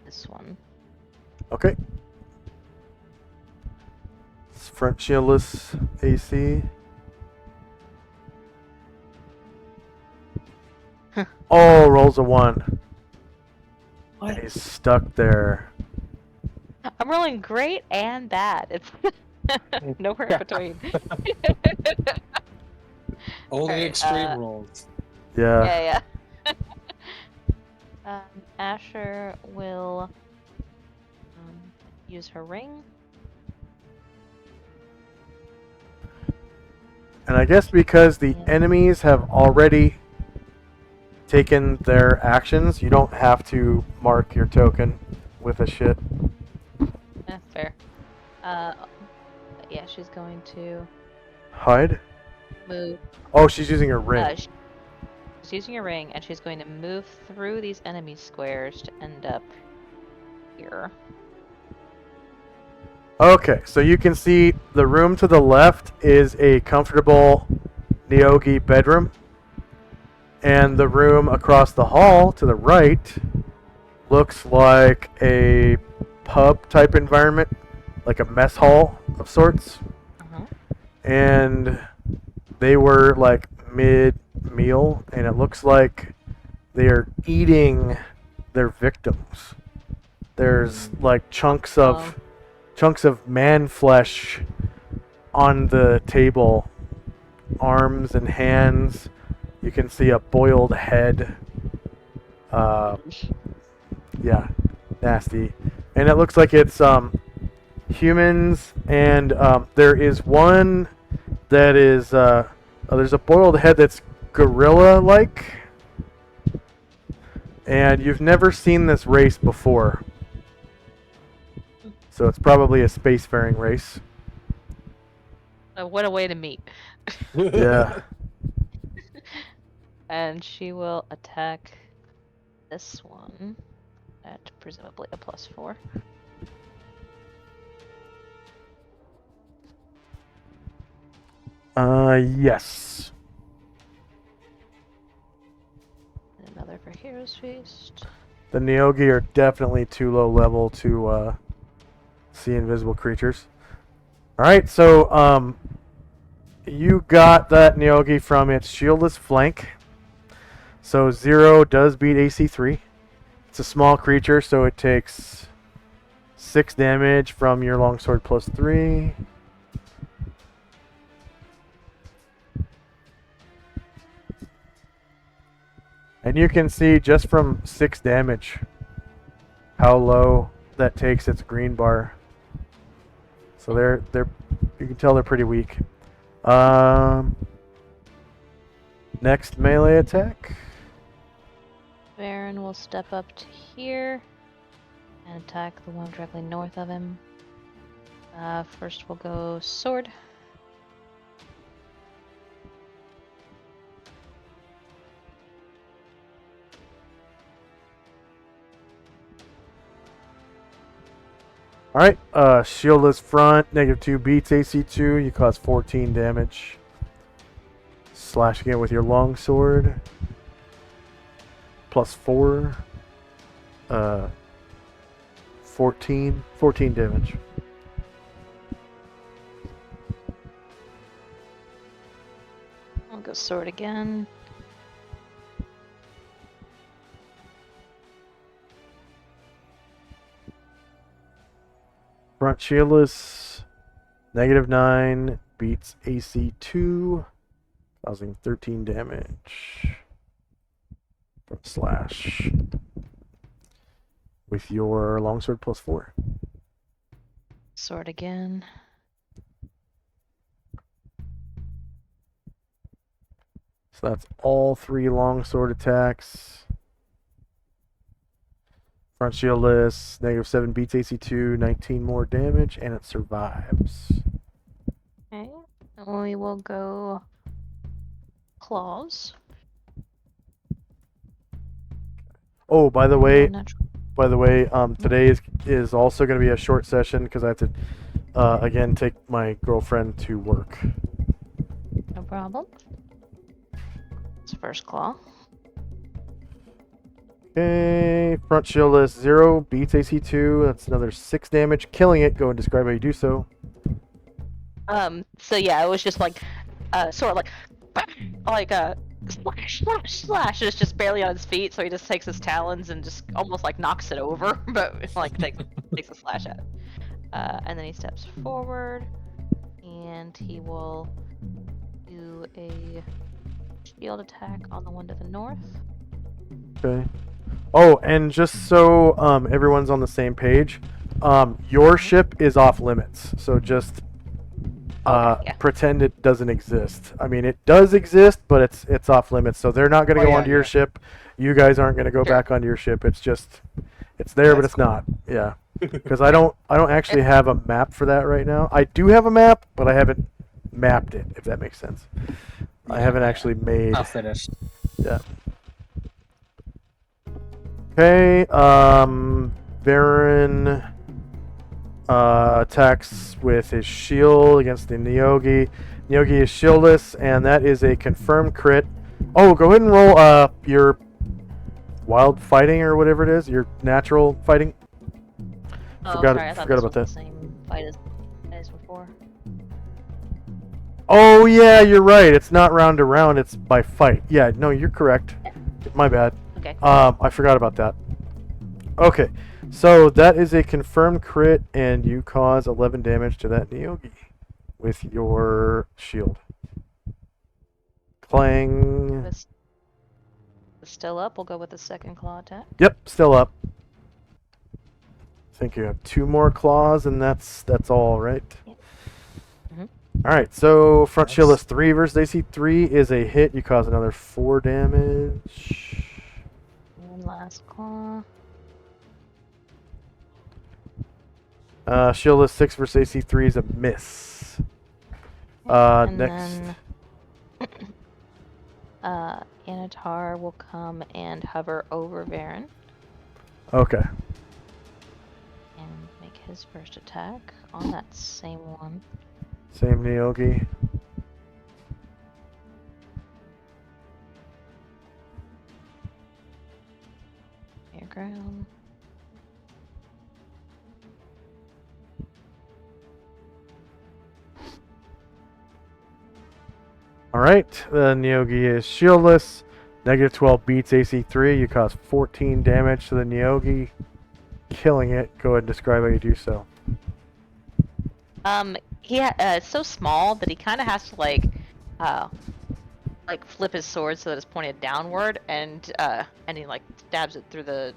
this one. Okay. It's front shieldless AC. Oh, rolls a 1. And he's stuck there. I'm rolling great and bad. It's nowhere in between. Only Alright, extreme rolls. Yeah. Yeah. Asher will use her ring. And I guess because the enemies have already taken their actions, you don't have to mark your token with a shit. Fair. Yeah, she's going to Hide? move. Oh, she's using her ring. She's using a ring, and she's going to move through these enemy squares to end up here. Okay, so you can see the room to the left is a comfortable Neogi bedroom. And the room across the hall to the right looks like a pub type environment, like a mess hall of sorts. Uh-huh. And they were like mid-meal, and it looks like they are eating their victims. There's like chunks of man flesh on the table, arms and hands. You can see a boiled head. Yeah, nasty. And it looks like it's humans, and there is one that is There's a boiled head that's gorilla-like. And you've never seen this race before. So it's probably a spacefaring race. What a way to meet. Yeah. And she will attack this one at presumably a +4. Yes. And another for Hero's Feast. The Neogi are definitely too low level to see invisible creatures. Alright, so you got that Neogi from its shieldless flank. So 0 does beat AC 3. It's a small creature, so it takes 6 damage from your longsword +3. And you can see just from 6 damage how low that takes its green bar. So they're you can tell they're pretty weak. Next melee attack. Baron will step up to here and attack the one directly north of him. First we'll go sword. Alright, shieldless front, -2 beats AC2, you cause 14 damage. Slashing it with your longsword. +4. 14 damage. I'll go sword again. Front shieldless, -9, beats AC2, causing 13 damage. From slash. With your longsword +4. Sword again. So that's all 3 longsword attacks. Front shieldless, -7 beats AC2, 19 more damage, and it survives. Okay. And we will go claws. Oh, by the way, Natural. today is also going to be a short session because I have to, again, take my girlfriend to work. No problem. It's first claw. Okay, front shieldless, 0, beats AC2, that's another 6 damage, killing it. Go and describe how you do so. So yeah, it was just like, sort of like slash, slash, slash. It's just barely on his feet, so he just takes his talons and just almost like knocks it over, but like takes a slash at it. And then he steps forward, and he will do a shield attack on the one to the north. Okay. Oh, and just so everyone's on the same page, your ship is off limits, so just Okay, yeah. pretend it doesn't exist. I mean, it does exist, but it's off limits, so they're not going to go yeah, onto your yeah. ship. You guys aren't going to go Sure. back onto your ship. It's just it's there, but That's it's not. Yeah, because I don't actually have a map for that right now. I do have a map, but I haven't mapped it. If that makes sense. I haven't Yeah. actually made. I'll finish. Yeah. Okay, Baron attacks with his shield against the Neogi. Neogi is shieldless, and that is a confirmed crit. Oh, go ahead and roll your wild fighting or whatever it is, your natural fighting. Oh, Forgot- sorry, I thought forgot this about was the same fight as before. Oh yeah, you're right. It's not round to round. It's by fight. Yeah, no, you're correct. My bad. Okay. I forgot about that. Okay, so that is a confirmed crit, and you cause 11 damage to that Neogi with your shield. Clang. It's still up. We'll go with the second claw attack. Yep, still up. I think you have 2 more claws, and that's all, right? Mhm. Alright, so front Nice. shield is 3 versus AC 3 is a hit. You cause another 4 damage. And last claw. Shield is 6 versus AC 3 is a miss. And Next. then Anatar will come and hover over Varen Okay. and make his first attack on that same one. Same Neogi. Near ground. Alright, the Neogi is shieldless. Negative 12 beats AC 3. You cause 14 damage to the Neogi. Killing it. Go ahead and describe how you do so. It's so small that he kind of has to like flip his sword so that it's pointed downward, and he like stabs it through the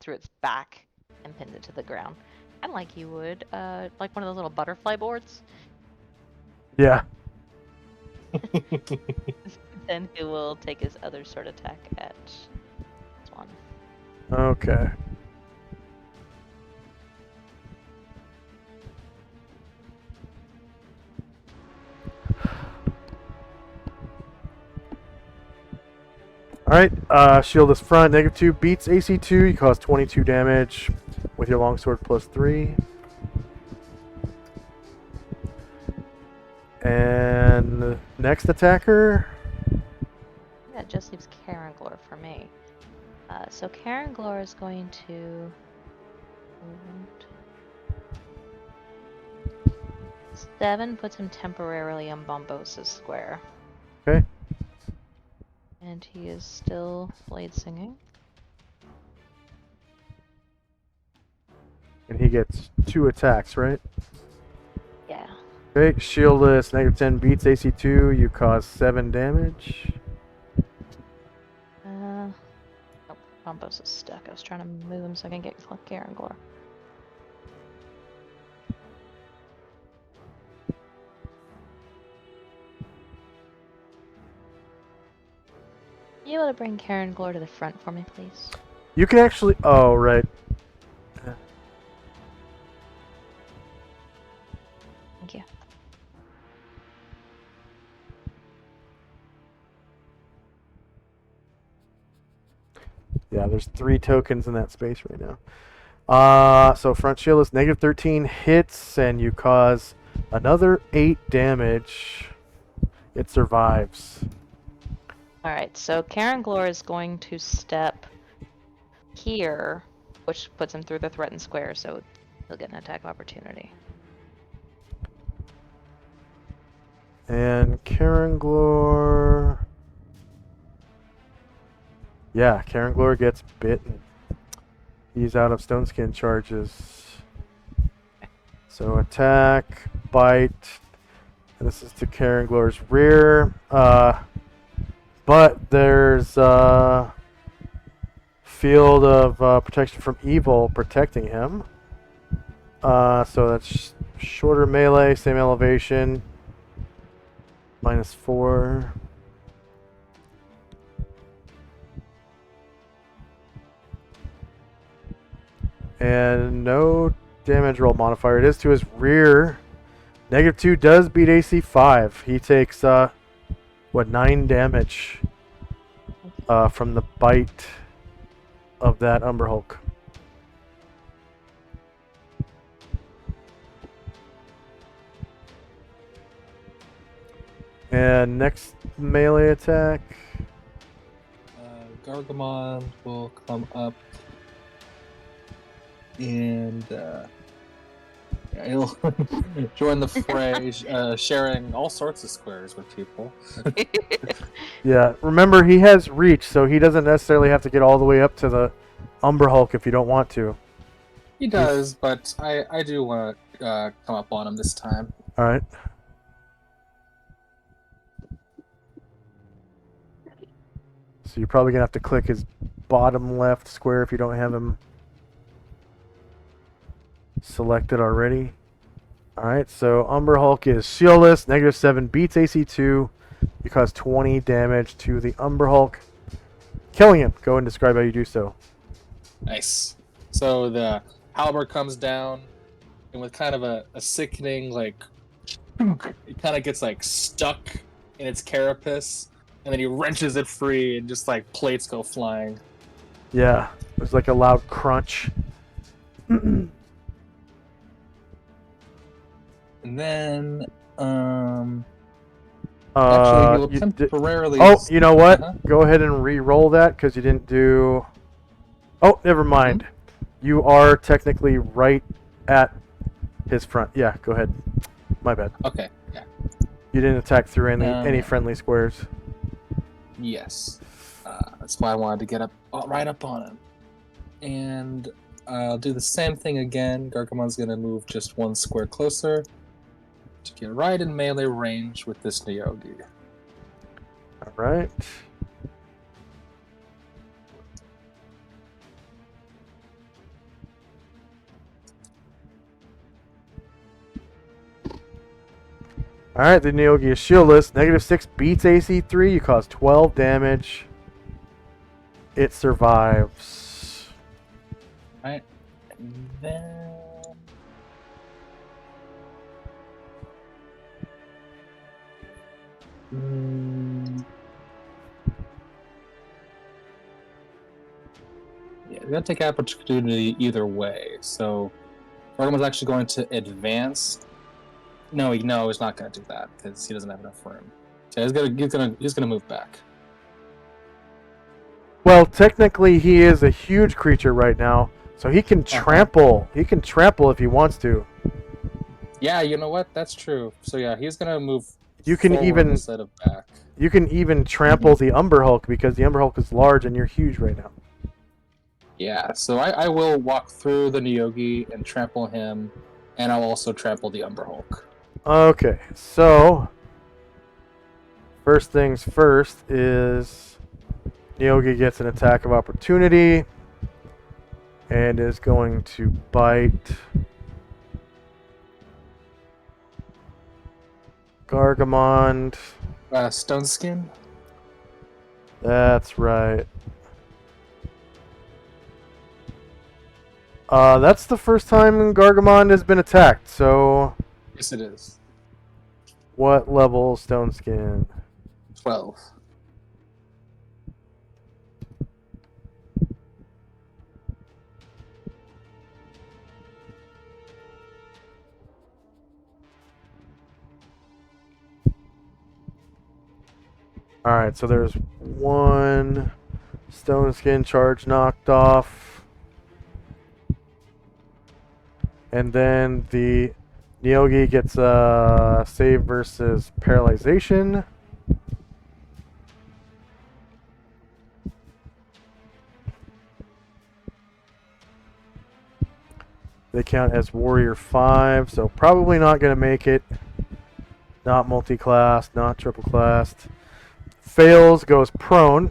through its back and pins it to the ground, kind of like you would like one of those little butterfly boards. Yeah. Then he will take his other sword attack at this one. Okay. Alright, shield is front. Negative 2 beats AC 2. You cause 22 damage with your longsword plus 3. And next attacker. Yeah, it just leaves Karanglor for me. So Karanglor is going to. 7 puts him temporarily on Bombosa's square. Okay. And he is still blade singing. And he gets 2 attacks, right? Yeah. Okay, shieldless. Negative 10 beats AC 2. You cause 7 damage. Oh, Bombosa's stuck. I was trying to move him so I can get Karanglor. You able to bring Karanglor to the front for me, please? You can actually. Oh, right. Thank you. Yeah, there's 3 tokens in that space right now. So front shield is negative 13 hits, and you cause another 8 damage. It survives. Alright, so Karanglor is going to step here, which puts him through the threatened square, so he'll get an attack of opportunity. And Karanglor. Yeah, Karanglor gets bitten. He's out of stone skin charges. So attack, bite. And this is to Karanglor's rear. But there's field of protection from evil protecting him. So that's shorter melee, same elevation. -4. And no damage roll modifier. It is to his rear. Negative 2 does beat AC 5. He takes 9 damage from the bite of that Umber Hulk. And next melee attack. Gargamon will come up and he'll join the fray, sharing all sorts of squares with people. Yeah, remember he has reach, so he doesn't necessarily have to get all the way up to the Umber Hulk if you don't want to. He does, but I do want to come up on him this time. All right. So you're probably gonna have to click his bottom left square if you don't have him selected already. Alright, so Umber Hulk is shieldless, -7, beats AC2. You cause 20 damage to the Umber Hulk, killing him. Go and describe how you do so. Nice. So the halberd comes down, and with kind of a sickening, like, it kind of gets, like, stuck in its carapace, and then he wrenches it free, and just, like, plates go flying. Yeah, there's like a loud crunch. And then, actually, he will temporarily... you know what? Uh-huh. Go ahead and re-roll that, because you didn't do... Oh, never mind. You are technically right at his front. Yeah, go ahead. My bad. Okay, yeah. You didn't attack through any friendly squares. Yes. That's why I wanted to get up right up on him. And I'll do the same thing again. Gargamon's going to move just one square closer to get right in melee range with this Neogi. Alright. Alright, the Neogi is shieldless. -6 beats AC3. You cause 12 damage. It survives. Alright. And then... Yeah, we're going to take opportunity either way. So, Gargamon's actually going to advance. No, he's not going to do that because he doesn't have enough room. So he's gonna move back. Well, technically, he is a huge creature right now, so he can trample. He can trample if he wants to. Yeah, you know what? That's true. So yeah, he's gonna move. You can even instead of back. You can even trample the Umber Hulk because the Umber Hulk is large and you're huge right now. Yeah, so I will walk through the Neogi and trample him, and I'll also trample the Umber Hulk. Okay, so first things first is Neogi gets an attack of opportunity and is going to bite Gargamond. Stone Skin? That's right. That's the first time Gargamond has been attacked, so... Yes, it is. What level Stone Skin? 12. Alright, so there's one Stone Skin charge knocked off. And then the Neogi gets a save versus paralyzation. They count as Warrior 5, so probably not going to make it. Not multi-class, not triple-classed. Fails, goes prone.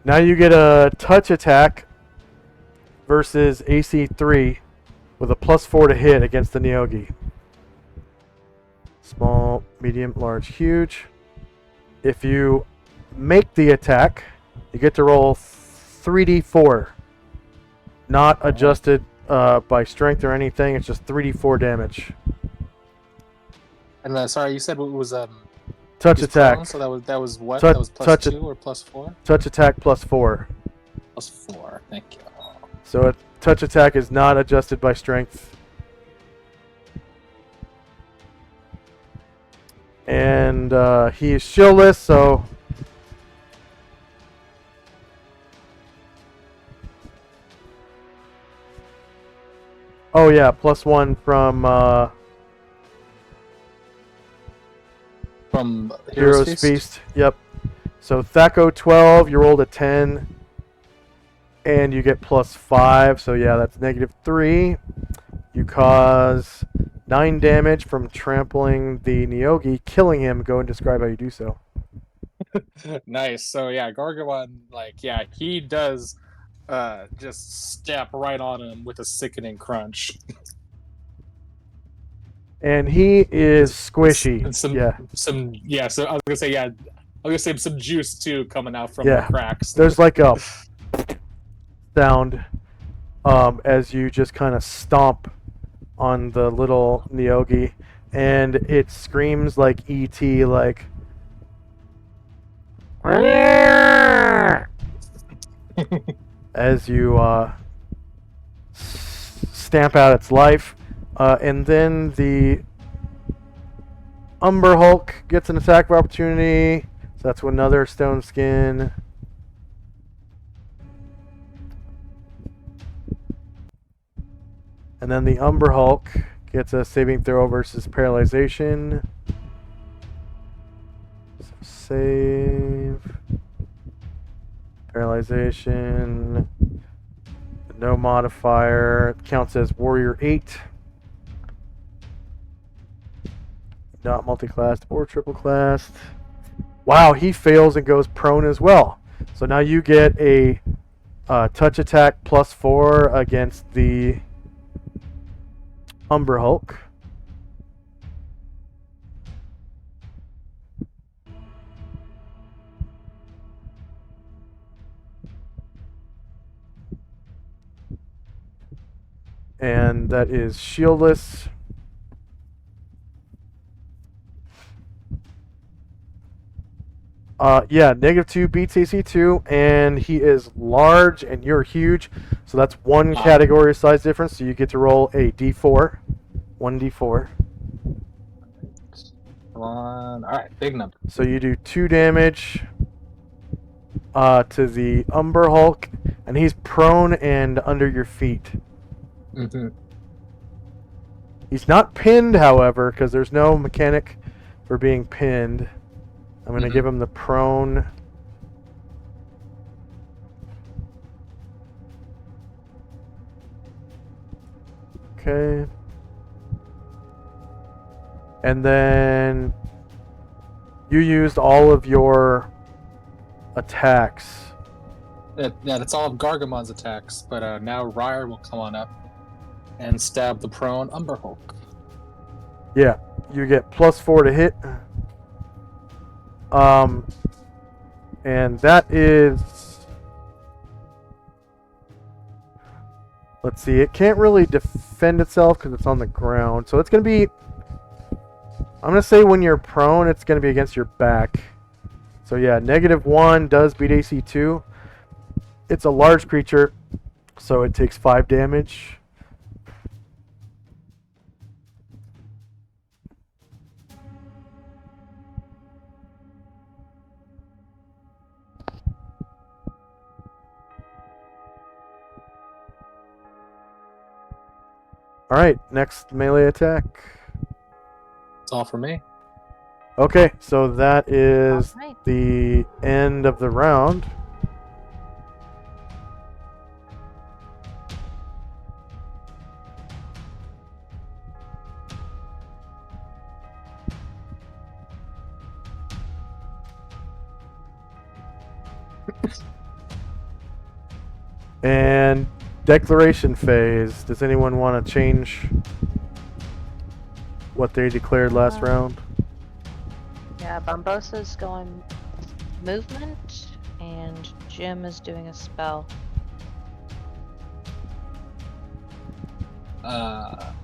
Now you get a touch attack versus AC 3 with a +4 to hit against the Neogi. Small, medium, large, huge. If you make the attack, you get to roll 3d4. Not adjusted by strength or anything, it's just 3d4 damage. And sorry, you said it was touch attack. Prone, so that was what? That was +2 or +4? Touch attack +4. +4. Thank you. So a touch attack is not adjusted by strength. And he is shieldless, so oh yeah, +1 from Hero's Feast. Yep. So Thaco 12, you rolled a 10, and you get +5. So yeah, that's -3. You cause 9 damage from trampling the Neogi, killing him. Go and describe how you do so. Nice. So yeah, Gargamon, he does just step right on him with a sickening crunch. And he is squishy. And So I was gonna say I was gonna say some juice too coming out from Yeah. the cracks. There's like a sound as you just kind of stomp on the little Neogi, and it screams like E.T. like. As you stamp out its life, and then the Umber Hulk gets an attack of opportunity. So that's another stone skin. And then the Umber Hulk gets a saving throw versus paralyzation. So save. Paralyzation. No modifier. Counts as Warrior 8. Not multi-classed or triple-classed. Wow, he fails and goes prone as well. So now you get a touch attack +4 against the Umber Hulk. And that is shieldless. Yeah, -2 beats AC2, and he is large and you're huge, so that's one category size difference, so you get to roll a d4. 1d4. Come on. Alright, big number. So you do 2 damage to the Umber Hulk, and he's prone and under your feet. Mm-hmm. He's not pinned, however, because there's no mechanic for being pinned. I'm going to give him the prone. Okay. And then you used all of your attacks. Yeah, that's all of Gargamon's attacks, but now Ryar will come on up and stab the prone Umber Hulk. Yeah, you get +4 to hit. And that is... Let's see, it can't really defend itself because it's on the ground. So it's going to be... I'm going to say when you're prone, it's going to be against your back. So yeah, -1 does beat AC2. It's a large creature, so it takes 5 damage. Alright, next melee attack. That's all for me. Okay, so that is Alright. the end of the round. And declaration phase. Does anyone want to change what they declared last round? Yeah, Bombosa's going movement, and Jim is doing a spell. All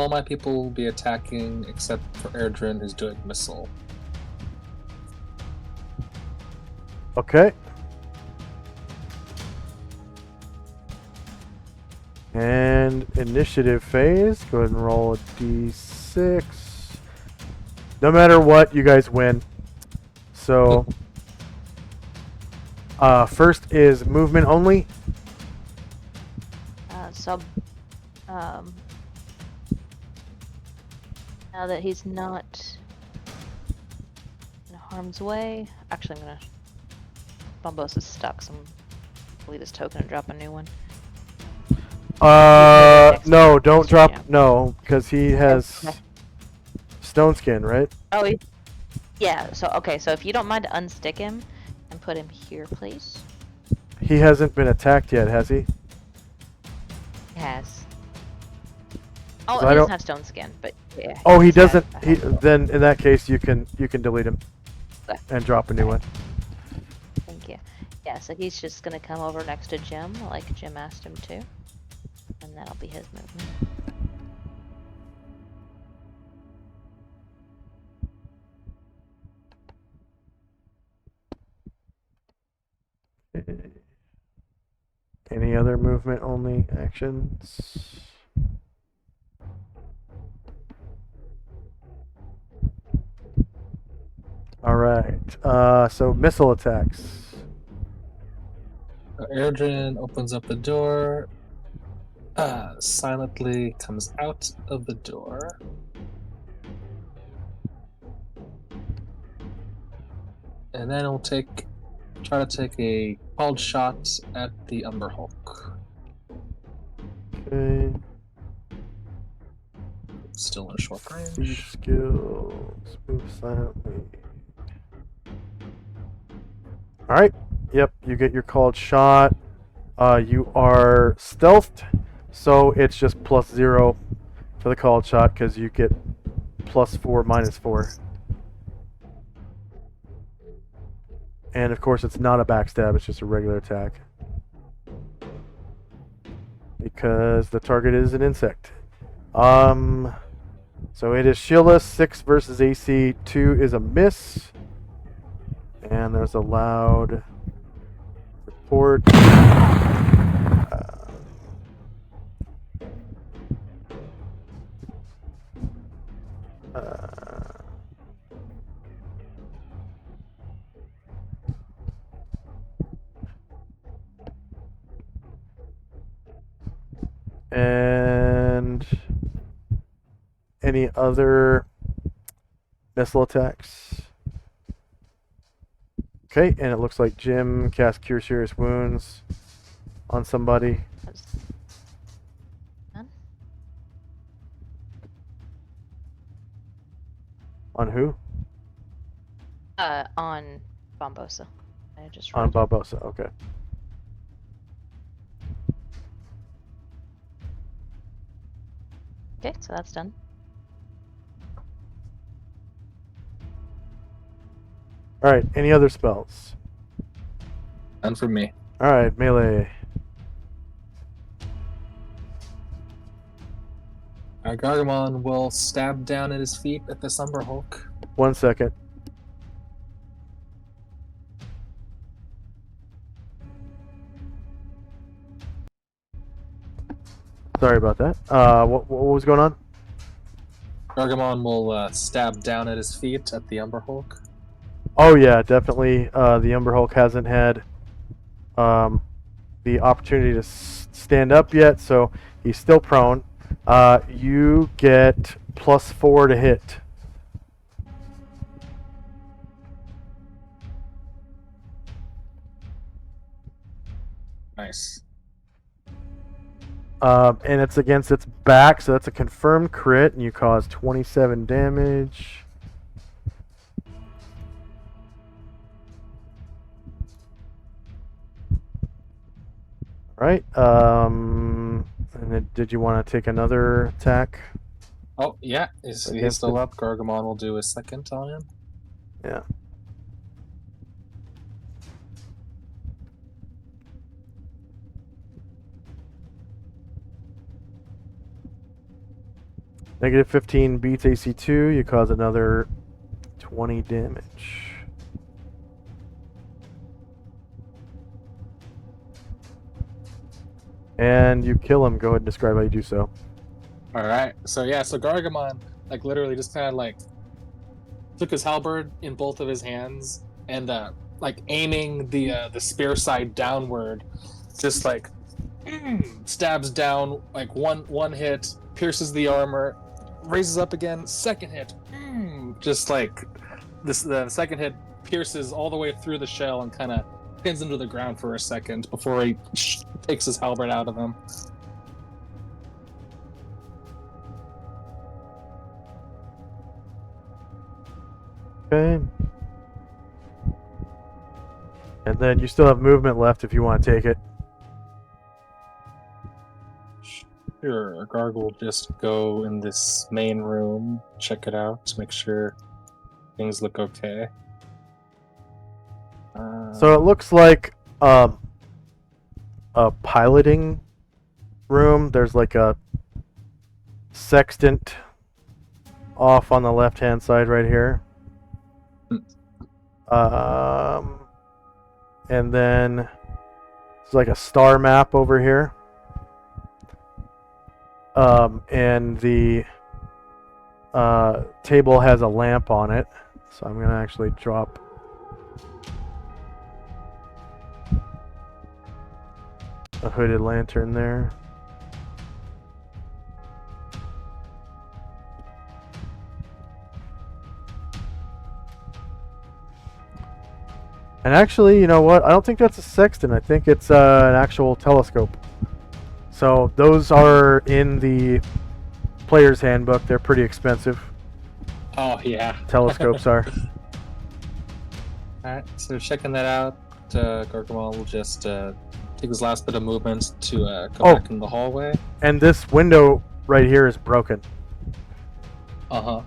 my people will be attacking except for Erdrin, who's doing missile. Okay. And initiative phase. Go ahead and roll a d6. No matter what, you guys win. So, first is movement only. Now that he's not in harm's way, actually, I'm gonna. Bombosa's stuck, so I'm gonna delete his token and drop a new one. No, don't drop. No, because he has stone skin, right? Oh, yeah. So okay, so if you don't mind to unstick him and put him here, please. He hasn't been attacked yet, has he? He has. Oh, 'Cause he I doesn't don't. have stone skin, but yeah. Oh, he he's got doesn't. a He handful. then in that case you can delete him Okay. and drop a new one. Thank you. Yeah, so he's just gonna come over next to Jim, like Jim asked him to. And that'll be his movement. Any other movement only actions? All right. So missile attacks. Erdrin opens up the door, silently comes out of the door. And then we'll try to take a called shot at the Umber Hulk. Okay. Still in short Thief range. skills. Move silently. All right. Yep. You get your called shot. You are stealthed, so it's just +0 for the called shot because you get +4, -4. And of course, it's not a backstab; it's just a regular attack because the target is an insect. So it is shieldless. 6 versus AC 2 is a miss, and there's a loud report. And any other missile attacks? Okay, and it looks like Jim cast Cure Serious Wounds on somebody. That's done. On who? On Bombosa. I just On rolled. Barbosa, okay. Okay, so that's done. Alright, any other spells? None for me. Alright, melee. Gargamon will stab down at his feet at the Umber Hulk. 1 second. Sorry about that. What was going on? Gargamon will stab down at his feet at the Umber Hulk. Oh yeah, definitely. The Umber Hulk hasn't had the opportunity to stand up yet, so he's still prone. You get +4 to hit. Nice. And it's against its back, so that's a confirmed crit, and you cause 27 damage. Right. And then did you want to take another attack? Oh, yeah. He's Against still it. up. Gargamon will do a second on him. Yeah. -15 beats AC2. You cause another 20 damage. And you kill him. Go ahead and describe how you do so. Alright. So Gargamon, like, literally just kind of, like, took his halberd in both of his hands and, like, aiming the spear side downward, just, like, stabs down, like, one hit, pierces the armor, raises up again, second hit, just, like, the second hit pierces all the way through the shell and kind of pins him to the ground for a second before he takes his halberd out of him. Okay. And then you still have movement left if you want to take it. Sure, Garg will just go in this main room, check it out, make sure things look okay. So it looks like a piloting room. There's like a sextant off on the left-hand side right here. And then there's like a star map over here. And the table has a lamp on it. So I'm going to actually drop a hooded lantern there. And actually, you know what? I don't think that's a sextant. I think it's an actual telescope. So those are in the player's handbook. They're pretty expensive. Oh, yeah. Telescopes are. Alright, so checking that out, Gargamel will just take his last bit of movement to go back in the hallway. And this window right here is broken. Uh-huh.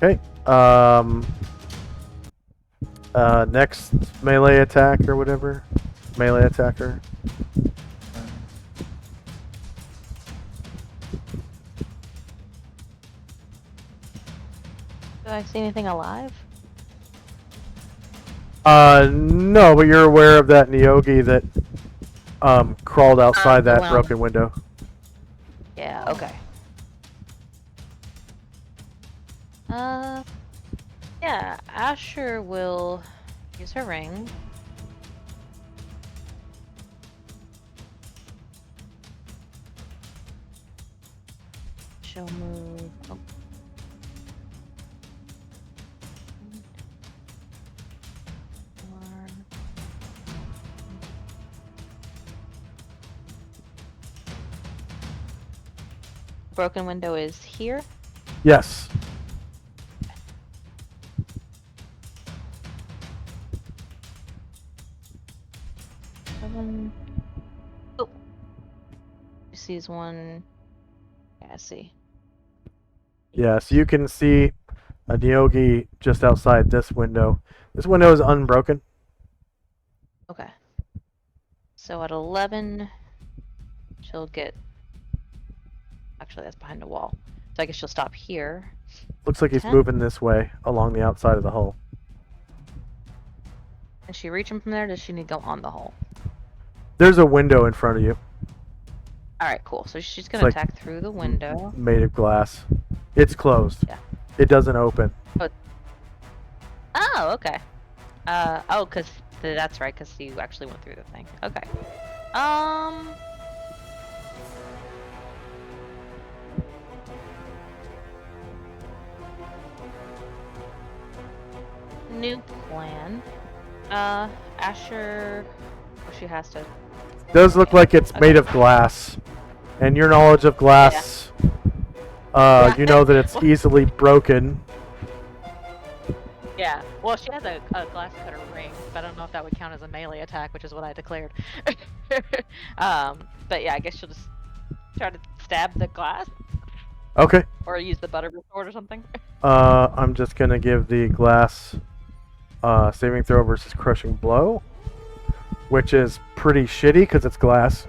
Okay. Next melee attack or whatever. Melee attacker. Do I see anything alive? No, but you're aware of that Neogi that crawled outside that well. broken window. Yeah, okay. Yeah, Asher will use her ring. She'll move. Oh. Broken window is here. Yes. Oh. She sees one. Yeah, I see. Yeah, so you can see a Neogi just outside this window. This window is unbroken. Okay. So at 11, she'll get... Actually, that's behind the wall. So I guess she'll stop here. Looks like he's 10. moving this way along the outside of the hull. Is she reaching from there, or does she need to go on the hull? There's a window in front of you. Alright, cool. So she's going to like- attack through the window. Made of glass. It's closed. Yeah. It doesn't open. Oh, okay. Oh, because that's right, because you actually went through the thing. Okay. New plan. Asher... Oh, she has to... Does look like it's made of glass. And your knowledge of glass, you know that it's easily broken. Yeah, well, she has a glass cutter ring, but I don't know if that would count as a melee attack, which is what I declared. But yeah, I guess she'll just try to stab the glass. Okay. Or use the butterbeer sword or something. I'm just gonna give the glass saving throw versus crushing blow, which is pretty shitty because it's glass.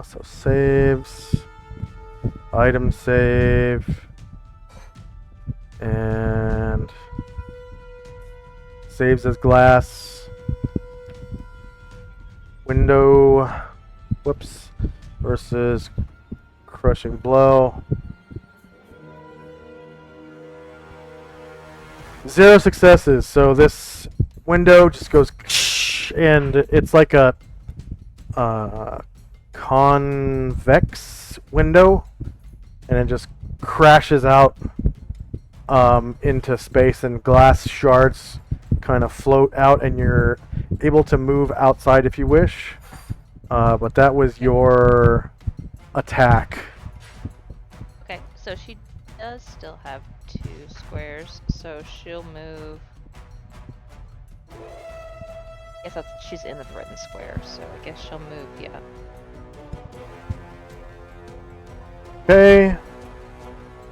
So saves, item save, and saves as glass. Window, whoops, versus crushing blow. 0 successes, so this window just goes and it's like a convex window, and it just crashes out into space, and glass shards kind of float out, and you're able to move outside if you wish. But that was your attack. Okay, so she does still have 2 squares, so she'll move guess she's in the threatened square, so I guess she'll move. Yeah. Okay.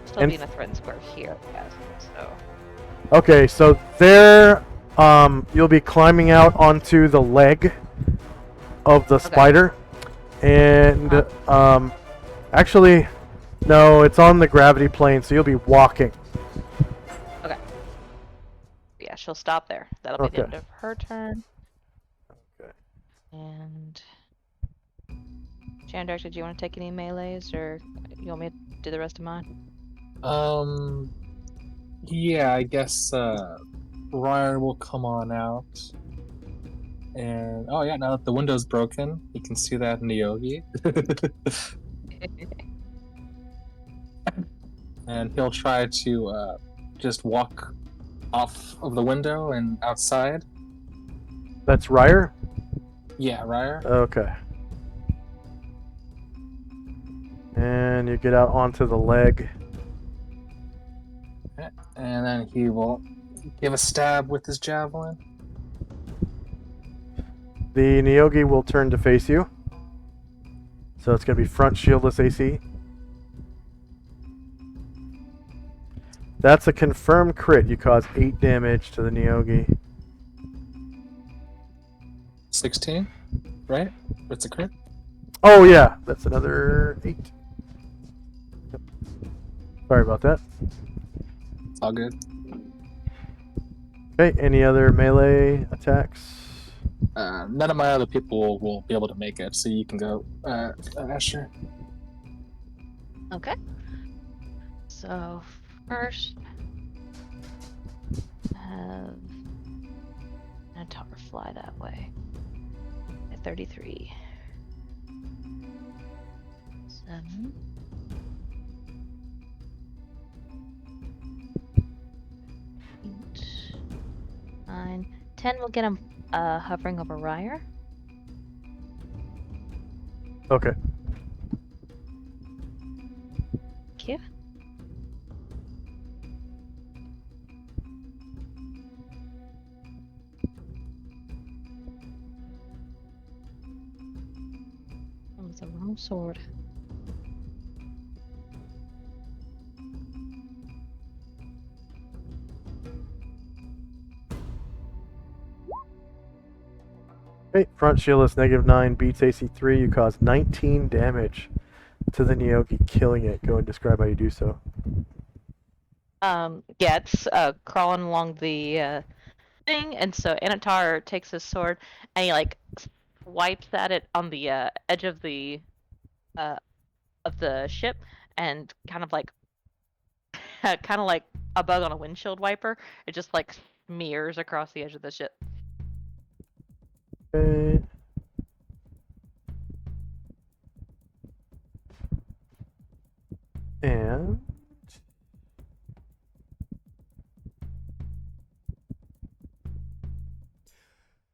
Still be in a threatened square here, I guess. So. Okay, so there, you'll be climbing out onto the leg of the spider, and actually, no, it's on the gravity plane, so you'll be walking. Okay. Yeah, she'll stop there. That'll be the end of her turn. Okay. And Chandrak, did you want to take any melees, or you want me to do the rest of mine? Yeah, I guess Ryan will come on out. And oh yeah, now that the window's broken, you can see that in Neogi. And he'll try to just walk off of the window and outside. That's Ryer? Yeah, Ryer. Okay. And you get out onto the leg. And then he will give a stab with his javelin. The Neogi will turn to face you. So it's going to be front shieldless AC. That's a confirmed crit. You cause 8 damage to the Neogi. 16, right? It's a crit. Oh yeah, that's another 8. Sorry about that. It's all good. Okay, any other melee attacks? None of my other people will be able to make it, so you can go, Asher. Okay. So first, have Minotaur fly that way at 33. 7. 8. 9. 10 will get him hovering over Ryer. Okay. Thank you. That was the wrong sword. Okay, front shieldless -9 beats AC 3. You cause 19 damage to the Neogi, killing it. Go and describe how you do so. Yeah, it's crawling along the thing, and so Anatar takes his sword and he like swipes at it on the edge of the ship, and kind of like a bug on a windshield wiper. It just like smears across the edge of the ship. Okay. And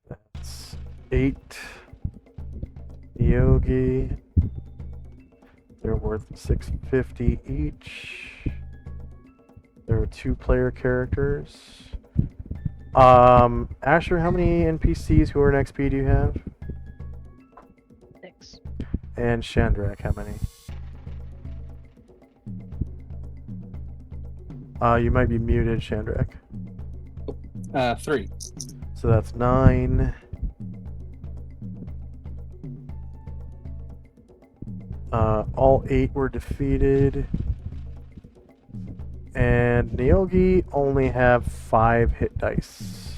that's 8 Neogi. They're worth 650 each. There are 2-player characters. Asher, how many NPCs who are in XP do you have? 6. And Chandrak, how many? You might be muted, Chandrak. 3. So that's 9. All 8 were defeated. And Neogi only have 5 hit dice.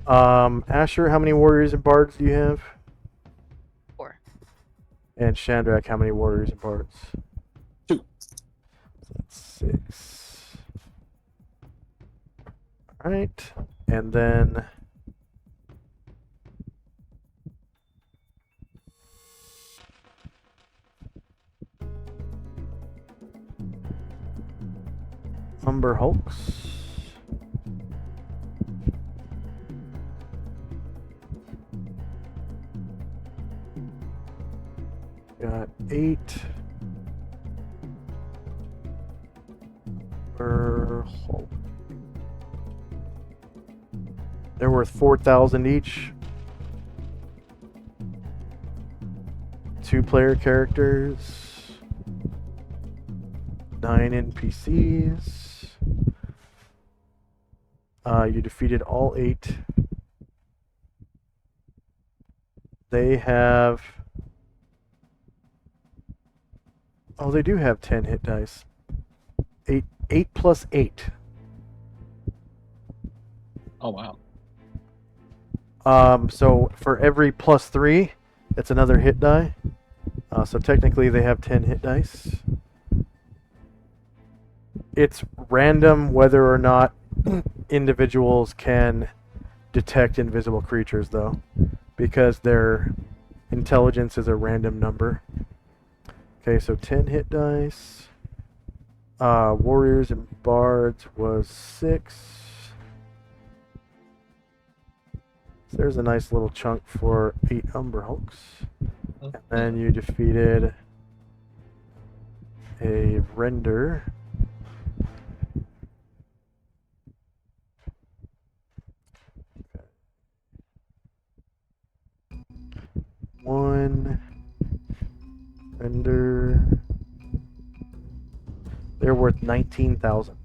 Asher, how many warriors and bards do you have? 4. And Chandrak, how many warriors and bards? 2. So that's 6. Alright. And then Umber Hulks. Got 8. hull. They're worth 4,000 each. 2-player characters. 9 NPCs. You defeated all 8. They have... Oh, they do have 10 hit dice. 8 plus 8. Oh wow. So for every plus 3, it's another hit die. So technically they have 10 hit dice. It's random whether or not individuals can detect invisible creatures, though, because their intelligence is a random number. Okay, so 10 hit dice. Warriors and bards was 6. So there's a nice little chunk for 8 Umber Hulks. And then you defeated a Render. One Render. They're worth 19,000.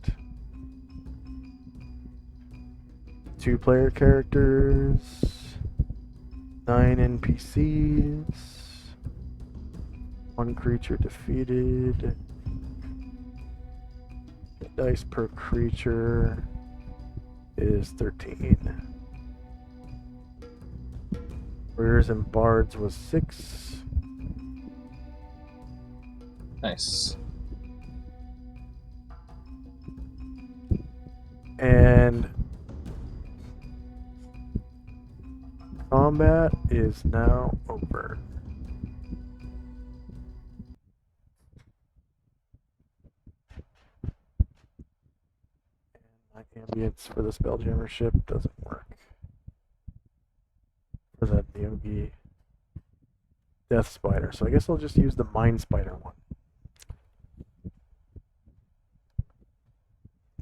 2-player characters. 9 NPCs. 1 creature defeated. Hit dice per creature is 13. Warriors and bards was 6. Nice. And combat is now over. My ambience for the Spelljammer ship doesn't work. For that Neogi Deathspider. So I guess I'll just use the Mind Spider one.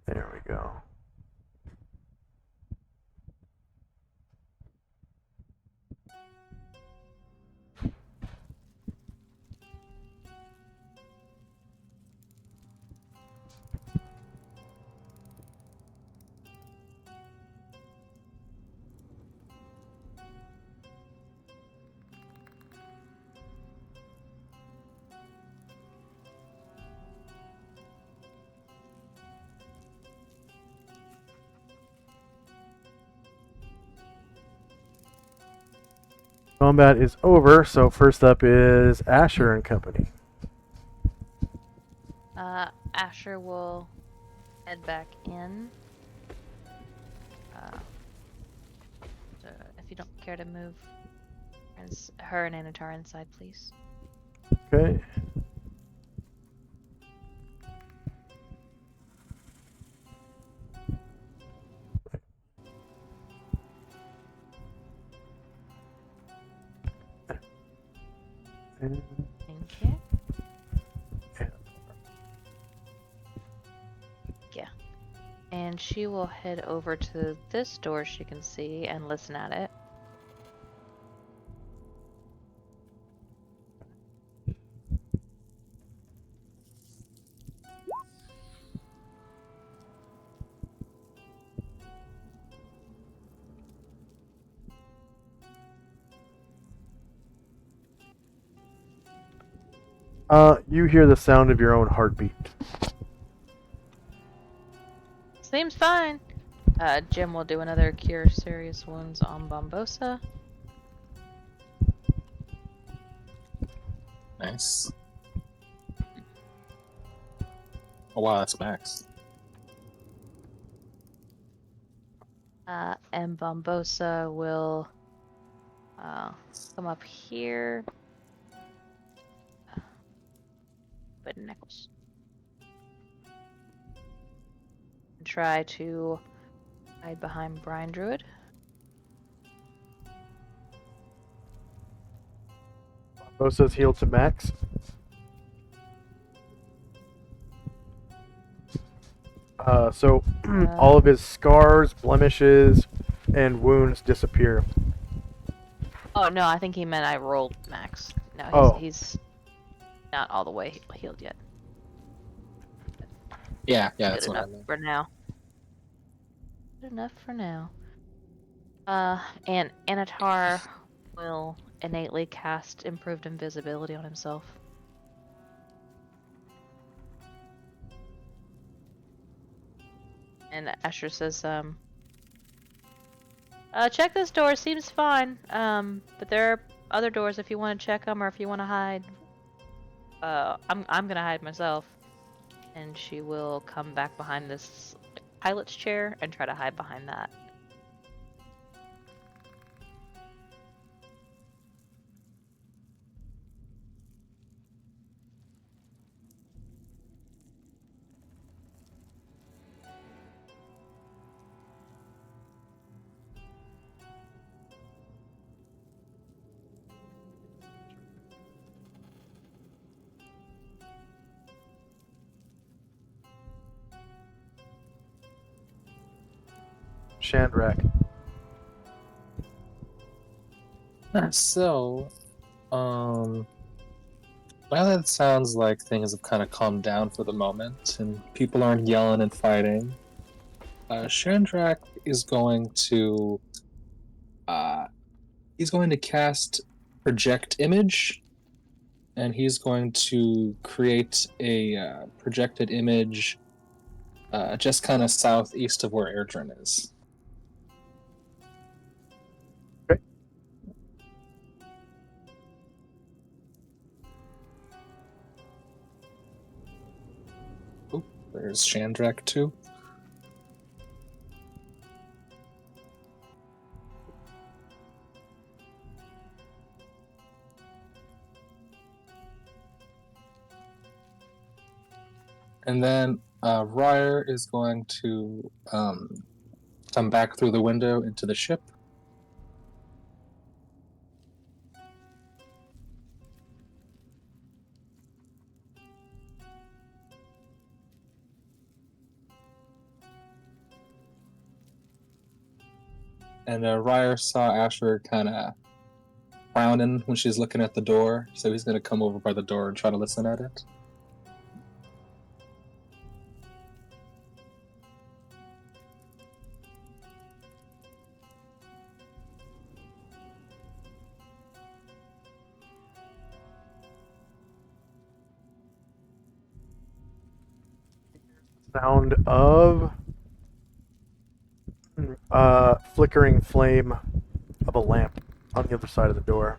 There we go. Combat is over, so first up is Asher and company. Asher will head back in. So if you don't care to move her and Anatar inside, please. Okay. And Thank you. Yeah. And she will head over to this door she can see and listen at it. You hear the sound of your own heartbeat. Seems fine. Jim will do another cure serious wounds on Bombosa. Nice. Oh wow, that's max. And Bombosa will come up here. But Nichols. And try to hide behind Brine Druid. Bosa's healed to max. So all of his scars, blemishes, and wounds disappear. Oh no, I think he meant I rolled max. No, Oh. he's not all the way healed yet. Yeah, Good that's what I enough meant. for now. Good enough for now. And Anatar will innately cast improved invisibility on himself. And Asher says, check this door, seems fine. But there are other doors if you want to check them or if you want to hide. I'm gonna hide myself. And she will come back behind this pilot's chair and try to hide behind that. Shandrak. So, now that it sounds like things have kind of calmed down for the moment and people aren't yelling and fighting, Shandrak is going to cast Project Image, and he's going to create a projected image just kind of southeast of where Airdrin is. Okay. Oop, there's Shandrak too. And then Ryer is going to come back through the window into the ship. And Ryer saw Asher kind of frowning when she's looking at the door, so he's going to come over by the door and try to listen at it. Sound of flickering flame of a lamp on the other side of the door.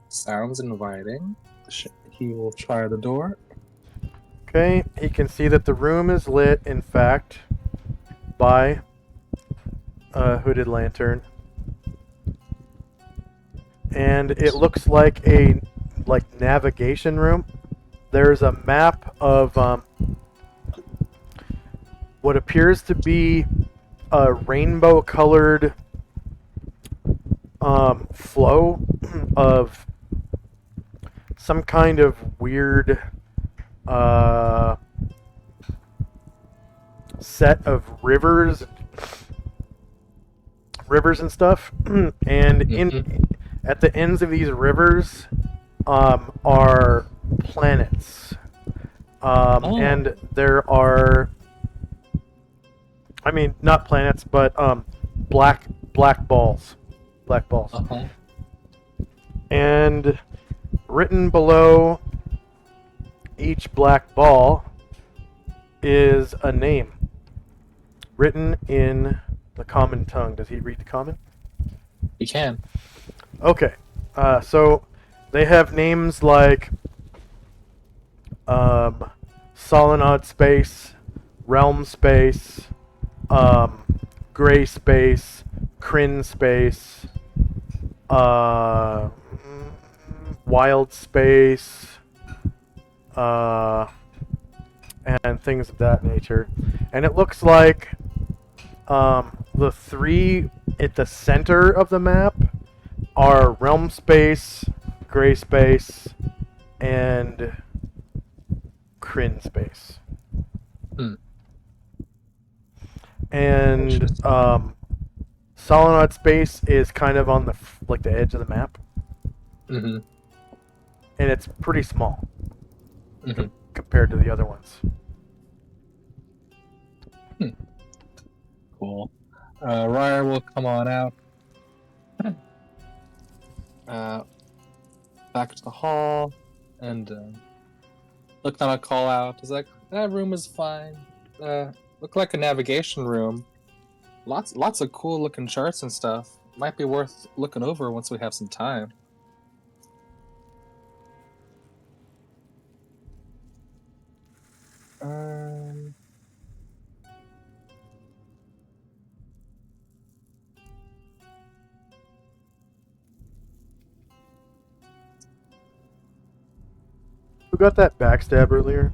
Sounds inviting. He will try the door. Okay, he can see that the room is lit, in fact, by a hooded lantern. And it looks like a navigation room. There's a map of what appears to be a rainbow-colored flow of some kind of weird set of rivers and stuff. And at the ends of these rivers are planets. And there are, I mean, not planets, but black balls. Black balls. Uh-huh. And written below each black ball is a name written in the common tongue. Does he read the common? He can. Okay. So they have names like Solynod Space, Realm Space, Gray Space, Kryn Space, Wild Space, and things of that nature. And it looks like the three at the center of the map are Realm Space, Gray Space, and Kryn Space. And Solynod space is kind of on the the edge of the map, Mm-hmm. and it's pretty small Mm-hmm. compared to the other ones. Cool. Ryer will come on out. Back to the hall, and look on a call out. He's like, that room is fine. Look like a navigation room. Lots of cool looking charts and stuff. Might be worth looking over once we have some time. Um, Who got that backstab earlier?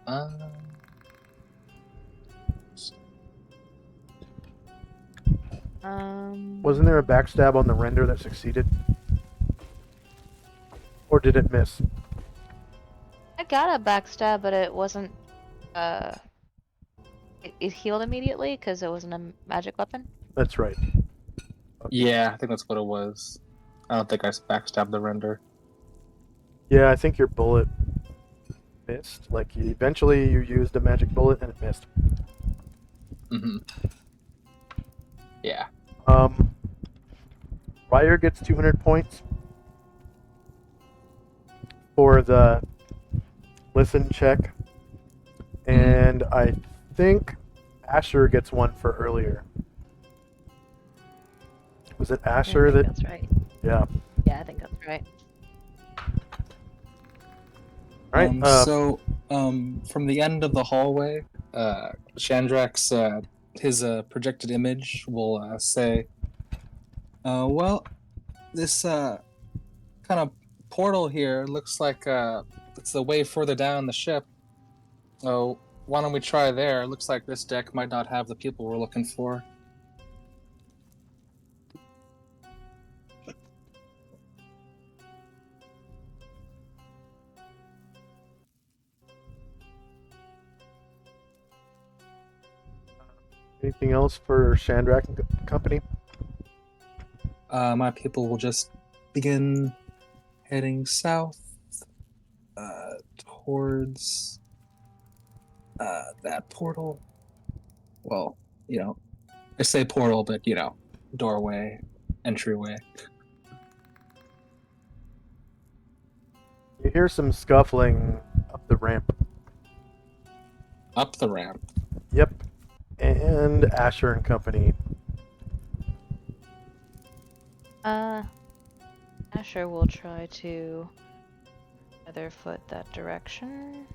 um, Wasn't there a backstab on the render that succeeded? Or did it miss? I got a backstab, but it wasn't. It healed immediately because it wasn't a magic weapon. That's right. yeah, I think that's what it was. I don't think I backstabbed the render. Yeah, I think your bullet missed. Like, eventually you used a magic bullet and it missed. Mm-hmm. Yeah. Ryer gets 200 points for the listen check. And I think Asher gets one for earlier. Was it Asher I think that? that's right. Yeah. Yeah, I think that's right. All right. So, from the end of the hallway, Chandrak's his projected image will say, "Well, this kind of portal here looks like it's the way further down the ship. So, why don't we try there? It looks like this deck might not have the people we're looking for." Anything else for Chandrak and company? My people will just begin heading south towards that portal. Well, I say portal, but doorway, entryway. You hear some scuffling up the ramp. Up the ramp. Yep. And Asher and company. Asher will try to featherfoot that direction.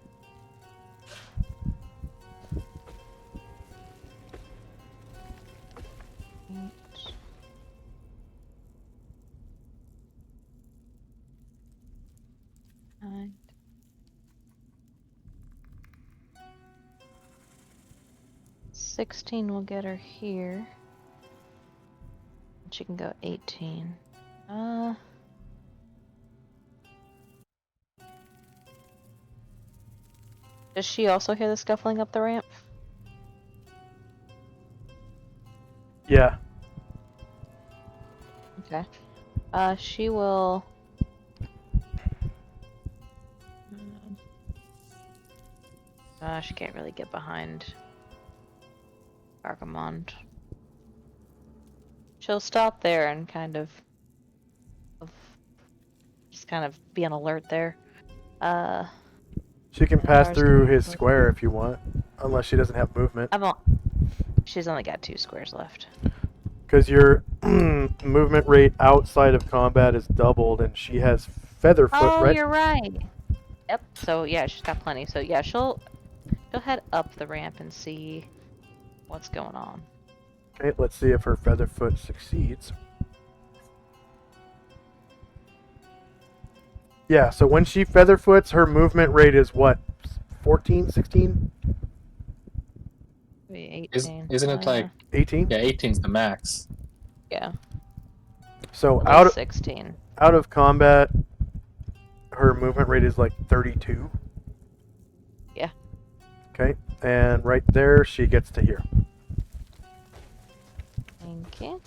Nine. $16 will get her here. She can go 18. Does she also hear the scuffling up the ramp? Yeah. Okay. She will. She can't really get behind Archimond. She'll stop there and just kind of be on alert there. She can pass Ours through can his look- square if you want, unless she doesn't have movement. She's only got 2 squares left. Because your movement rate outside of combat is doubled, and she has Featherfoot, Oh, right? you're right. Yep. So yeah, she's got plenty. So yeah, she'll head up the ramp and see what's going on. Okay, let's see if her Featherfoot succeeds. Yeah, so when she Featherfoots, her movement rate is what? 14, 16? Maybe 18. Isn't it like 18? yeah, 18's the max. Yeah. So At least 16. out of combat, her movement rate is like 32. Yeah. Okay. And right there, she gets to hear. Thank you.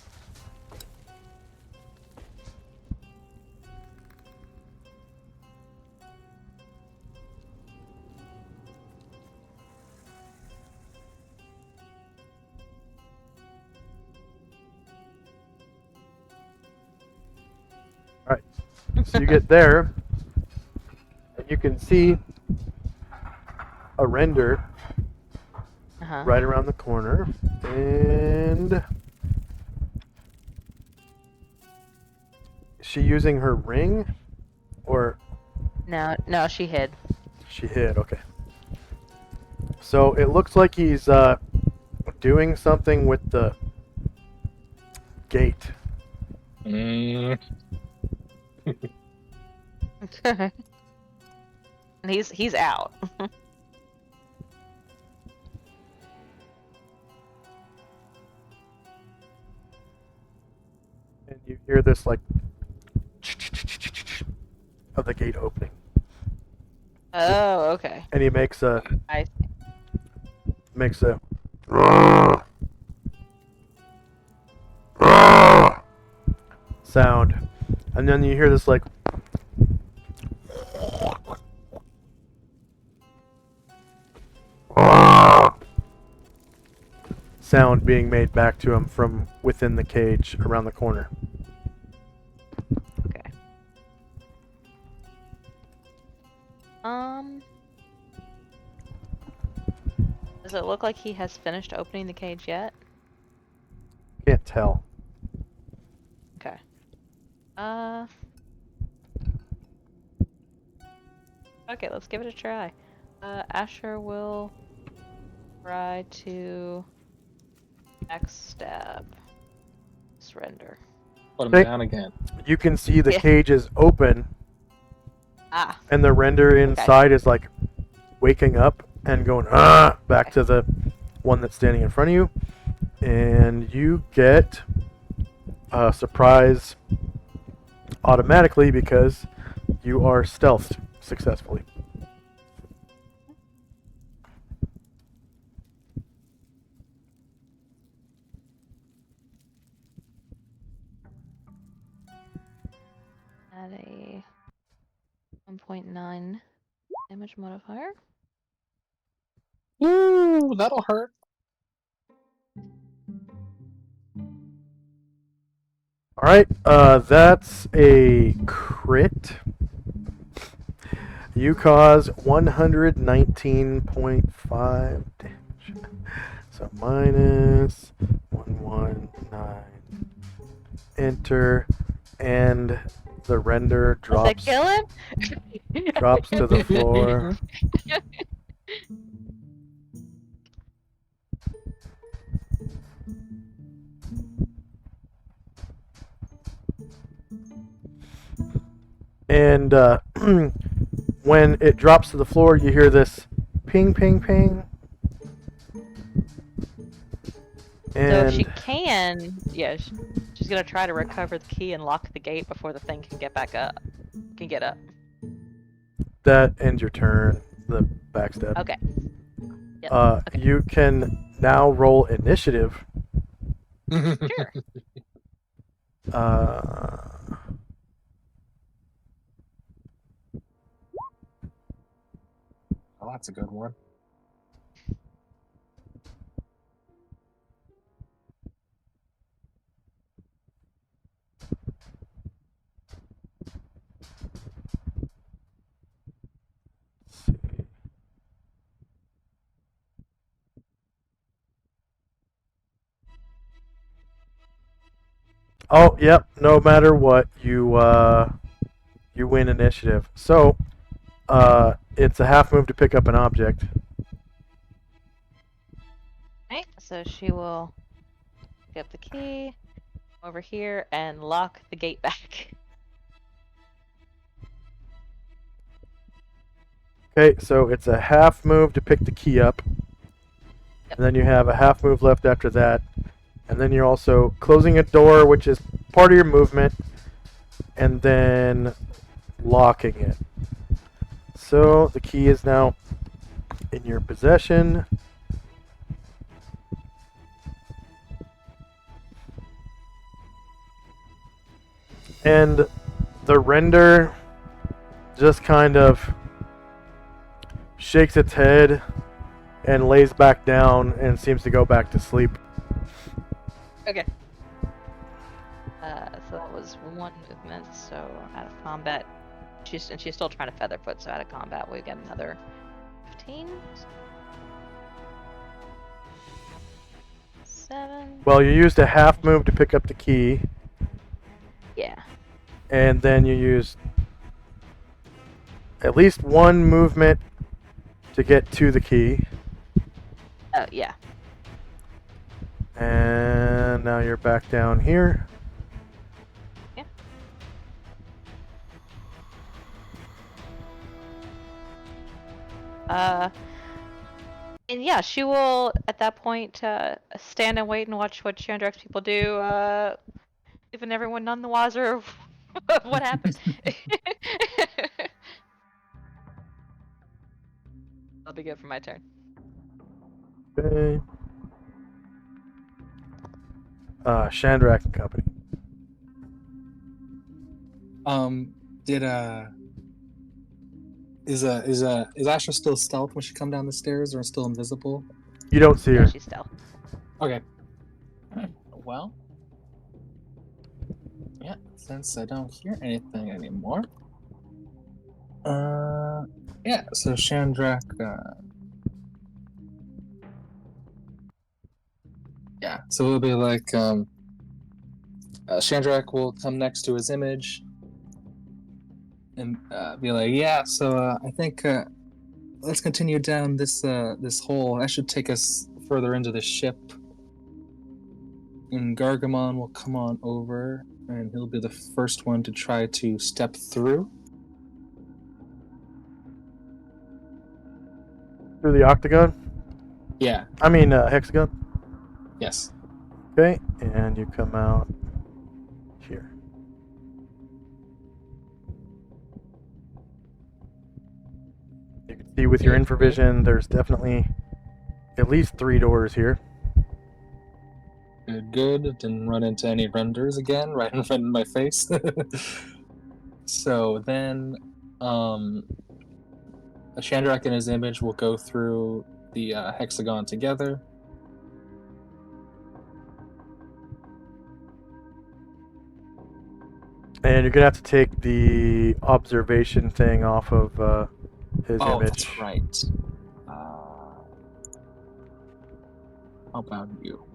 Alright, so you get there, and you can see a render Uh-huh. right around the corner, and is she using her ring, or No, she hid. she hid? Okay. So it looks like he's doing something with the gate. Mm. And he's out. And you hear this like of the gate opening. Oh, okay. And he makes a I Ah! Ah! sound. And then you hear this like Ah! sound being made back to him from within the cage around the corner. okay. Does it look like he has finished opening the cage yet? Can't tell. Okay. Okay, let's give it a try. Asher will try to backstab. Surrender. Put him Okay. down again. You can see the Yeah. cage is open, Ah, and the render inside is like waking up and going back to the one that's standing in front of you, and you get a surprise automatically because you are stealthed successfully. at a 1.9 damage modifier. Ooh, that'll hurt. All right, that's a crit. You cause 119.5 damage. So minus 119. Enter, and the render Does that drops kill him? drops to the floor. And when it drops to the floor, you hear this ping, ping, ping. So And if she can, yeah, she's gonna try to recover the key and lock the gate before the thing can get back up. Can get up. that ends your turn. The backstab. Okay. Yep. Okay. You can now roll initiative. Sure. Oh, that's a good one. Oh, yep. No matter what, you win initiative. So, it's a half move to pick up an object. Right. So she will pick up the key over here and lock the gate back. Okay, so it's a half move to pick the key up. Yep. And then you have a half move left after that. And then you're also closing a door, which is part of your movement, and then locking it. So the key is now in your possession. And the render just kind of shakes its head and lays back down and seems to go back to sleep. Okay. So that was one movement. So out of combat, she's still trying to featherfoot. So out of combat, we get another 15. 7. Well, you used a half move to pick up the key, Yeah. and then you used at least one movement to get to the key. Oh yeah. And now you're back down here. Yeah. And yeah, she will at that point stand and wait and watch what Chandrak's people do, giving everyone none the wiser of what happened. That'll be good for my turn. Okay. Chandrak and company. Is Asher still stealth when she come down the stairs, or still invisible? You don't see Yeah, her. she's stealth. Okay. Well, yeah. Since I don't hear anything anymore, yeah. So Chandrak, yeah. So it'll be like, Chandrak will come next to his image and be like, yeah. So I think let's continue down this hole. That should take us further into the ship. And Gargamon will come on over, and he'll be the first one to try to step through. Through the octagon? Yeah. I mean, hexagon. Yes. Okay, and you come out here. You can see with your infravision, there's definitely at least 3 doors here. Good. Didn't run into any renders again, right in front of my face. So then, Chandrak and his image will go through the hexagon together. And you're going to have to take the observation thing off of his Oh, image. that's right. How about you?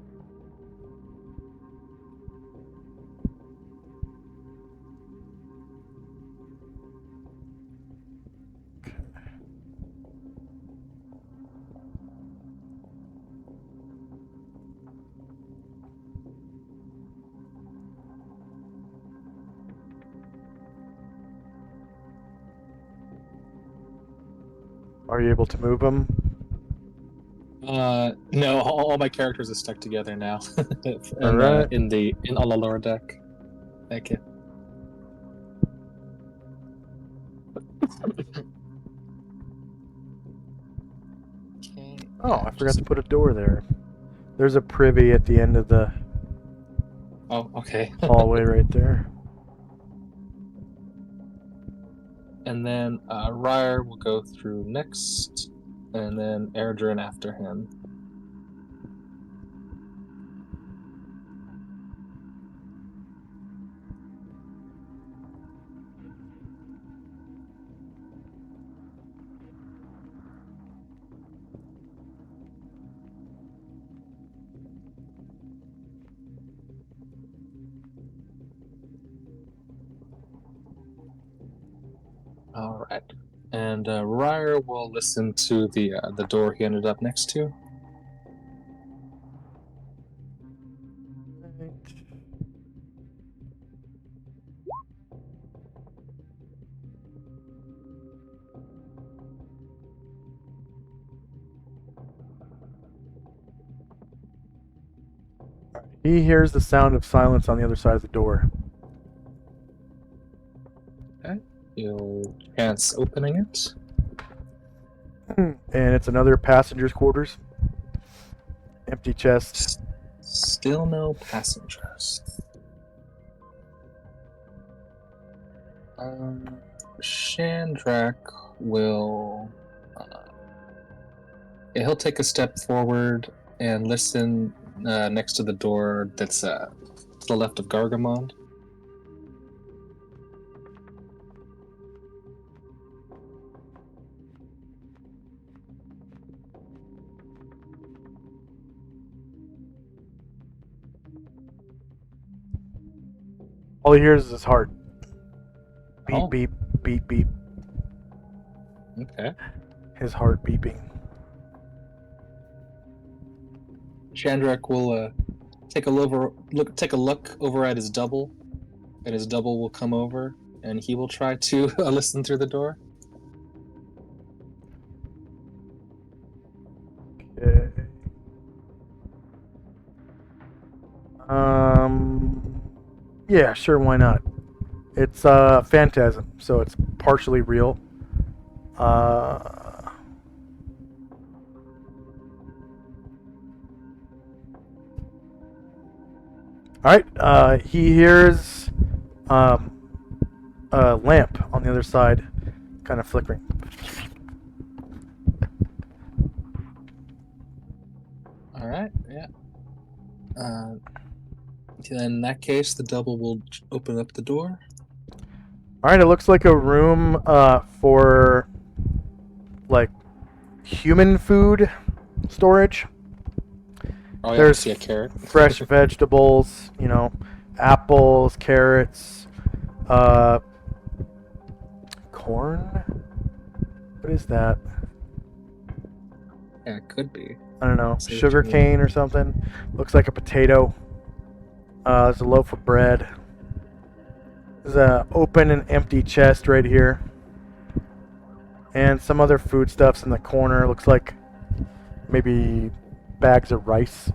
Are you able to move him? No, all my characters are stuck together now. And, Alright. on the lower deck. Thank you. Okay. Oh, yeah, I forgot to put a door there. There's a privy at the end of the Oh, okay. hallway right there. And then Ryer will go through next, and then Erdrin after him. All right. And Ryer will listen to the door he ended up next to. He hears the sound of silence on the other side of the door. Okay. He'll chance opening it. And it's another passenger's quarters. Empty chest. Still no passengers. Shandrak will. He'll take a step forward and listen next to the door that's to the left of Gargamond. All he hears is his heart. Beep, Oh. beep, beep, beep. Okay. His heart beeping. Shandrak will take a look over at his double, and his double will come over, and he will try to listen through the door. Okay. Yeah, sure, why not? It's phantasm, so it's partially real. Alright, he hears a lamp on the other side kind of flickering. Alright, yeah. In that case, the double will open up the door. Alright, it looks like a room for like human food storage. Oh, yeah, I There's see a carrot. fresh vegetables, you know, apples, carrots, corn? What is that? Yeah, it could be. I don't know. See what Sugar you mean. cane or something. Looks like a potato. There's a loaf of bread. There's a open and empty chest right here. And some other foodstuffs in the corner. Looks like maybe bags of rice.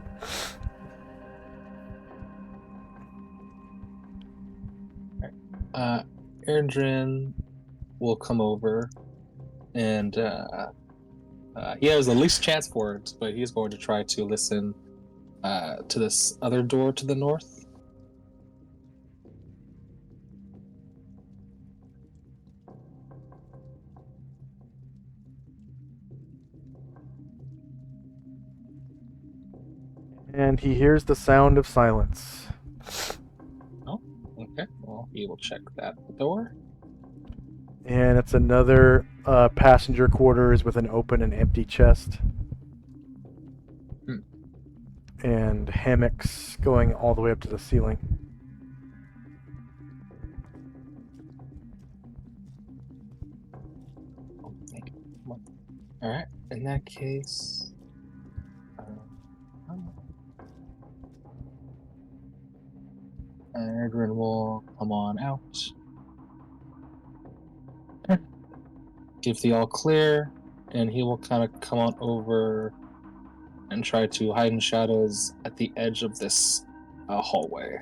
Erdrin will come over, and he has the least chance for it, but he's going to try to listen to this other door to the north. And he hears the sound of silence. Oh, okay. Well, he will check that door. And it's another passenger quarters with an open and empty chest. And hammocks going all the way up to the ceiling. Oh, thank you. All right. In that case, Erdrin will come on out. Give the all clear, and he will kind of come on over and try to hide in shadows at the edge of this hallway.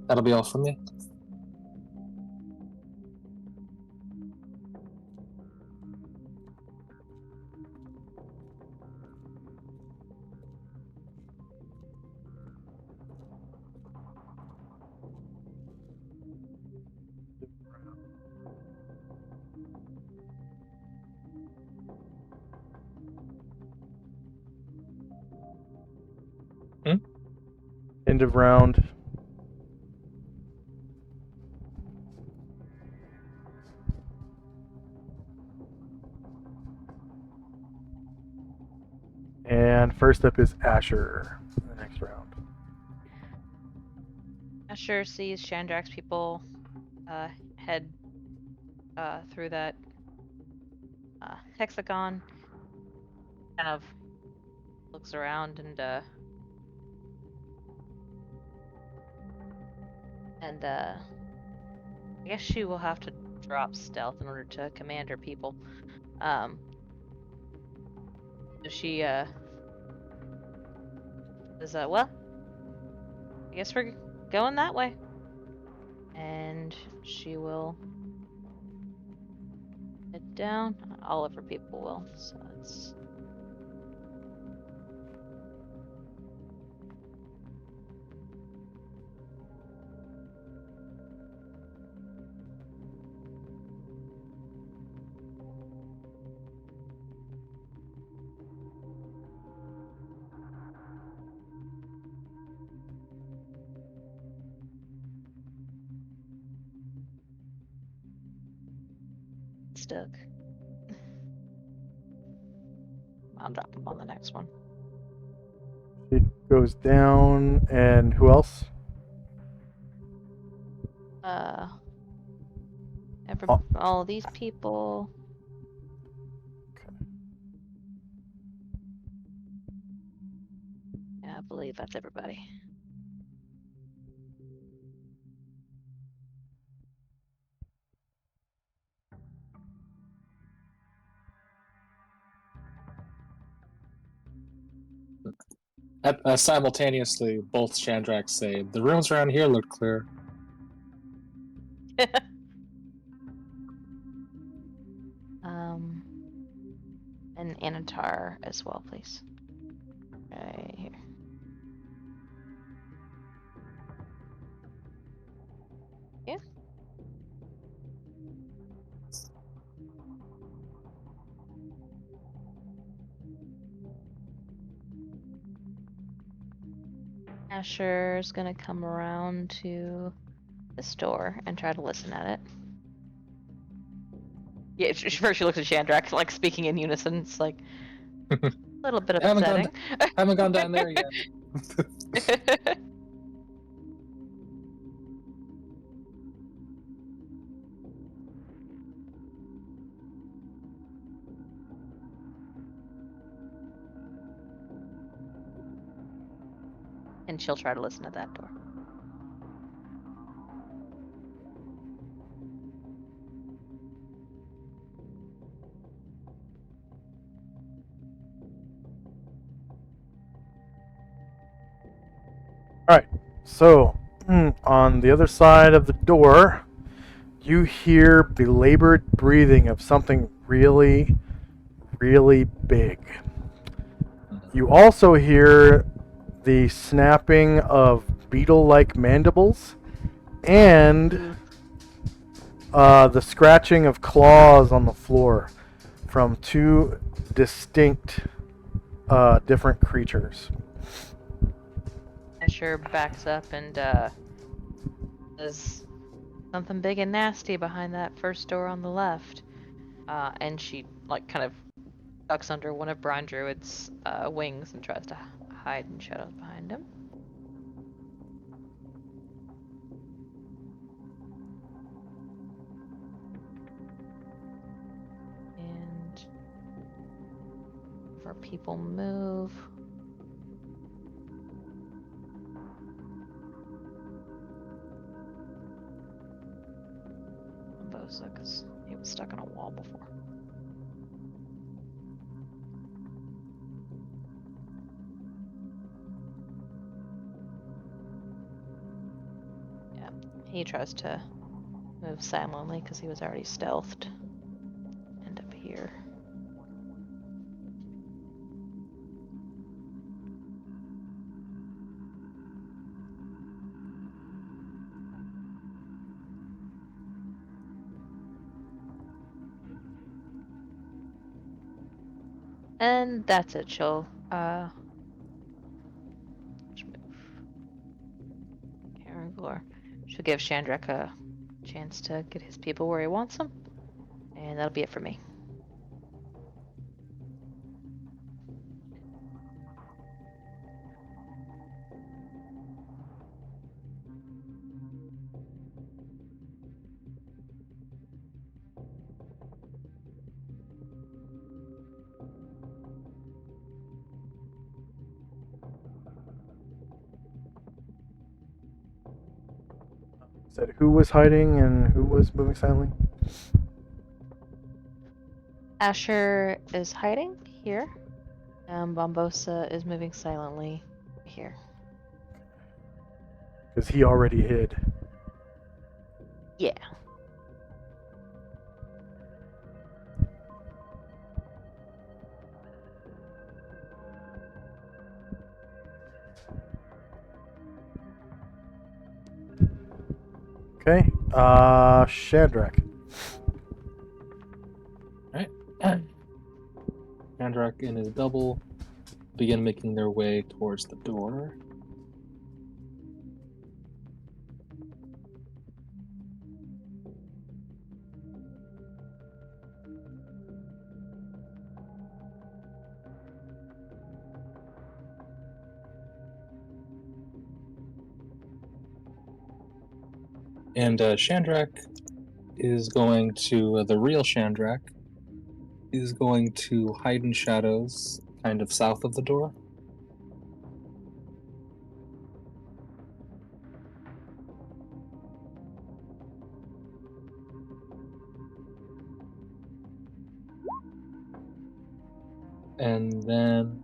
That'll be all from me. End of round. And first up is Asher in the next round. Asher sees Shandrak's people head through that hexagon. Kind of looks around and I guess she will have to drop stealth in order to command her people. So she says, well, I guess we're going that way. And she will head down. All of her people will. So it's stuck. I'll drop him on the next one. It goes down, and who else? All of these people. Yeah, I believe that's everybody. Simultaneously, both Chandraks say, the rooms around here look clear. And Anatar as well, please. Right here. Yeah. Asher's gonna come around to this door and try to listen at it. Yeah, first she looks at Chandrak, like speaking in unison. It's like a little bit upsetting. Haven't gone down there yet. And she'll try to listen at that door. Alright, so on the other side of the door, you hear belabored breathing of something really, really big. You also hear the snapping of beetle-like mandibles and the scratching of claws on the floor from two distinct different creatures. Asher backs up and there's something big and nasty behind that first door on the left. And she like kind of ducks under one of Brian Druid's wings and tries to hide in shadows behind him. And if our people move. Bosa, because he was stuck on a wall before. Yeah, he tries to move silently because he was already stealthed. End up here. And that's it. She'll move. Karagor. She'll give Chandrak a chance to get his people where he wants them, and that'll be it for me. Said who was hiding and who was moving silently? Asher is hiding here. Bombosa is moving silently here. Because he already hid. Yeah. Okay. Shadrach. Alright. Andrak and his double begin making their way towards the door. And Shandrak is going to, the real Shandrak is going to hide in shadows, kind of south of the door. And then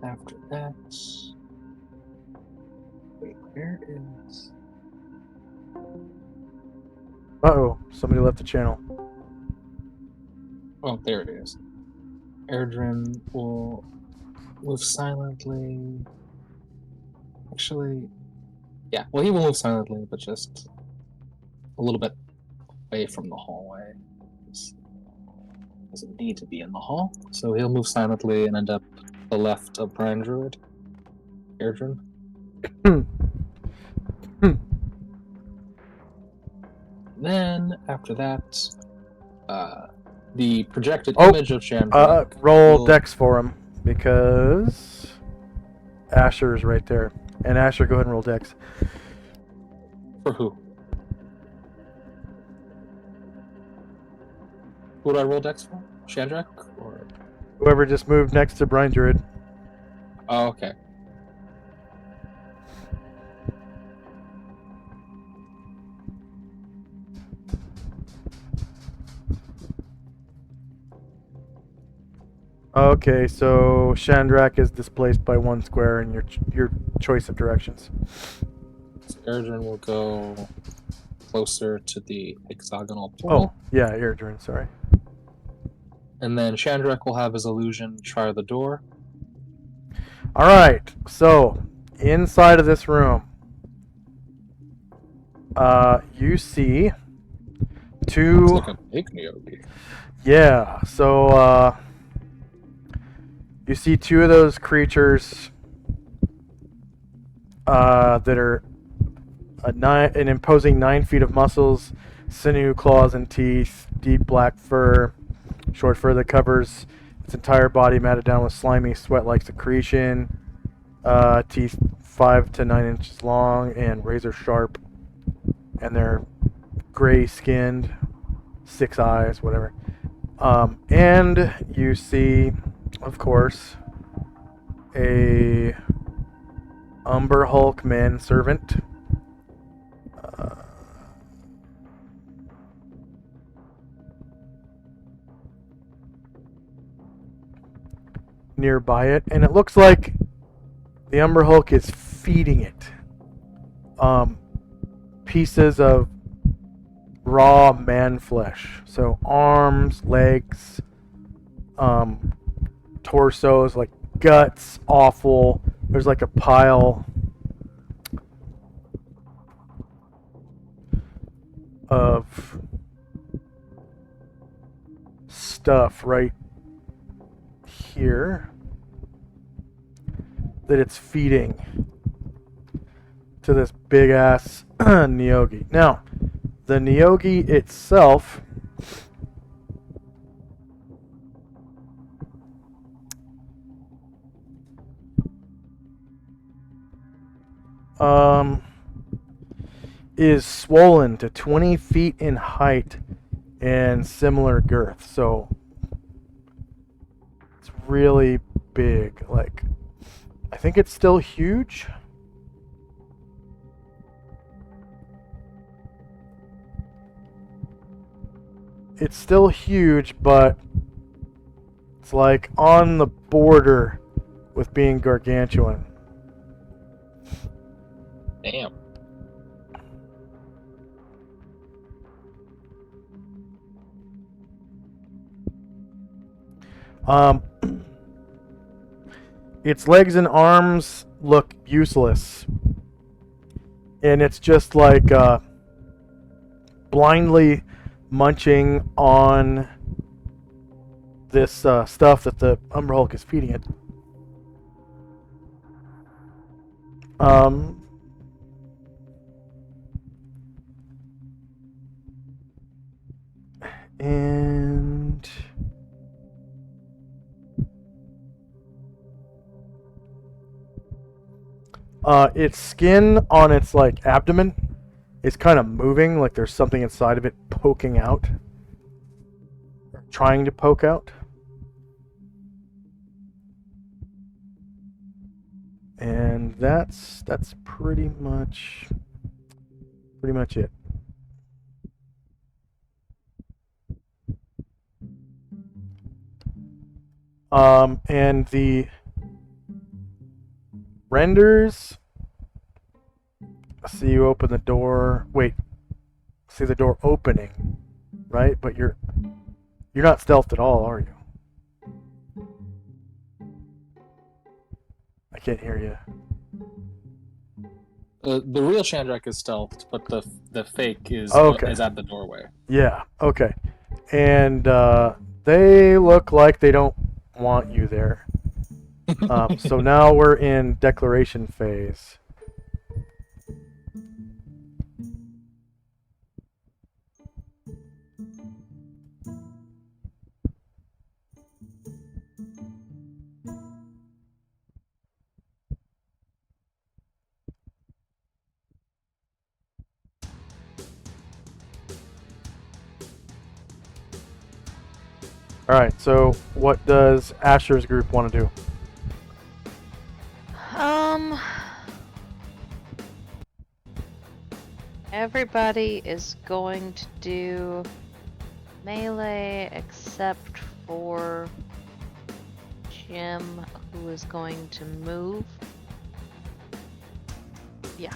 after that, wait, where is? Uh-oh. Somebody left the channel. Oh, there it is. Erdrin will move silently. Actually, yeah. Well, he will move silently, but just a little bit away from the hallway. He doesn't need to be in the hall, so he'll move silently and end up to the left of Brian Druid. Erdrin. Then after that, the projected image of Chandra. Roll will- Dex for him. Because Asher is right there. And Asher, go ahead and roll Dex. For who? Who do I roll dex for? Shandrak or? Whoever just moved next to Brian Druid. Oh, okay. Okay, so Shandrak is displaced by 1 square in your choice of directions. So Erdrin will go closer to the hexagonal Oh, portal. yeah, Erdrin, sorry. And then Shandrak will have his illusion try the door. Alright, so inside of this room, you see It's two. like a big Neogi. Yeah, so you see 2 of those creatures that are an imposing 9 feet of muscles, sinew, claws, and teeth, deep black fur, short fur that covers its entire body, matted down with slimy, sweat-like secretion, teeth 5 to 9 inches long and razor sharp, and they're gray-skinned, 6 eyes, whatever. And you see, of course, a Umber Hulk manservant. Nearby it, and it looks like the Umber Hulk is feeding it pieces of raw man flesh. So arms, legs, torsos, like guts, awful. There's like a pile of stuff right here that it's feeding to this big ass Neogi. Now, the Neogi itself is swollen to 20 feet in height and similar girth. So it's really big. Like, I think it's still huge. It's still huge, but It's like on the border with being gargantuan. Damn. Its legs and arms look useless. And it's just like blindly munching on this stuff that the Umber Hulk is feeding it. And its skin on its like abdomen is kind of moving, like there's something inside of it poking out, trying to poke out. And that's pretty much it. And the renders. See you open the door. Wait. See the door opening, right? But you're not stealthed at all, are you? I can't hear you. The real Chandrak is stealthed, but the fake is Okay. is at the doorway. Yeah. Okay. And they look like they don't want you there. So now we're in declaration phase. Alright, so what does Asher's group want to do? Everybody is going to do melee except for Jim, who is going to move. Yeah.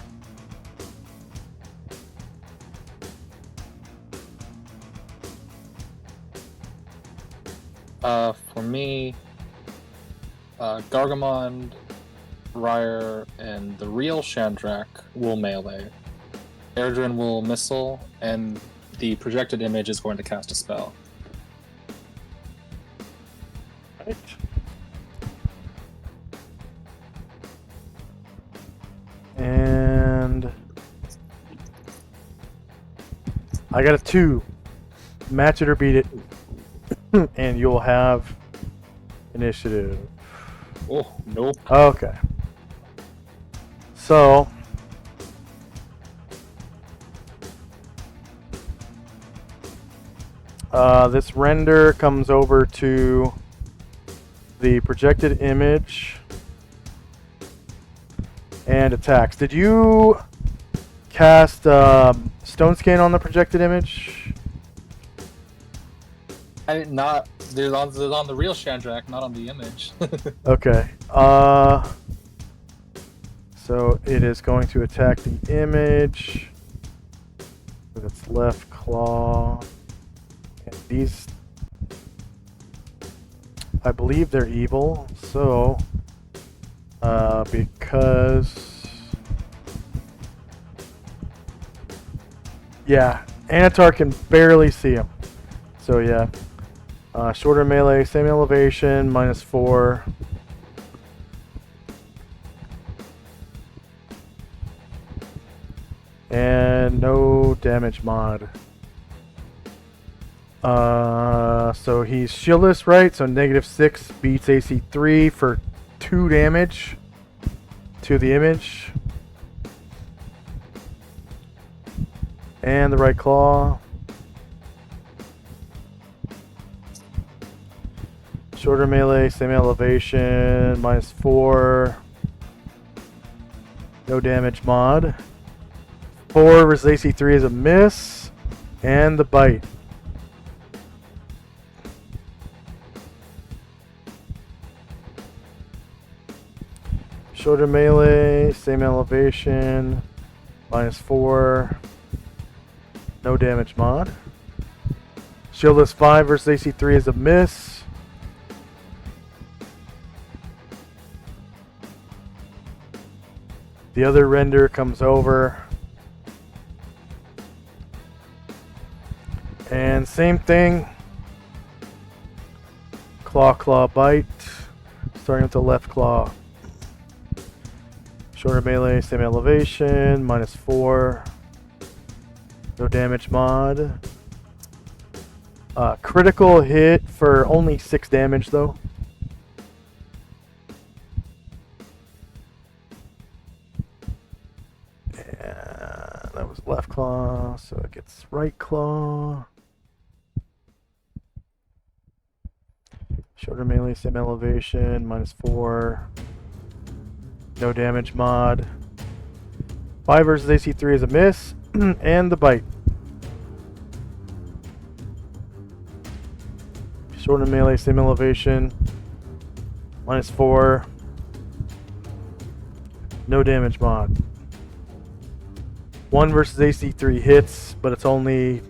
For me, Gargamond, Ryer, and the real Chandrak will melee. Erdrin will missile, and the projected image is going to cast a spell. Right. And I got a 2. Match it or beat it. And you'll have initiative. Oh, nope. Okay. So this render comes over to the projected image and attacks. Did you cast Stone Skin on the projected image? I did not. There's on the real Chandrak, not on the image. Okay. So it is going to attack the image with its left claw. And these, I believe they're evil. So, because, yeah, Anatar can barely see him. So yeah. Shorter melee, same elevation, -4. And no damage mod. So he's shieldless, right? So -6 beats AC 3 for 2 damage to the image. And the right claw. Shorter melee, same elevation, -4. No damage mod. 4 versus AC 3 is a miss. And the bite. Shoulder melee, same elevation, -4. No damage mod. Shieldless 5 versus AC3 is a miss. The other render comes over. And same thing. Claw, claw, bite. Starting with the left claw. Shorter melee, same elevation, -4. No damage mod. Critical hit for only 6 damage though. And that was left claw, so it gets right claw. Shoulder melee, same elevation, -4. No damage mod. 5 versus AC3 is a miss. And the bite. Shoulder melee, same elevation, -4. No damage mod. 1 versus AC3 hits, but it's only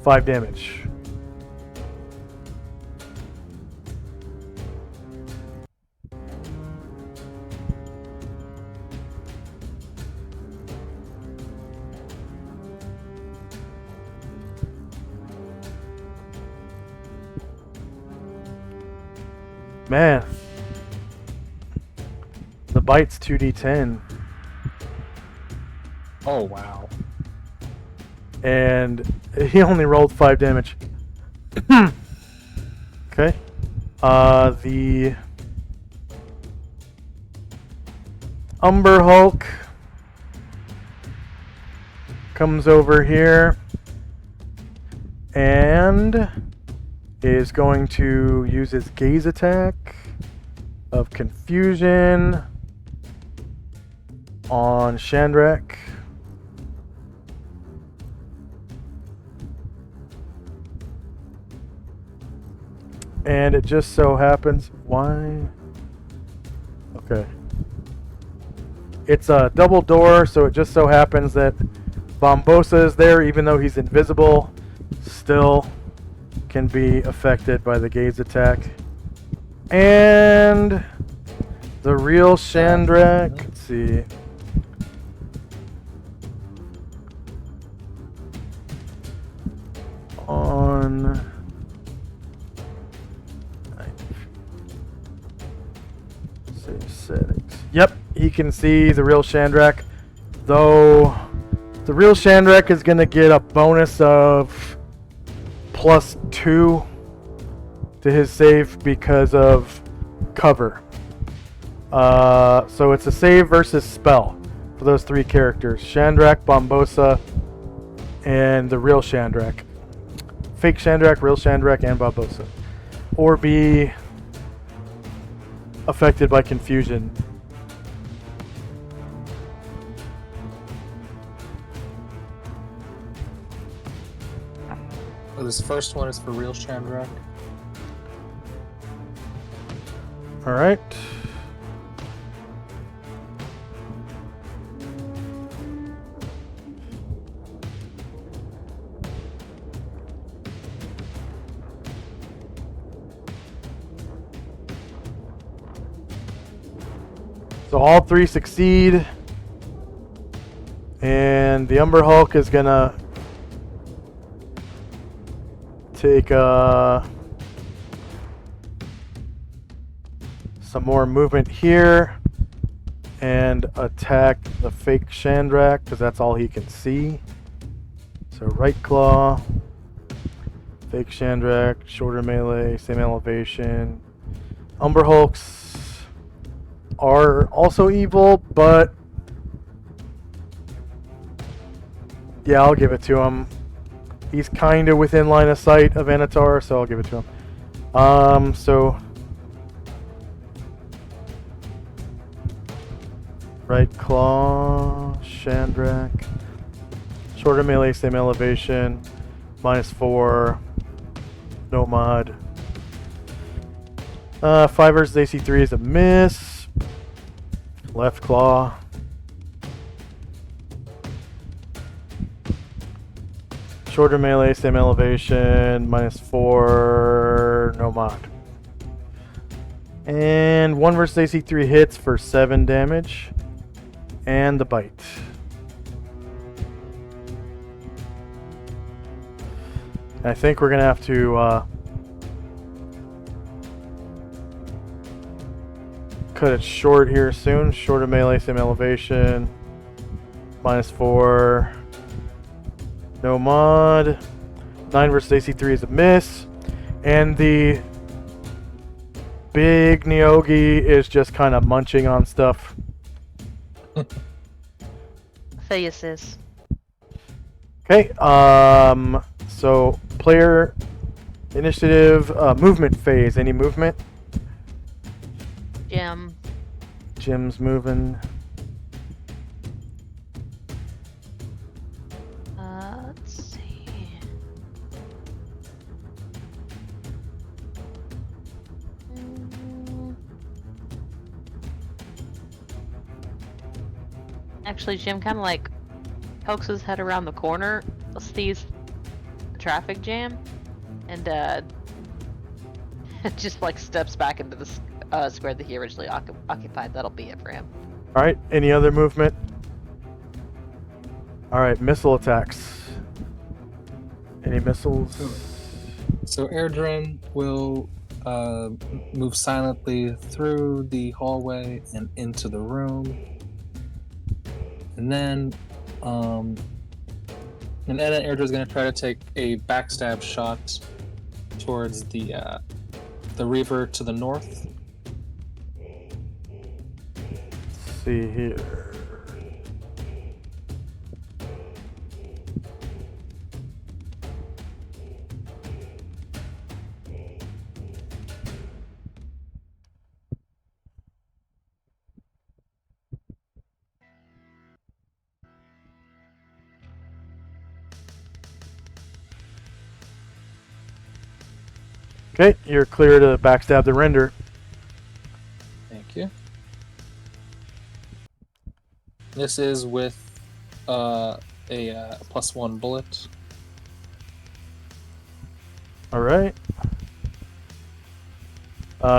5 damage. Man, the bite's 2d10. Oh, wow. And he only rolled 5 damage. Okay. The Umber Hulk comes over here and is going to use his gaze attack of confusion on Chandrak. And it just so happens, why? Okay. It's a double door, so it just so happens that Bombosa is there, even though he's invisible, still can be affected by the gaze attack. And the real Chandrak, let's see. On settings. Yep, he can see the real Chandrak, though the real Chandrak is going to get a bonus of +2 to his save because of cover. So it's a save versus spell for those 3 characters: Chandrak, Bombosa, and the real Chandrak. Fake Chandrak, real Chandrak, and Bombosa. Or be affected by confusion. Oh, this first one is for real Chandrak. Alright. So all 3 succeed. And the Umber Hulk is gonna take some more movement here and attack the fake Chandrak because that's all he can see. So right claw, fake Chandrak, shorter melee, same elevation. Umber Hulks are also evil, but yeah, I'll give it to him. He's kind of within line of sight of Anatar, so I'll give it to him. So right claw, Chandrak, shorter melee, same elevation, -4, no mod. 5 versus AC3 is a miss. Left claw. Shorter melee, same elevation, -4, no mod. And 1 versus AC 3 hits for 7 damage. And the bite. I think we're going to have to cut it short here soon. Shorter melee, same elevation, -4. No mod. 9 versus AC 3 is a miss. And the big Neogi is just kind of munching on stuff. Faces. Okay, so player initiative, movement phase. Any movement? Jim. Jim's moving. Let's see. Actually, Jim kind of like pokes his head around the corner, sees the traffic jam, and just like steps back into the square that he originally occupied. That'll be it for him. All right, any other movement? All right, missile attacks. Any missiles? So Airdrin will move silently through the hallway and into the room. And then Airdrin's going to try to take a backstab shot towards the Reaver to the north. Let's see here. Okay, you're clear to backstab the render. Thank you. This is with a +1 bullet. All right.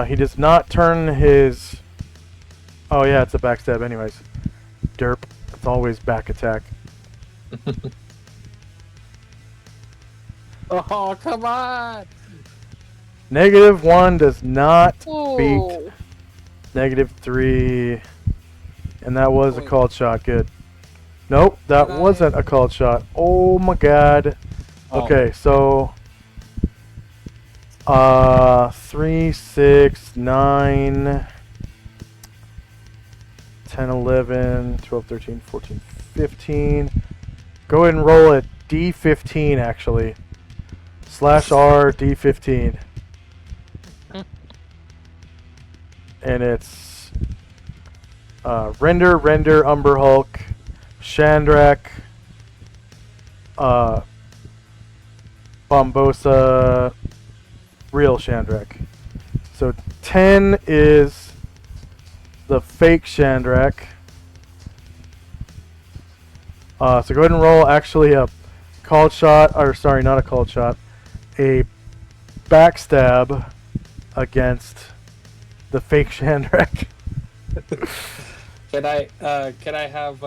He does not turn his... Oh yeah, it's a backstab anyways. Derp. It's always back attack. Oh, come on! -1 does not beat Oh. -3. And that was a Wait. called shot. Good. Nope, that Did I- wasn't a called shot. Oh my god. Oh. Okay, so 3, 6, 9, 10, 11, 12, 13, 14, 15. Go ahead and roll a D15 actually. /R D15. And it's Render, Umber Hulk, Shandrak, Bombosa, real Shandrak. So 10 is the fake Shandrak. So go ahead and roll actually a called shot, or sorry, not a called shot, a backstab against the fake Shandrak. Can I have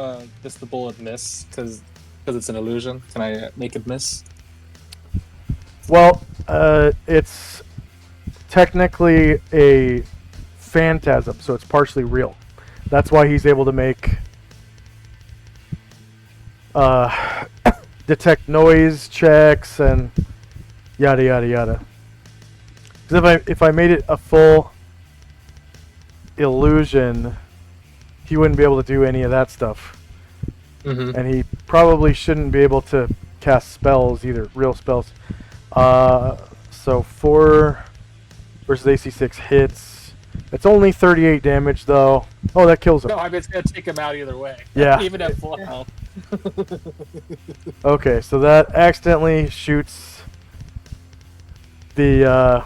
just the bullet miss because it's an illusion? Can I make it miss? Well, it's technically a phantasm, so it's partially real. That's why he's able to make detect noise checks and yada yada yada. Because if I made it a full illusion, he wouldn't be able to do any of that stuff, Mm-hmm. and he probably shouldn't be able to cast spells either, real spells. So 4 versus AC 6 hits. It's only 38 damage though. Oh, that kills him. No, I mean it's gonna take him out either way. Yeah. Even at full health. Okay, so that accidentally shoots the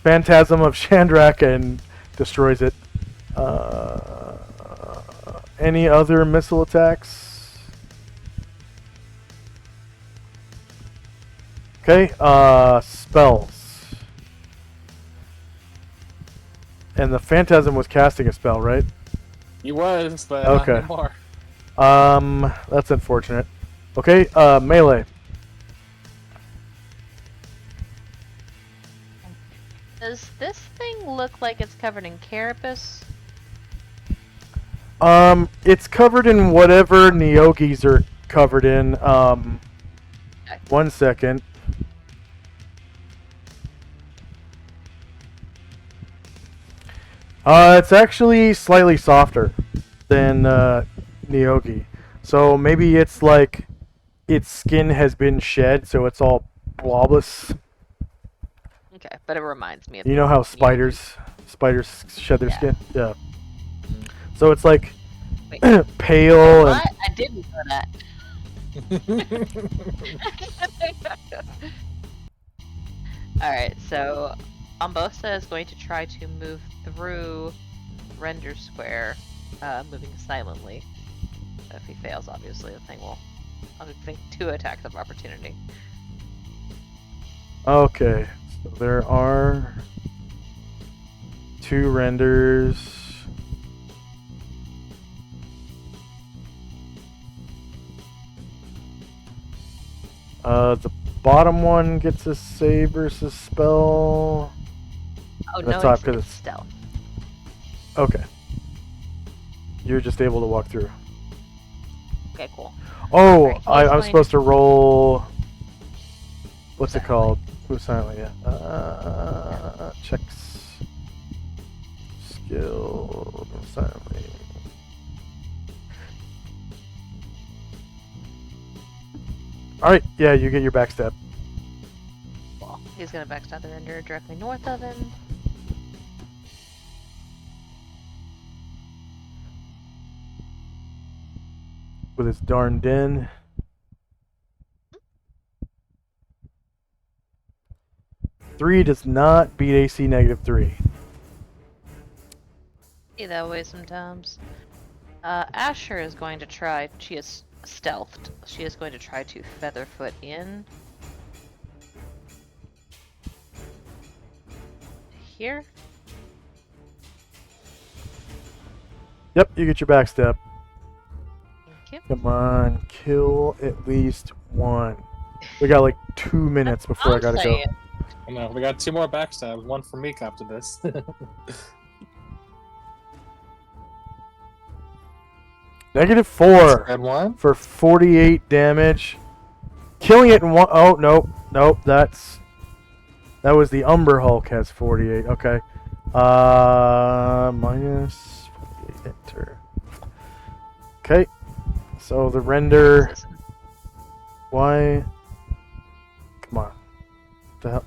Phantasm of Shandrak and destroys it. Any other missile attacks? Okay, spells. And the Phantasm was casting a spell, right? He was, but Okay. not anymore. That's unfortunate. Okay, melee. Does this thing look like it's covered in carapace? It's covered in whatever Neogis are covered in. Okay. 1 second. It's actually slightly softer than Neogi. So maybe it's like its skin has been shed, so it's all blobless. Okay, but it reminds me of You know how spiders shed their skin? Yeah. So it's like Wait. pale and What? I didn't know that. Alright, so Ambosa is going to try to move through Render Square, moving silently. If he fails, obviously, the thing will. I'll think 2 attacks of opportunity. okay. So there are 2 renders. The bottom one gets a save versus spell. Oh The no, top, it's 'cause it's- stealth. Okay. You're just able to walk through. Okay, cool. Oh, Alright, he's I'm going supposed to roll. What's it Silently. called? Move silently, yeah. Checks. Skill. Move silently. Alright, yeah, you get your backstab. Well, he's gonna backstab the Render directly north of him. With his darn den. Three does not beat AC -3. See that way sometimes. Asher is going to try. She is stealthed. She is going to try to Featherfoot in. Here? Yep, you get your backstab. Thank you. Come on, kill at least one. We got like 2 minutes before I gotta go. I know, we got 2 more backstabs, 1 for Meek after this. -4 Good one. for 48 damage. Killing it in one. Oh, nope. Nope, that was the Umber Hulk has 48. Okay. Minus 48, enter. Okay. So the render. Why? Come on. What the hell?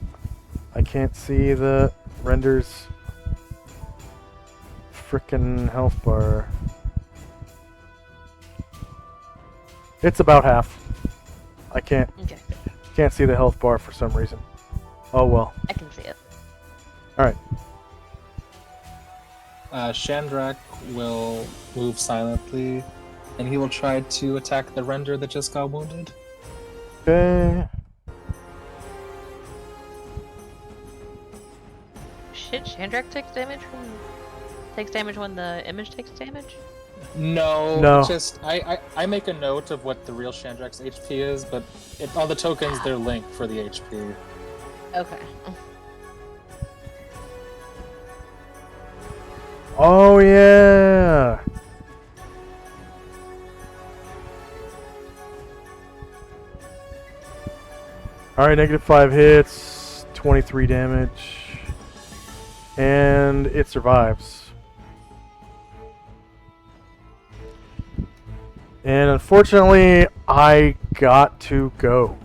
I can't see the render's frickin' health bar. It's about half. I can't see the health bar for some reason. Oh well. I can see it. Alright. Shandrak will move silently, and he will try to attack the render that just got wounded. Okay. Shit, Shandrak takes damage when the image takes damage? No. It's just I make a note of what the real Shandrak's HP is, but on the tokens they're linked for the HP. Okay. Oh yeah. Alright, -5 hits, 23 damage. And it survives. And unfortunately, I got to go.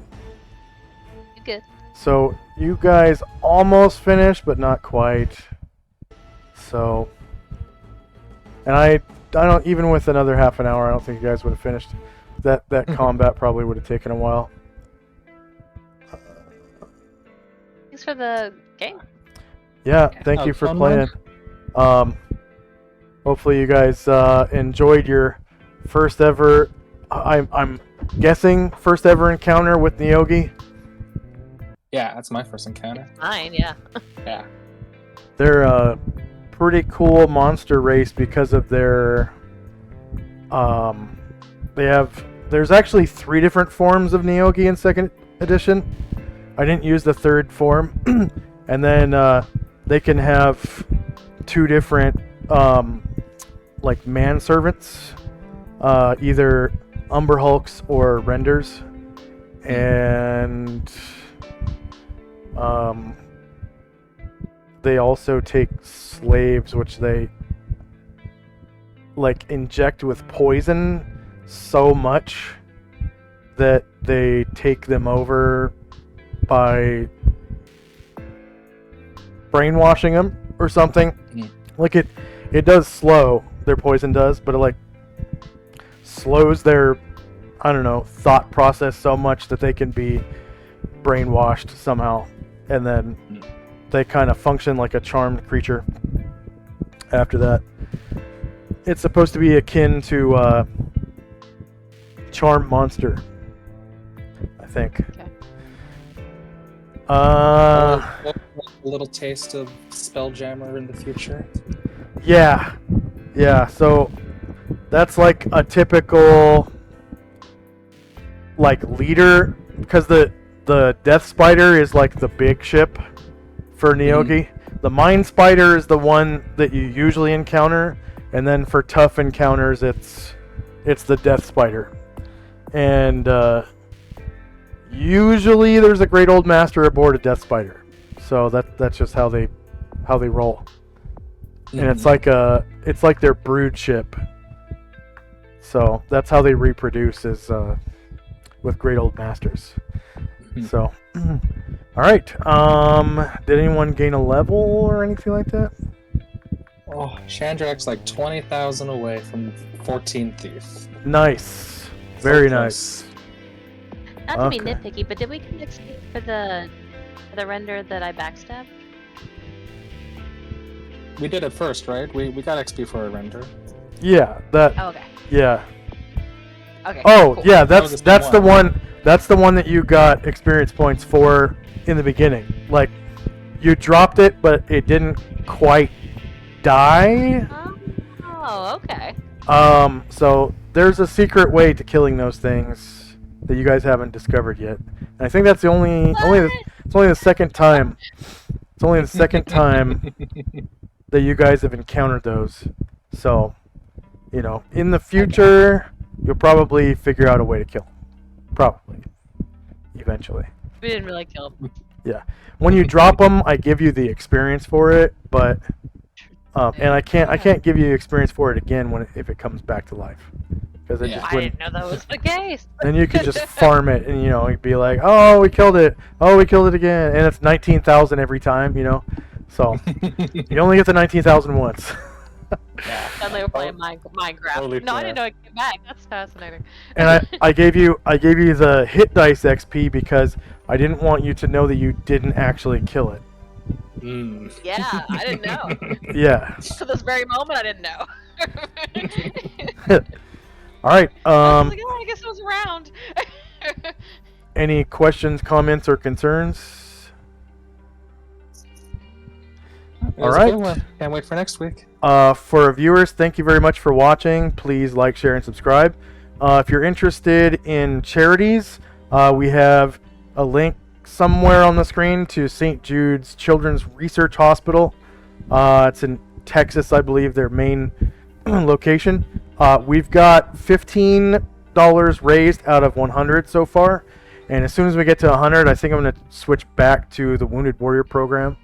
You good? So you guys almost finished, but not quite. So, and I don't, even with another half an hour, I don't think you guys would have finished. That combat probably would have taken a while. Thanks for the game. Yeah, Okay. thank you for fun playing. Hopefully you guys enjoyed your first ever, I'm guessing, first ever encounter with Neogi. Yeah, that's my first encounter. Mine, yeah. Yeah. They're a pretty cool monster race because of their, there's actually 3 different forms of Neogi in 2nd edition. I didn't use the 3rd form. And then they can have 2 different like manservants, either Umber Hulks or Renders, and they also take slaves, which they like inject with poison so much that they take them over by brainwashing them or something. Like it does slow, their poison does, but it like slows their, I don't know, thought process so much that they can be brainwashed somehow, and then they kind of function like a charmed creature after that. It's supposed to be akin to Charm Monster, I think. Okay. A little taste of Spelljammer in the future. Yeah, so that's like a typical like leader, because the Deathspider is like the big ship for Neogi. The Mind Spider is the one that you usually encounter, and then for tough encounters it's the Deathspider. And usually there's a Great Old Master aboard a Deathspider. So that's just how they roll. And it's like their brood ship. So that's how they reproduce, is with Great Old Masters. So, all right. Did anyone gain a level or anything like that? Oh, Chandrak's like 20,000 away from 14 Thief. Nice. Very nice. Not to be Okay. nitpicky, but did we get XP for the render that I backstabbed? We did it first, right? We got XP for a render. Yeah, that. Oh, okay. Yeah. Okay. Oh, cool. yeah. That was That's the the one. That's the one that you got experience points for in the beginning. Like, you dropped it, but it didn't quite die. Oh, okay. So there's a secret way to killing those things that you guys haven't discovered yet. And I think that's it's only the second time. It's only the second time that you guys have encountered those. So, in the future, you'll probably figure out a way to kill them. Probably. Eventually. We didn't really kill him. Yeah. When you drop them, I give you the experience for it, but and I can't give you experience for it again if it comes back to life, because it Yeah. just I wouldn't. didn't know that was the case. Then you could just farm it, and you'd be like, oh, we killed it. Oh, we killed it again, and it's 19,000 every time. So you only get the 19,000 once. Yeah. Suddenly we're playing Minecraft. Totally No, I fair. didn't know it came back. That's fascinating. And I gave you the hit dice XP because I didn't want you to know that you didn't actually kill it. Yeah, I didn't know. Yeah. To this very moment, I didn't know. All right. I was like, oh, I guess it was around. Any questions, comments, or concerns? It was All a good right. one. Can't wait for next week. For our viewers, thank you very much for watching. Please like, share, and subscribe. If you're interested in charities, we have a link somewhere on the screen to St. Jude's Children's Research Hospital. It's in Texas, I believe, their main location. We've got $15 raised out of 100 so far. And as soon as we get to 100, I think I'm going to switch back to the Wounded Warrior program.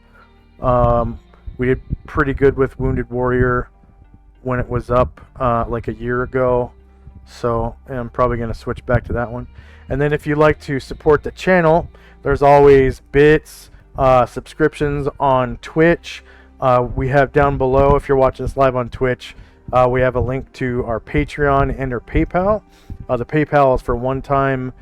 We did pretty good with Wounded Warrior when it was up like a year ago. So I'm probably going to switch back to that one. And then if you'd like to support the channel, there's always bits, subscriptions on Twitch. We have down below, if you're watching this live on Twitch, we have a link to our Patreon and our PayPal. The PayPal is for one-time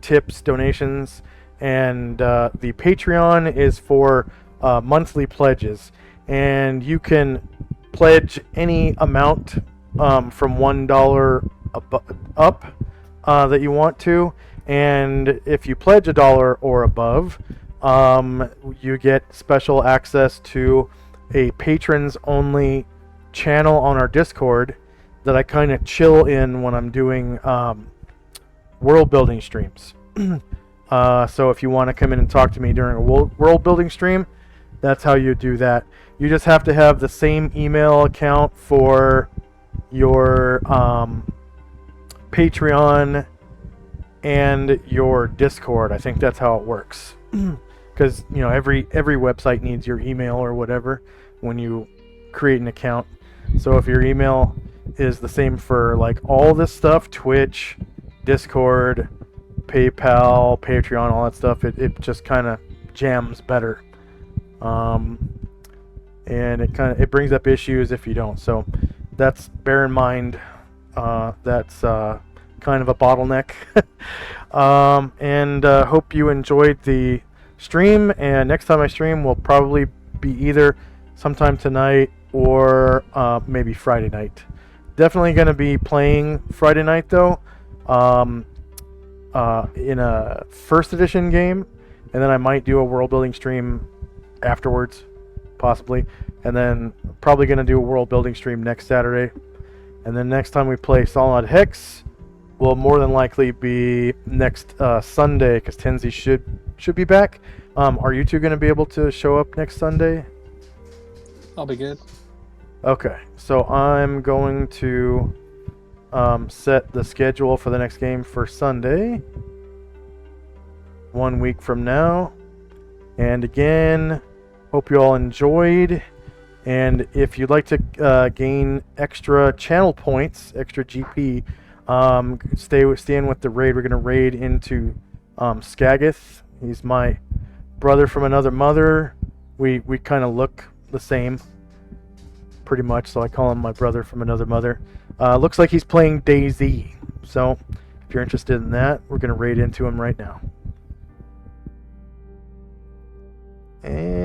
tips, donations, and the Patreon is for monthly pledges. And you can pledge any amount from $1 up that you want to, and if you pledge $1 or above, you get special access to a patrons only channel on our Discord that I kind of chill in when I'm doing world building streams. So if you want to come in and talk to me during a world building stream, that's how you do that. You just have to have the same email account for your Patreon and your Discord. I think that's how it works. Because every website needs your email or whatever when you create an account. So if your email is the same for like all this stuff, Twitch, Discord, PayPal, Patreon, all that stuff, it just kind of jams better. And it brings up issues if you don't. So that's, bear in mind, that's kind of a bottleneck. And hope you enjoyed the stream, and next time I stream will probably be either sometime tonight or maybe Friday night. Definitely going to be playing Friday night though, in a first edition game, and then I might do a world building stream afterwards, possibly, and then probably going to do a world building stream next Saturday, and then next time we play Solynod Hex will more than likely be next Sunday, because Tenzi should be back. Are you two going to be able to show up next Sunday? I'll be good. Okay, so I'm going to set the schedule for the next game for Sunday, 1 week from now. And again, hope you all enjoyed. And if you'd like to gain extra channel points, extra GP, stay in with the raid. We're going to raid into Skagith. He's my brother from another mother. We kind of look the same, pretty much, so I call him my brother from another mother. Looks like he's playing DayZ, so if you're interested in that, we're going to raid into him right now. And